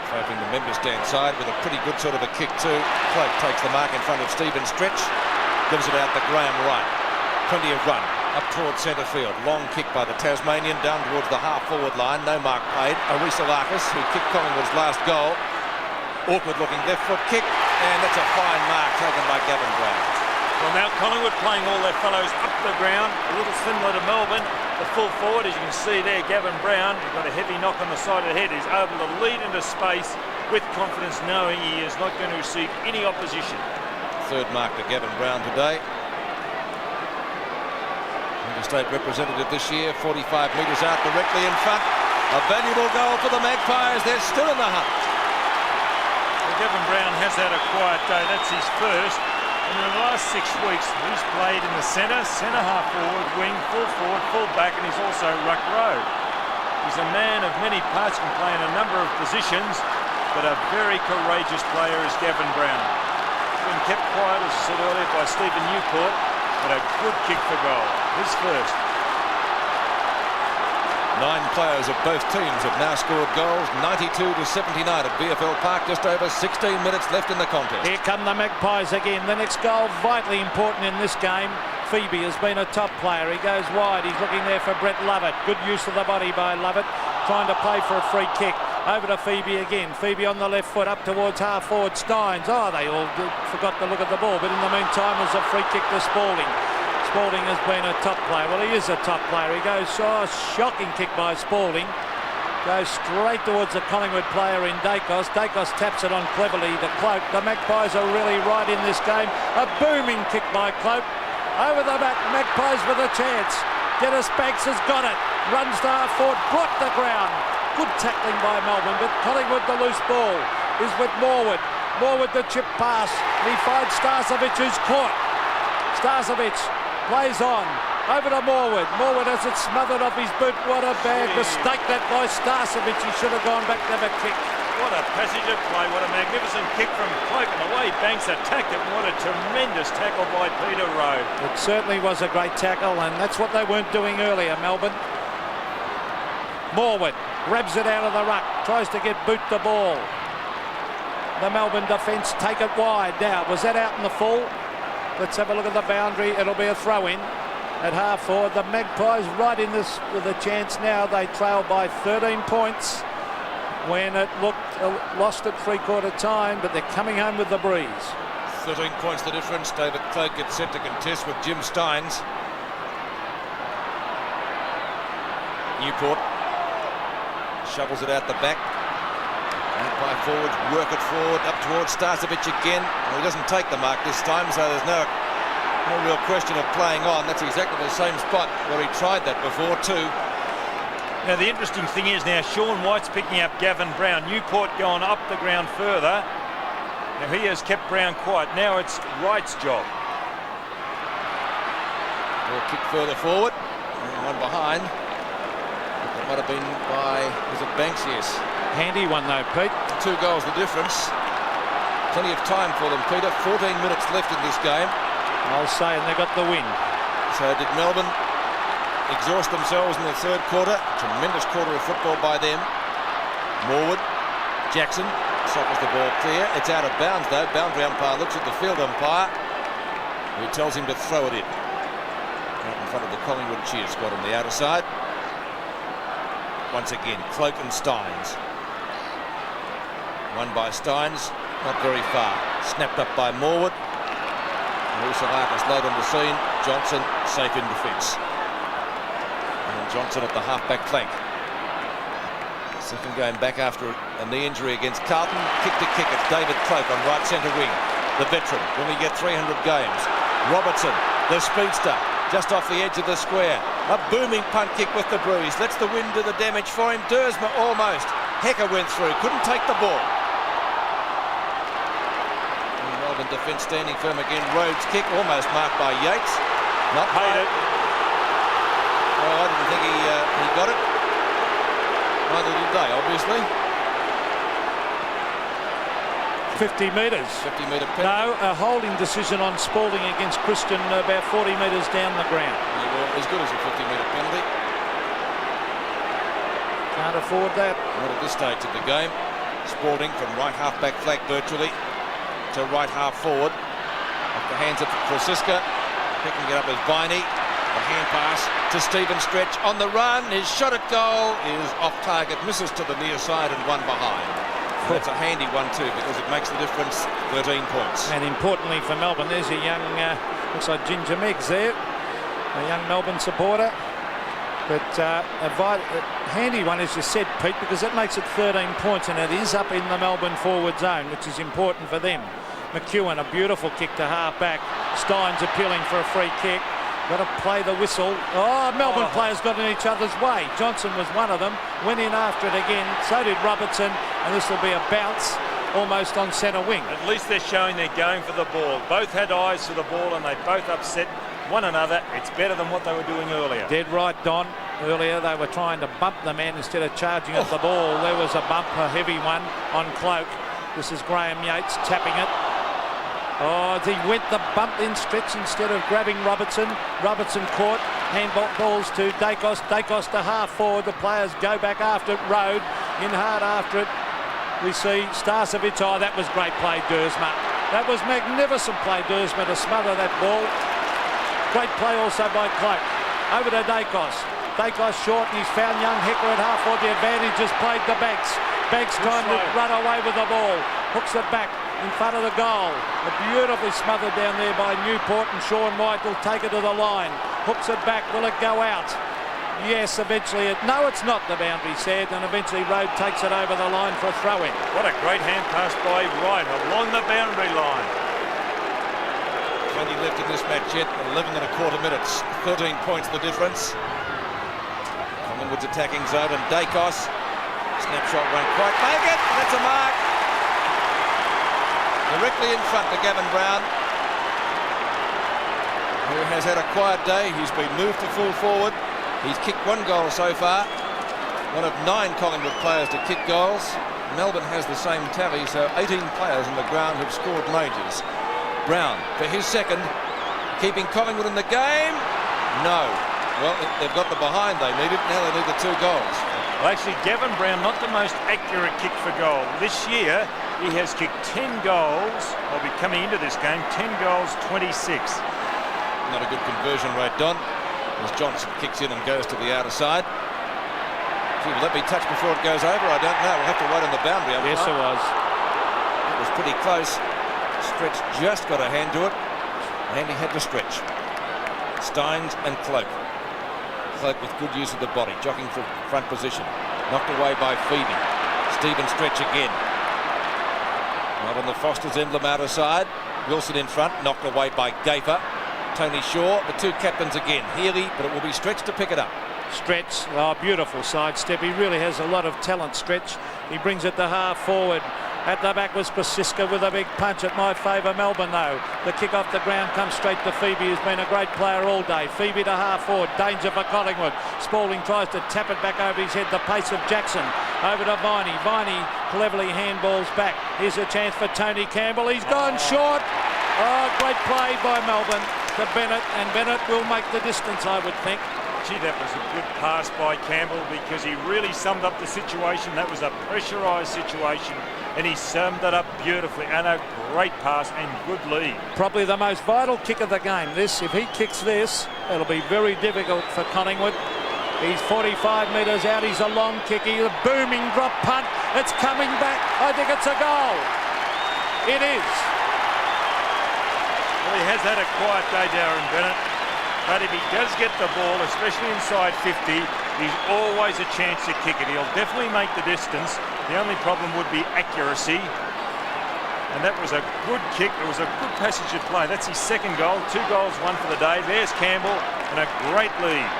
S1: favoring the member stand side with a pretty good sort of a kick too. Cloak takes the mark in front of Stephen Stretch. Gives it out to Graeme right. Plenty of run. Up towards centre field. Long kick by the Tasmanian down towards the half-forward line. No mark played. Arisalakis, who kicked Collingwood's last goal. Awkward looking left foot kick. And that's a fine mark taken by Gavin Brown.
S2: Well, now Collingwood playing all their fellows up the ground, a little similar to Melbourne. The full forward, as you can see there, Gavin Brown, he's got a heavy knock on the side of the head. He's able to lead into space with confidence, knowing he is not going to receive any opposition.
S1: Third mark to Gavin Brown today. Interstate representative this year, 45 metres out directly in front. A valuable goal for the Magpies. They're still in the hunt.
S2: Well, Gavin Brown has had a quiet day. That's his first. And in the last 6 weeks, he's played in the centre half forward, wing, full forward, full back, and he's also ruck row. He's a man of many parts, can play in a number of positions, but a very courageous player is Gavin Brown. He's been kept quiet, as I said earlier, by Stephen Newport, but a good kick for goal. His first.
S1: 9 players of both teams have now scored goals. 92-79 at VFL Park. Just over 16 minutes left in the contest.
S3: Here come the Magpies again. The next goal vitally important in this game. Phoebe has been a top player. He goes wide. He's looking there for Brett Lovett. Good use of the body by Lovett. Trying to play for a free kick. Over to Phoebe again. Phoebe on the left foot up towards half forward Steins. Oh, they all forgot to look at the ball. But in the meantime, there's a free kick to Spalding. Spalding has been a top player. Well, he is a top player. He goes, shocking kick by Spalding. Goes straight towards the Collingwood player in Dacos. Dacos taps it on cleverly to Cloak. The Magpies are really right in this game. A booming kick by Cloak. Over the back, Magpies with a chance. Dennis Banks has got it. Runs to half forward, blocked the ground. Good tackling by Melbourne, but Collingwood the loose ball is with Morwood. Morwood the chip pass. And he finds Starcevic, who's caught. Starcevic plays on. Over to Morwood. Morwood has it smothered off his boot. What a bad mistake that by Starcevic. He should have gone back to the kick.
S2: What a passage of play. What a magnificent kick from Cloak. And the way Banks attacked it. What a tremendous tackle by Peter Rowe.
S3: It certainly was a great tackle, and that's what they weren't doing earlier, Melbourne. Morwood grabs it out of the ruck. Tries to get boot the ball. The Melbourne defence take it wide. Now, was that out in the full? Let's have a look at the boundary. It'll be a throw-in at half forward. The Magpies right in this with a chance now. They trail by 13 points when it looked lost at three-quarter time, but they're coming home with the breeze.
S1: 13 points the difference. David Cloak gets set to contest with Jim Steins. Newport shovels it out the back. By forwards, work it forward, up towards Starcevic again. Well, he doesn't take the mark this time, so there's no real question of playing on. That's exactly the same spot where he tried that before too.
S2: Now the interesting thing is now Sean White's picking up Gavin Brown. Newport going up the ground further. Now he has kept Brown quiet. Now it's Wright's job.
S1: Ball kick further forward. And one behind. That might have been by, was it Banks? Yes.
S3: Handy one though, Pete.
S1: 2 goals the difference. Plenty of time for them, Peter. 14 minutes left in this game.
S3: I'll say, and they got the win.
S1: So did Melbourne exhaust themselves in the third quarter. Tremendous quarter of football by them. Morwood, Jackson suffers the ball clear. It's out of bounds though. Boundary umpire looks at the field umpire, who tells him to throw it in. Out in front of the Collingwood cheer squad on the outer side. Once again, Cloak and Steins. One by Steins, not very far. Snapped up by Morwood. Marcus late on the scene. Johnson safe in defence. And Johnson at the half-back flank. Second game back after a knee injury against Carlton. Kick to kick. It's David Cloak on right centre wing. The veteran, when we get 300 games. Robertson, the speedster, just off the edge of the square. A booming punt kick with the breeze. Lets the wind do the damage for him. Duursma almost. Hecker went through. Couldn't take the ball. And Melbourne defence standing firm again. Rhodes kick almost marked by Yeats. Not made it. Well, I didn't think he got it. Neither did they, obviously.
S3: 50 metres.
S1: 50-metre penalty.
S3: No, a holding decision on Spalding against Christian about 40 metres down the ground.
S1: Yeah, well, as good as a 50-metre penalty.
S3: Can't afford that.
S1: Not at this stage of the game. Spalding from right half-back flank virtually to right half forward. Off the hands of Francisca. Picking it up as Viney. The hand pass to Stephen Stretch on the run. His shot at goal is off target, misses to the near side and one behind. That's a handy one too because it makes the difference. 13 points.
S3: And importantly for Melbourne, there's a young, looks like Ginger Meggs there, a young Melbourne supporter. But a handy one, as you said, Pete, because it makes it 13 points and it is up in the Melbourne forward zone, which is important for them. McEwen, a beautiful kick to half back. Steins appealing for a free kick. Got to play the whistle. Oh, Melbourne players got in each other's way. Johnson was one of them. Went in after it again. So did Robertson. And this will be a bounce almost on centre wing.
S2: At least they're showing they're going for the ball. Both had eyes for the ball and they both upset one another. It's better than what they were doing earlier.
S3: Dead right, Don. Earlier they were trying to bump the man instead of charging at the ball. There was a bump, a heavy one on Cloak. This is Graeme Yeats tapping it. Oh, he went the bump in Stretch instead of grabbing Robertson. Robertson caught. Handball balls to Dacos. Dacos to half forward. The players go back after it. Road in hard after it. We see Starcevic. Oh, that was great play, Duursma. That was magnificent play, Duursma, to smother that ball. Great play also by Cloak. Over to Dacos. Dacos short and he's found young Hecker at half forward. The advantage has played the Banks. Banks trying to run away with the ball. Hooks it back in front of the goal. Beautifully smothered down there by Newport, and Sean White will take it to the line. Hooks it back. Will it go out? Yes, eventually. No, it's not, the boundary said, and eventually Road takes it over the line for a throw-in.
S2: What a great hand pass by Wright along the boundary line.
S1: 20 left in this match yet. 11 and a quarter minutes. 13 points the difference. Collingwood's attacking zone, and Dacos. Snapshot won't quite make it. That's a mark. Directly in front to Gavin Brown, who has had a quiet day. He's been moved to full forward. He's kicked one goal so far. One of 9 Collingwood players to kick goals. Melbourne has the same tally, so 18 players on the ground have scored majors. Brown for his second, keeping Collingwood in the game. No. Well, they've got the behind they needed. Now they need the 2 goals.
S2: Well, actually, Gavin Brown, not the most accurate kick for goal. This year, he has kicked 10 goals, or be coming into this game, 10 goals, 26.
S1: Not a good conversion rate, Don, as Johnson kicks in and goes to the outer side. Gee, will that be touched before it goes over? I don't know. We'll have to wait on the boundary.
S3: Yes, it was.
S1: It was pretty close. Stretch just got a hand to it, and he had to stretch. Steins and Cloak. Cloak with good use of the body, jogging for front position. Knocked away by Phoebe. Stephen Stretch again. Now on the Foster's emblem outer side. Wilson in front, knocked away by Gafer. Tony Shaw, the 2 captains again. Healy, but it will be Stretch to pick it up.
S3: Stretch, oh, beautiful sidestep. He really has a lot of talent, Stretch. He brings it to half forward. At the back was Francisca with a big punch. It might favour Melbourne though. The kick off the ground comes straight to Phoebe, who's been a great player all day. Phoebe to half forward. Danger for Collingwood. Spalding tries to tap it back over his head. The pace of Jackson. Over to Viney. Viney cleverly handballs back. Here's a chance for Tony Campbell. He's gone short. Oh, great play by Melbourne to Bennett, and Bennett will make the distance, I would think.
S2: Gee, that was a good pass by Campbell because he really summed up the situation. That was a pressurised situation, and he summed it up beautifully, and a great pass and good lead. Probably
S3: the most vital kick of the game. This, if he kicks this, it'll be very difficult for Collingwood. He's 45 metres out. He's a long kick. He's a booming drop punt. It's coming back. I think it's a goal. It is.
S2: Well, he has had a quiet day, Darren Bennett. But if he does get the ball, especially inside 50, he's always a chance to kick it. He'll definitely make the distance. The only problem would be accuracy. And that was a good kick. It was a good passage of play. That's his second goal. 2 goals, 1 for the day. There's Campbell and a great lead.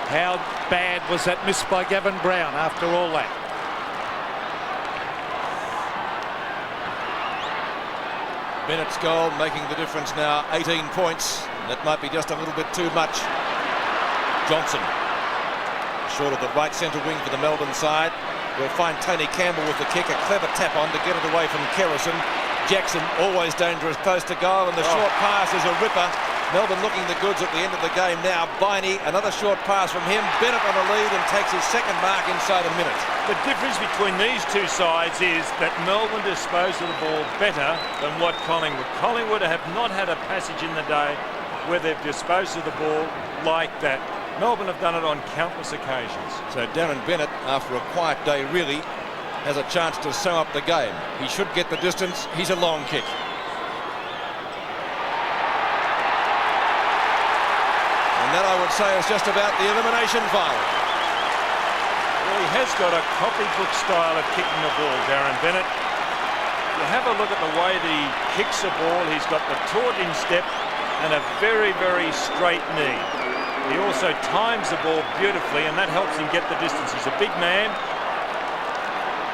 S3: How bad was that miss by Gavin Brown after all that?
S1: Bennett's goal making the difference now, 18 points. That might be just a little bit too much. Johnson, short of the right centre wing for the Melbourne side. We'll find Tony Campbell with the kick, a clever tap on to get it away from Kerrison. Jackson, always dangerous, close to goal, and the short pass is a ripper. Melbourne looking the goods at the end of the game now. Viney, another short pass from him. Bennett on the lead and takes his second mark inside a minute.
S2: The difference between these two sides is that Melbourne disposed of the ball better than what Collingwood. Collingwood have not had a passage in the day where they've disposed of the ball like that. Melbourne have done it on countless occasions.
S1: So Darren Bennett, after a quiet day really, has a chance to sew up the game. He should get the distance. He's a long kick. And that, I would say, is just about the elimination final.
S2: Well, he has got a copybook style of kicking the ball, Darren Bennett. You have a look at the way that he kicks the ball. He's got the taut in step and a very, very straight knee. He also times the ball beautifully, and that helps him get the distance. He's a big man.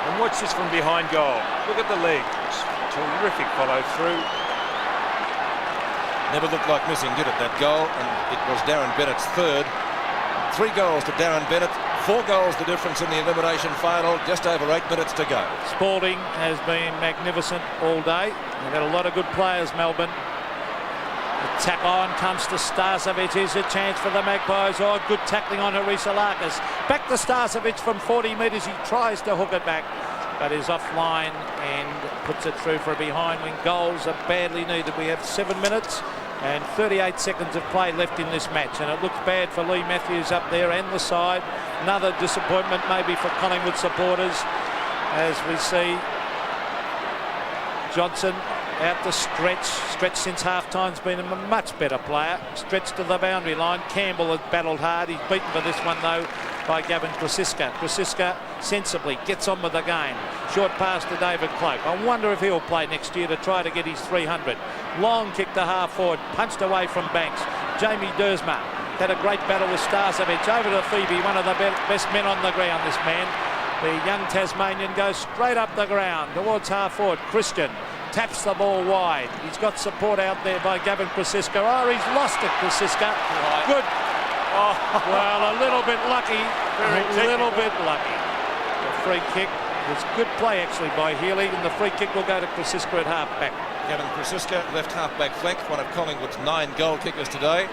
S2: And watch this from behind goal. Look at the legs. Terrific follow through.
S1: Never looked like missing, did it, that goal? And it was Darren Bennett's third. 3 goals to Darren Bennett. 4 goals the difference in the elimination final. Just over 8 minutes to go.
S3: Spalding has been magnificent all day. They've got a lot of good players, Melbourne. The tap on comes to Starcevic. Here's a chance for the Magpies. Oh, good tackling on Harisalakis. Back to Starcevic from 40 metres. He tries to hook it back, but is offline and puts it through for a behind when goals are badly needed. We have 7 minutes and 38 seconds of play left in this match, and it looks bad for Lee Matthews up there and the side. Another disappointment maybe for Collingwood supporters, as we see Johnson out to Stretch. Stretch since half-time's been a much better player. Stretch to the boundary line. Campbell has battled hard. He's beaten for this one though by Gavin Krasiska. Krasiska sensibly gets on with the game. Short pass to David Cloak. I wonder if he'll play next year to try to get his 300. Long kick to half forward, punched away from Banks. Jamie Dersma had a great battle with Starcevic. Over to Phoebe, one of the best men on the ground, this man. The young Tasmanian goes straight up the ground towards half forward. Christian taps the ball wide. He's got support out there by Gavin Krasiska. Oh, he's lost it, Krasiska. Good. Oh, well, a little bit lucky. A little bit lucky. The free kick was good play actually by Healy, and the free kick will go to Krasiska at half-back.
S1: Gavin Krasiska, left half-back flank, one of Collingwood's 9 goal kickers today.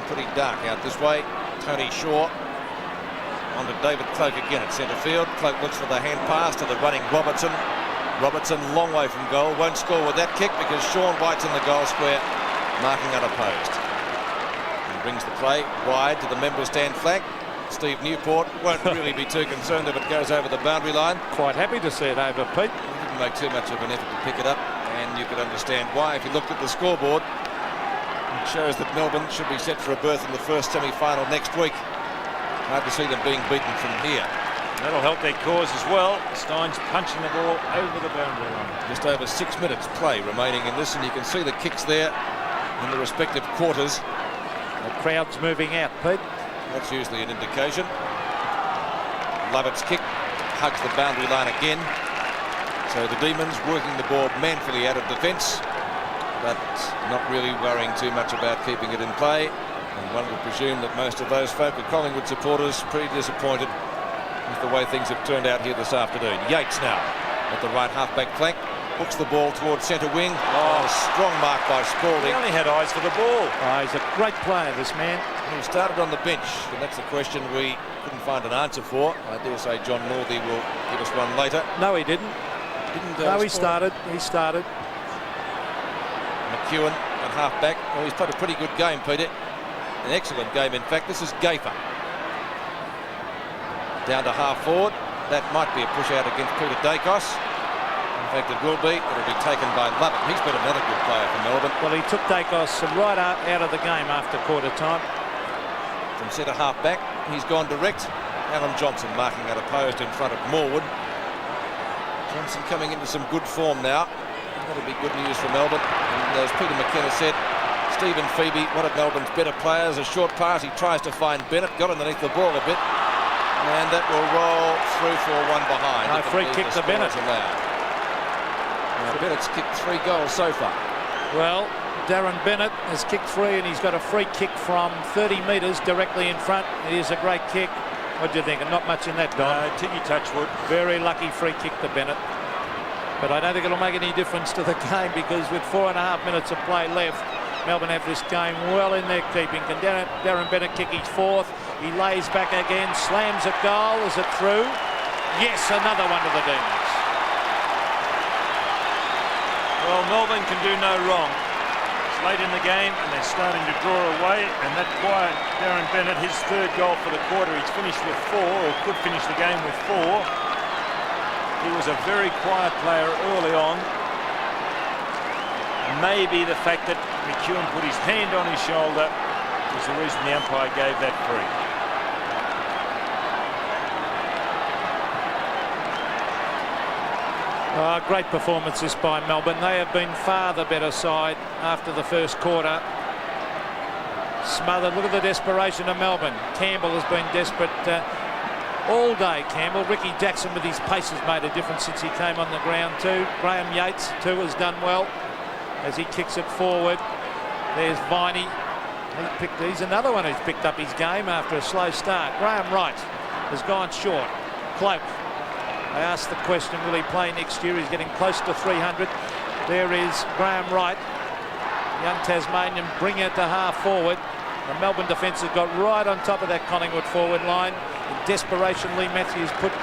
S1: Pretty dark out this way. Tony Shaw on to David Cloak again at centre field. Cloak looks for the hand pass to the running Robertson. Robertson, long way from goal, won't score with that kick because Sean White's in the goal square, marking unopposed. He brings the play wide to the member stand flank. Steve Newport won't really be too concerned if it goes over the boundary line.
S3: Quite happy to see it over, Pete.
S1: He didn't make too much of an effort to pick it up, and you could understand why if you looked at the scoreboard. It shows that Melbourne should be set for a berth in the first semi-final next week. Hard to see them being beaten from here.
S2: That'll help their cause as well. Stein's punching the ball over the boundary line.
S1: Just over 6 minutes play remaining in this, and you can see the kicks there in the respective quarters.
S3: The crowd's moving out, Pete.
S1: That's usually an indication. Lovett's kick hugs the boundary line again. So the Demons working the ball manfully out of defence, but not really worrying too much about keeping it in play. And one would presume that most of those folk are Collingwood supporters, pretty disappointed with the way things have turned out here this afternoon. Yeats now at the right half-back flank, hooks the ball towards centre wing. Oh, strong mark by Spalding.
S2: He only had eyes for the ball.
S3: Oh, he's a great player, this man.
S1: He started on the bench, and that's the question we couldn't find an answer for. I dare say John Northey will give us one later.
S3: No, he didn't. No, he started. He started.
S1: McEwen at half-back. Oh, he's played a pretty good game, Peter. An excellent game, in fact. This is Gafer. Down to half forward. That might be a push out against Peter Dacos. In fact, it will be. It'll be taken by Lovett. He's been another good player for Melbourne.
S3: Well, he took Dacos right out of the game after quarter time.
S1: From centre half back, he's gone direct. Alan Johnson marking at a post in front of Morwood. Johnson coming into some good form now. That'll be good news for Melbourne. And as Peter McKenna said, Stephen Phoebe, one of Melbourne's better players. A short pass, he tries to find Bennett, got underneath the ball a bit. And that will roll through for one behind.
S3: No free kick to Bennett.
S1: Now, Bennett's kicked 3 goals so far.
S3: Well, Darren Bennett has kicked 3 and he's got a free kick from 30 metres directly in front. It is a great kick. What do you think? Not much in that, Don.
S2: Tiggy Touchwood.
S3: Very lucky free kick to Bennett. But I don't think it'll make any difference to the game because with 4.5 minutes of play left, Melbourne have this game well in their keeping. Can Darren Bennett kick his 4th? He lays back again, slams a goal. Is it through? Yes, another one to the Demons.
S2: Well, Melbourne can do no wrong. It's late in the game and they're starting to draw away, and that quiet Darren Bennett, his 3rd goal for the quarter, he's finished with 4, or could finish the game with 4. He was a very quiet player early on. Maybe the fact that McEwen put his hand on his shoulder was the reason the umpire gave that free.
S3: Great performance this by Melbourne. They have been far the better side after the first quarter. Smothered. Look at the desperation of Melbourne. Campbell has been desperate all day. Campbell. Ricky Jackson with his pace has made a difference since he came on the ground too. Graeme Yeats too has done well as he kicks it forward. There's Viney. He's another one who's picked up his game after a slow start. Graham Wright has gone short. Cloak. I asked the question, will he play next year? He's getting close to 300. There is Graham Wright. Young Tasmanian bring it to half forward. The Melbourne defence has got right on top of that Collingwood forward line. In desperation, Lee Matthews put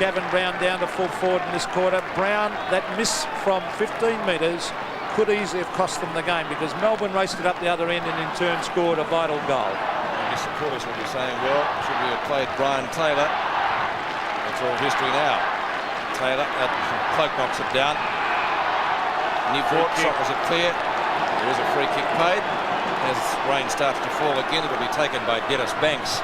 S3: Gavin Brown down to full forward in this quarter. Brown, that miss from 15 metres could easily have cost them the game because Melbourne raced it up the other end and in turn scored a vital goal.
S1: His supporters will be saying, well, should we have played Brian Taylor? That's all history now. Taylor, Cloak knocks it down. Newport sockers it clear. There is a free kick paid. As rain starts to fall again, it'll be taken by Dennis Banks.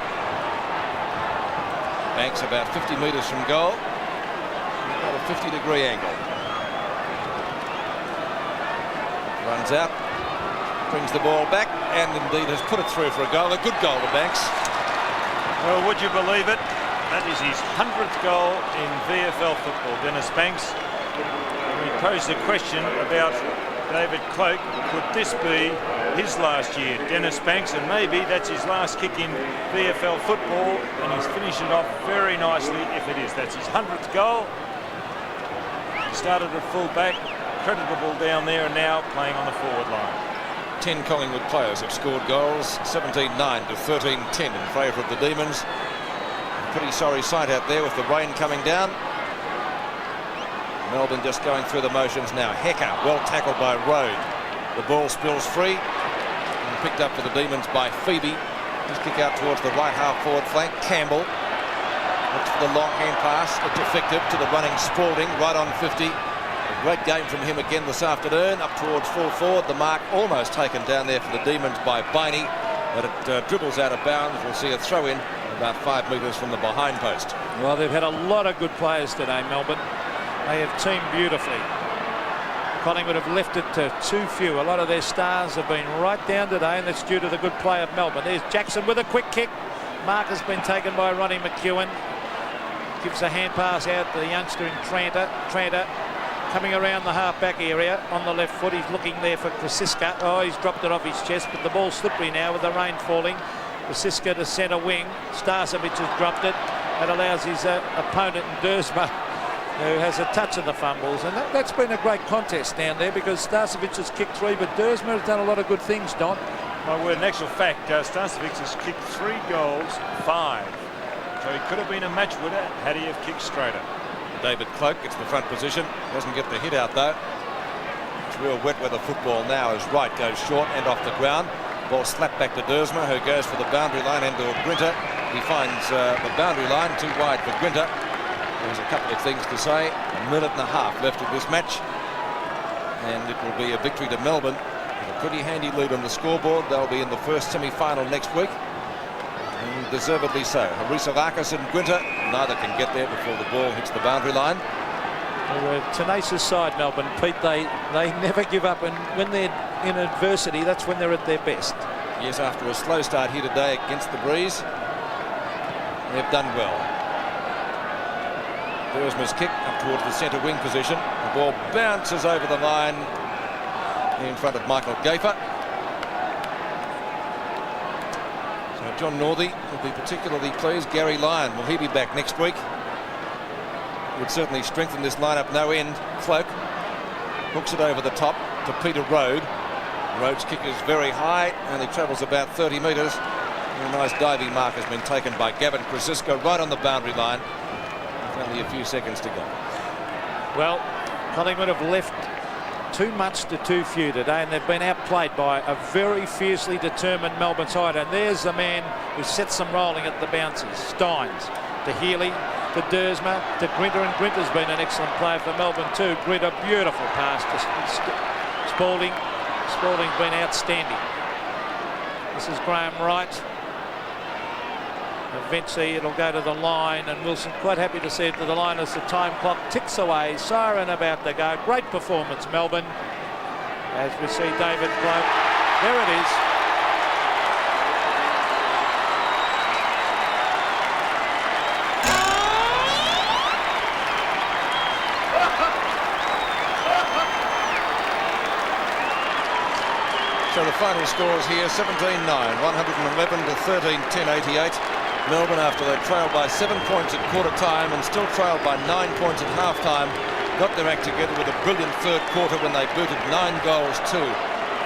S1: Banks about 50 metres from goal. About a 50-degree angle. Runs out, brings the ball back, and indeed has put it through for a goal. A good goal to Banks.
S2: Well, would you believe it? That is his 100th goal in VFL football, Dennis Banks. We posed a question about David Cloak. Could this be his last year? Dennis Banks, and maybe that's his last kick in VFL football, and he's finished it off very nicely if it is. That's his 100th goal. He started at full back, creditable down there, and now playing on the forward line.
S1: 10 Collingwood players have scored goals, 17-9 to 13-10 in favour of the Demons. Pretty sorry sight out there with the rain coming down. Melbourne just going through the motions now. Hecker, well tackled by Road. The ball spills free and picked up for the Demons by Phoebe. His kick out towards the right half forward flank. Campbell looks for the long hand pass. It's effective to the running Spalding right on 50. A great game from him again this afternoon. Up towards full forward. The mark almost taken down there for the Demons by Viney, but it dribbles out of bounds. We'll see a throw in about 5 metres from the behind post.
S3: Well, they've had a lot of good players today, Melbourne. They have teamed beautifully. Collingwood have left it to too few. A lot of their stars have been right down today, and that's due to the good play of Melbourne. There's Jackson with a quick kick. Mark has been taken by Ronnie McEwen. Gives a hand pass out to the youngster in Tranter. Tranter coming around the half-back area on the left foot. He's looking there for Krasiska. Oh, he's dropped it off his chest, but the ball's slippery now with the rain falling. Krasiska to centre wing. Starcevic has dropped it. That allows his opponent Dersma, who has a touch of the fumbles, and that's been a great contest down there because Starcevic has kicked 3, but Dersma has done a lot of good things, Don.
S2: My word, in actual fact, Starcevic has kicked 3 goals, 5. So he could have been a match winner had he have kicked straighter.
S1: David Cloak gets the front position, doesn't get the hit out though. It's real wet weather football now as Wright goes short and off the ground. Ball slapped back to Dersma, who goes for the boundary line into Grinter. He finds the boundary line too wide for Grinter, who There's a couple of things to say. A minute and a half left of this match, and it will be a victory to Melbourne with a pretty handy lead on the scoreboard. They'll be in the first semi-final next week, and deservedly so. Harisakis and Gwinter, neither can get there before the ball hits the boundary line.
S3: They're a tenacious side, Melbourne, Pete. They never give up, and when they're in adversity, that's when they're at their best.
S1: Yes, after a slow start here today against the breeze, they've done well. Bursma's kick up towards the centre wing position. The ball bounces over the line in front of Michael Gafer. So John Northey will be particularly pleased. Gary Lyon, will he be back next week? Would certainly strengthen this lineup no end. Floke hooks it over the top to Peter Rode. Rode's kick is very high, only travels about 30 metres. A nice diving mark has been taken by Gavin Krasisko right on the boundary line. With only a few seconds to go.
S3: Well, Collingwood have left too much to too few today, and they've been outplayed by a very fiercely determined Melbourne side. And there's the man who sets them rolling at the bounces. Steins to Healy, to Dersma, to Grinter, and Grinter's been an excellent player for Melbourne too. Grinter, beautiful pass to Spalding. Spalding's been outstanding. This is Graeme Wright. Eventually it'll go to the line, and Wilson quite happy to see it to the line as the time clock ticks away. Siren about to go. Great performance, Melbourne. As we see David blow. There it is.
S1: So the final scores here, 17-9, 111 to 13-10-88. Melbourne, after they trailed by 7 points at quarter time and still trailed by 9 points at half time, got their act together with a brilliant third quarter when they booted 9 goals to.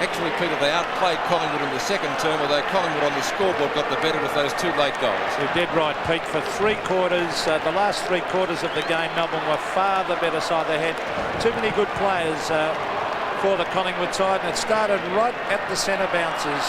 S1: Actually, Peter, they outplayed Collingwood in the second term, although Collingwood on the scoreboard got the better with those 2 late goals.
S3: You're dead right, Pete. For 3 quarters, the last 3 quarters of the game, Melbourne were far the better side. They had too many good players for the Collingwood side, and it started right at the centre bounces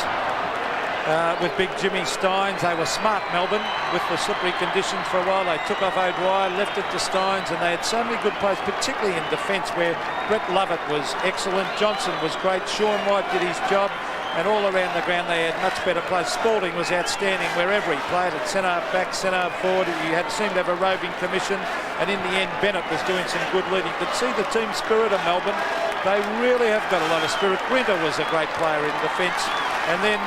S3: with big Jimmy Steins. They were smart, Melbourne, with the slippery conditions for a while. They took off O'Dwyer, left it to Steins, and they had so many good players, particularly in defence, where Brett Lovett was excellent. Johnson was great. Sean White did his job, and all around the ground they had much better players. Spalding was outstanding wherever he played, at centre back, centre forward. He seemed to have a roving commission, and in the end Bennett was doing some good leading. You could see the team spirit of Melbourne. They really have got a lot of spirit. Grinter was a great player in defence, and then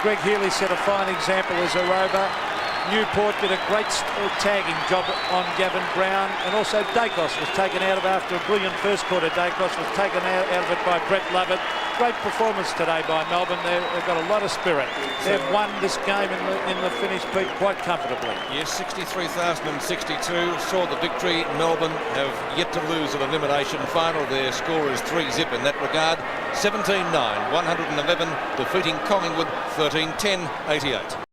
S3: Greg Healy set a fine example as a rover. Newport did a great tagging job on Gavin Brown, and also Dacos was taken out of, after a brilliant first quarter, Dacos was taken out of it by Brett Lovett. Great performance today by Melbourne. They've got a lot of spirit. They've won this game in the finish, Pete, quite comfortably.
S1: Yes, 63,062 saw the victory. Melbourne have yet to lose an elimination final. Their score is 3-zip in that regard. 17-9, 111, defeating Collingwood 13-10-88.